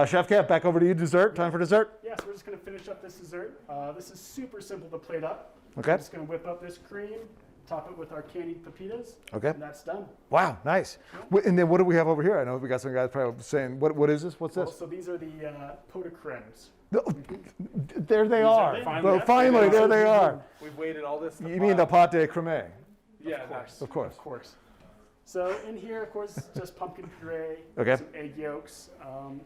Chef Kev, back over to you. Dessert. Time for dessert? Yes, we're just going to finish up this dessert. This is super simple to plate up. Okay. We're just going to whip up this cream, top it with our candied pepitas. Okay. And that's done. Wow, nice. And then what do we have over here? I know we got some guys probably saying, what is this? What's this? So these are the pot de crèmes. There they are. Finally, there they are. We've waited all this time. You mean the pâte de crème? Yeah, of course. Of course. So in here, of course, just pumpkin puree, Okay. some egg yolks,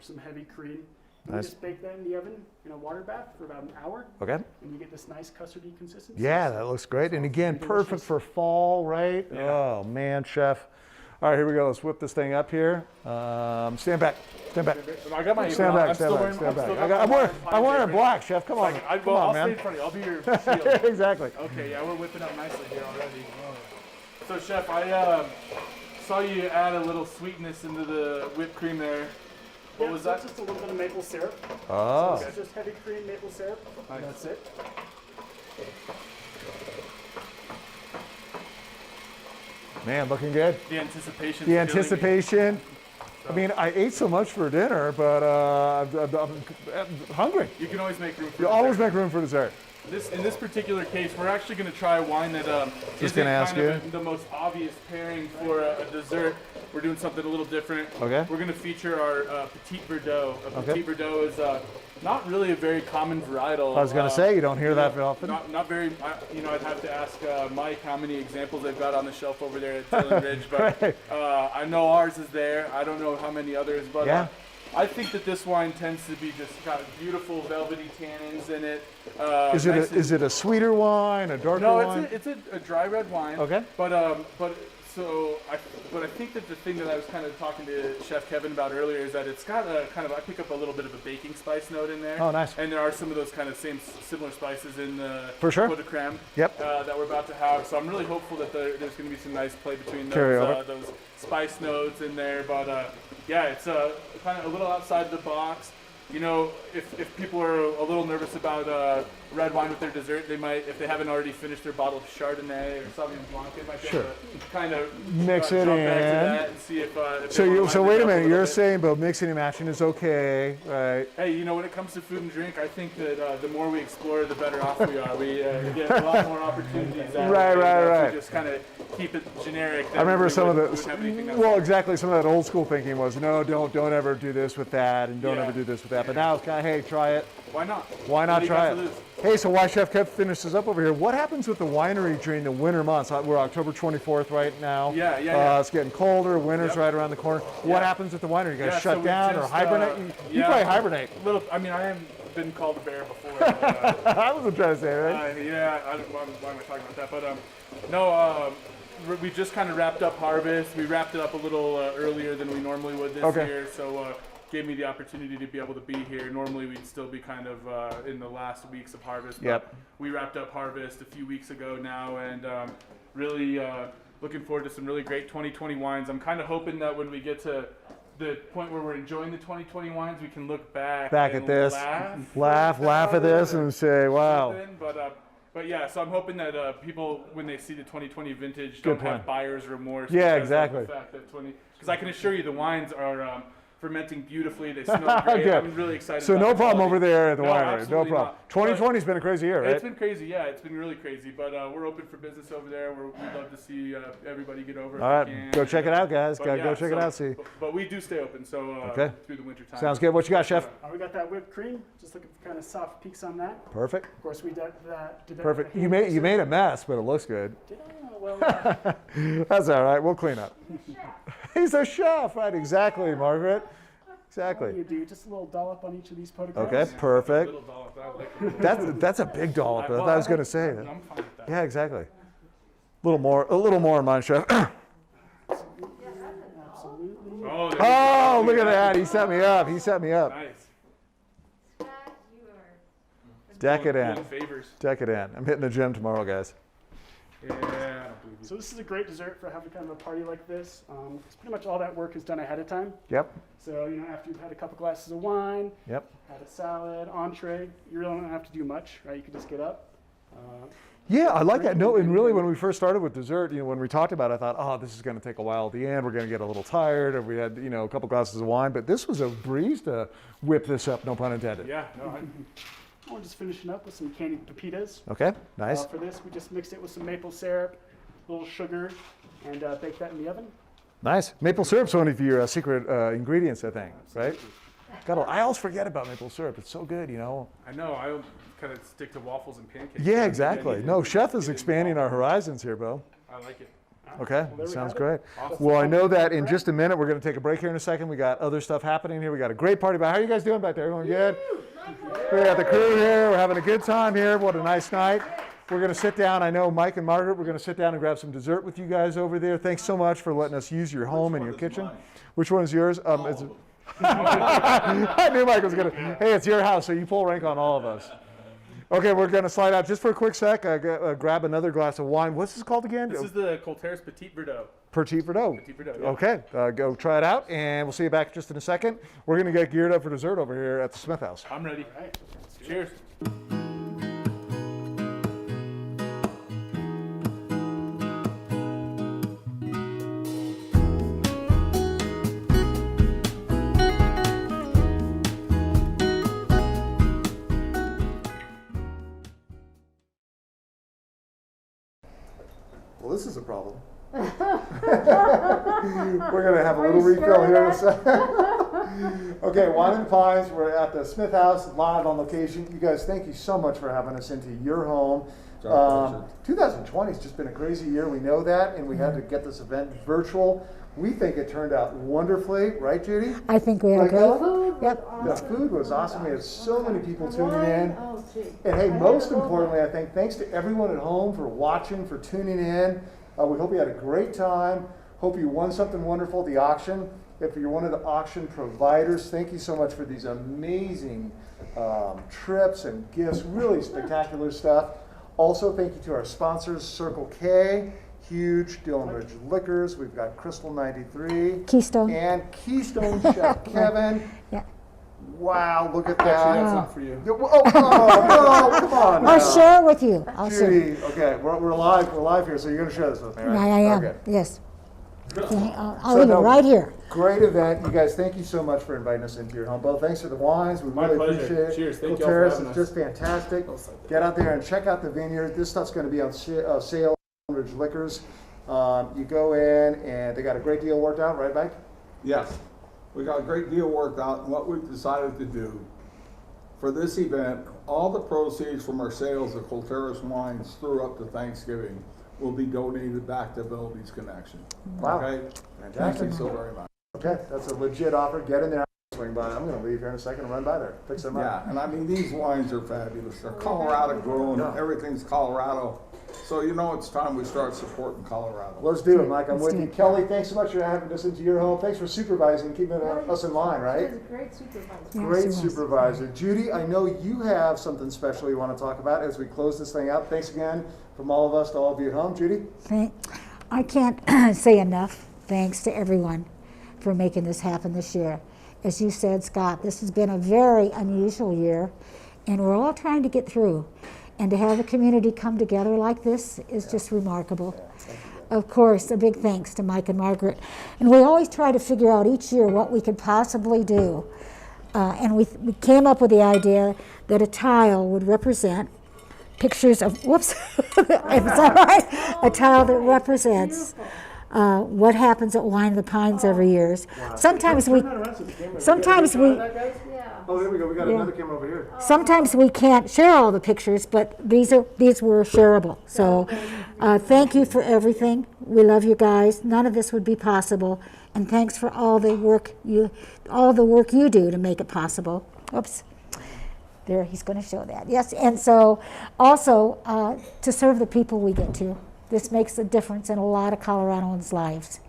some heavy cream. And Nice. we just bake that in the oven in a water bath for about an hour. Okay. And you get this nice custardy consistency. Yeah, that looks great. And again, perfect for fall, right? Yeah. Oh, man, chef. All right, here we go. Let's whip this thing up here. Stand back. Stand back. I got my Stand back. Stand back. Stand back. I'm wearing black, chef. Come on. Come on, I'll man. stay in front of you. I'll be your shield. Exactly. Okay, yeah, we're whipping up nicely here already. So, Chef, saw you add a little sweetness into the whipped cream there. What was that? Just a little bit of maple syrup. Oh. So it's just heavy cream, maple syrup. Nice. That's it. Man, looking good. The anticipation. The anticipation. I mean, I ate so much for dinner, but I'm hungry. You can always make room for You dessert. always make room for dessert. In this particular case, we're actually going to try a wine that Just isn't gonna ask kind of you. the most obvious pairing for a dessert. We're doing something a little different. Okay. We're going to feature our Petit Verdot. A Okay. Petit Verdot is not really a very common varietal. I was going to say, you don't hear that very often. Not very. I'd have to ask Mike how many examples they've got on the shelf over there at Dillon Ridge, but Right. I know ours is there. I don't know how many others, but Yeah. I think that this wine tends to be just got beautiful velvety tannins in it. Is it a sweeter wine, a darker No, wine? it's a dry red wine. Okay. But I think that the thing that I was kind of talking to Chef Kevin about earlier is that it's got a kind of, I pick up a little bit of a baking spice note in there. Oh, nice. And there are some of those kind of similar spices in the For sure. pot de creme. Yep. That we're about to have. So I'm really hopeful that there's going to be some nice play between Carryover. those spice notes in there. But yeah, it's kind of a little outside the box. You know, if people are a little nervous about red wine with their dessert, they might, if they haven't already finished their bottle of Chardonnay or Sauvignon Blanc, they might be able to kind of Mix it jump back to in. that and see if So they wanna so liven wait it a up minute, little you're bit. saying but mixing and matching is okay, right? Hey, you know, when it comes to food and drink, I think that the more we explore, the better off we are. We get a lot more opportunities. That Right, way, right, if we right. just kind of keep it generic. I remember some of wouldn't have anything the else. well, exactly. Some of that old school thinking was no, don't ever do this with that, and don't Yeah. ever do this with that. But now it's kind of hey, try it. Why not? Why What not do you try got to it? lose? Hey, so while Chef Kev finishes up over here, what happens with the winery during the winter months? We're October 24th right now. Yeah. It's getting colder. Winter's Yep. right around the corner. What Yeah. happens with the winery? You guys Yeah, shut so we down or just, hibernate? You yeah, probably hibernate. I mean, I haven't been called a bear before. But, I wasn't trying to say it, right? yeah, I don't, why am I talking about that? But no, we just kind of wrapped up harvest. We wrapped it up a little earlier than we normally would this Okay. year, so gave me the opportunity to be able to be here. Normally, we'd still be kind of in the last weeks of harvest. But Yep. we wrapped up harvest a few weeks ago now, and really looking forward to some really great 2020 wines. I'm kind of hoping that when we get to the point where we're enjoying the 2020 wines, we can look back Back and at this, laugh at this, and say, wow. something. But yeah, so I'm hoping that people, when they see the 2020 vintage, Good don't point. have buyer's remorse. Yeah, because of exactly. the fact that because I can assure you the wines are fermenting beautifully. They smell great. Good. I'm really excited. So about no the problem quality. over there at the No, winery. No absolutely problem. not. 2020's been a crazy year, right? It's been crazy, yeah. It's been really crazy, but we're open for business over there. We'd love to see everybody get over. All if right, we can. go check it out, guys. But Go yeah, check it out. See. But we do stay open, so Okay. through the winter time. Sounds good. What you got, Chef? We got that whipped cream. Just looking for kind of soft peaks on that. Perfect. Of course, we did that. Perfect. You made a mess, but it looks good. Well, That's all right. We'll clean up. He's a chef, right? Exactly, Margaret. Exactly. You do just a little dollop on each of these photographs. Okay, perfect. That's a big dollop. I thought I was going to say that. I'm fine with that. Yeah, exactly. A little more on mine, Chef. Oh, look at that. He set me up. Nice. Decadent. Doing favors. Decadent. I'm hitting the gym tomorrow, guys. Yeah, I don't believe you. So this is a great dessert for having kind of a party like this. It's pretty much all that work is done ahead of time. Yep. So, after you've had a couple glasses of wine, Yep. had a salad, entree, you really don't have to do much, right? You can just get up. Yeah, I like that. No, and really, when we first started with dessert, when we talked about it, I thought, oh, this is going to take a while at the end. We're going to get a little tired. Or we had, a couple glasses of wine. But this was a breeze to whip this up, no pun intended. Yeah, no, We're just finishing up with some candied pepitas. Okay, nice. For this, we just mixed it with some maple syrup, a little sugar, and baked that in the oven. Nice. Maple syrup's one of your secret ingredients, I think, right? I always forget about maple syrup. It's so good, I know. I kind of stick to waffles and pancakes. Yeah, exactly. No, Chef is expanding our horizons here, Bo. I like it. Okay, we sounds have great. it. Awesome. Well, I know that in just a minute, we're going to take a break here in a second. We got other stuff happening here. We got a great party. How are you guys doing back there? Everyone good? We got the crew here. We're having a good time here. What a nice night. We're going to sit down. I know Mike and Margaret, we're going to sit down and grab some dessert with you guys over there. Thanks so much for letting us use your home and your kitchen. Which one is yours? I knew Mike was going to. Hey, it's your house, so you pull rank on all of us. Okay, we're going to slide out just for a quick sec. Grab another glass of wine. What's this called again? This is the Colter's Petit Verdot. Petit Verdot. Petit Verdot, yeah. Okay, go try it out, and we'll see you back just in a second. We're going to get geared up for dessert over here at the Smith House. I'm ready. All right. Cheers. Well, this is a problem. We're going to have a little refill here in a second. Okay, Wine and Pines. We're at the Smith House, live on location. You guys, thank you so much for having us into your home. 2020 has just been a crazy year. We know that, and we had to get this event virtual. We think it turned out wonderfully, right, Judy? I think we had a great food. Yep. The food was awesome. We had so many people tuning in. And hey, most importantly, I think thanks to everyone at home for watching, for tuning in. We hope you had a great time. Hope you won something wonderful at the auction. If you're one of the auction providers, thank you so much for these amazing trips and gifts. Really spectacular stuff. Also, thank you to our sponsors, Circle K, Huge, Dillon Ridge Liquors. We've got Crystal 93. Keystone. And Keystone Chef Kevin. Yeah. Wow, look at that. Actually, that's not for you. Oh, no, come on. I'll now. share with you. I'll share. Judy, okay, we're live here, so you're going to share this with me, right? I am. Okay. Yes. Okay, I'll So, leave it right here. Great event. You guys, thank you so much for inviting us into your home. Bo, thanks for the wines. We My really pleasure. appreciate it. Cheers. Thank Cool you all for Terrace having is us. just fantastic. Get out there and check out the vineyard. This stuff's going to be on sale at Ridge Liquors. You go in, and they got a great deal worked out, right, Mike? Yes, we got a great deal worked out, and what we've decided to do for this event, all the proceeds from our sales of Colterra's wines through up to Thanksgiving will be donated back to Abilities Connection. Wow. Okay? Fantastic. Thank you so very much. Okay, that's a legit offer. Get in there. Swing by. I'm going to leave here in a second and run by there. Fix them up. Yeah, and I mean, these wines are fabulous. They're Colorado grown, everything's Colorado. So you know it's time we start supporting Colorado. Let's do it, Mike. I'm with you. Kelly, thanks so much for having us into your home. Thanks for supervising, keeping us in line, right? She was a great supervisor. Great supervisor. Judy, I know you have something special you want to talk about as we close this thing out. Thanks again from all of us to all of you at home. Judy? I can't say enough thanks to everyone for making this happen this year. As you said, Scott, this has been a very unusual year, and we're all trying to get through. And to have the community come together like this is just remarkable. Of course, a big thanks to Mike and Margaret. And we always try to figure out each year what we could possibly do. And we came up with the idea that a tile would represent pictures of, whoops, if it's all right, a tile that represents what happens at Wine and the Pines every year. Wow. Sometimes we Oh, there we go. We got another camera over here. Sometimes we can't share all the pictures, but these were shareable. So thank you for everything. We love you guys. None of this would be possible. And thanks for all the work you do to make it possible. Oops. There, he's going to show that. Yes, and so also to serve the people we get to. This makes a difference in a lot of Coloradoans' lives.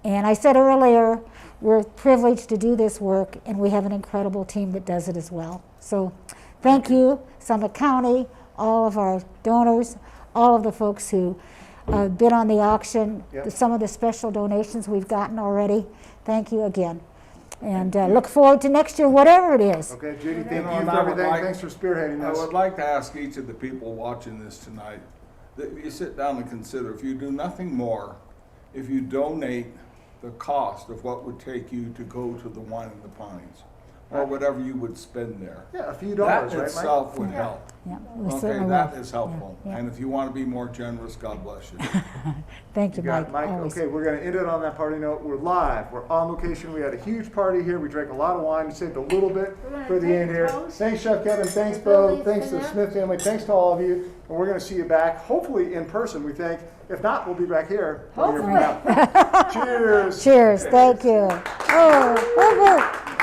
And I said earlier, we're privileged to do this work, and we have an incredible team that does it as well. So thank you, Summit County, all of our donors, all of the folks who bid on the auction, some of the special donations we've gotten already. Thank you again. And look forward to next year, whatever it is. Okay, Judy, thank you for everything. Thanks for spearheading this. I would like to ask each of the people watching this tonight that you sit down and consider, if you do nothing more, if you donate the cost of what would take you to go to the Wine and the Pines, or whatever you would spend there. Yeah, a few dollars, that right, itself Mike? would help. Yeah, we Okay, certainly that will. is helpful. Yeah, yeah. And if you want to be more generous, God bless you. Thank you, got Mike. it, Mike. Always. Okay, we're going to end it on that party note. We're live. We're on location. We had a huge party here. We drank a lot of wine. We saved a little bit for the end here. Thanks, Chef Kevin. Thanks, Bo. Thanks to the Smith family. Thanks to all of you. And we're going to see you back, hopefully in person, we think. If not, we'll be back here. Cheers. Cheers. Thank you. Oh, woo-hoo.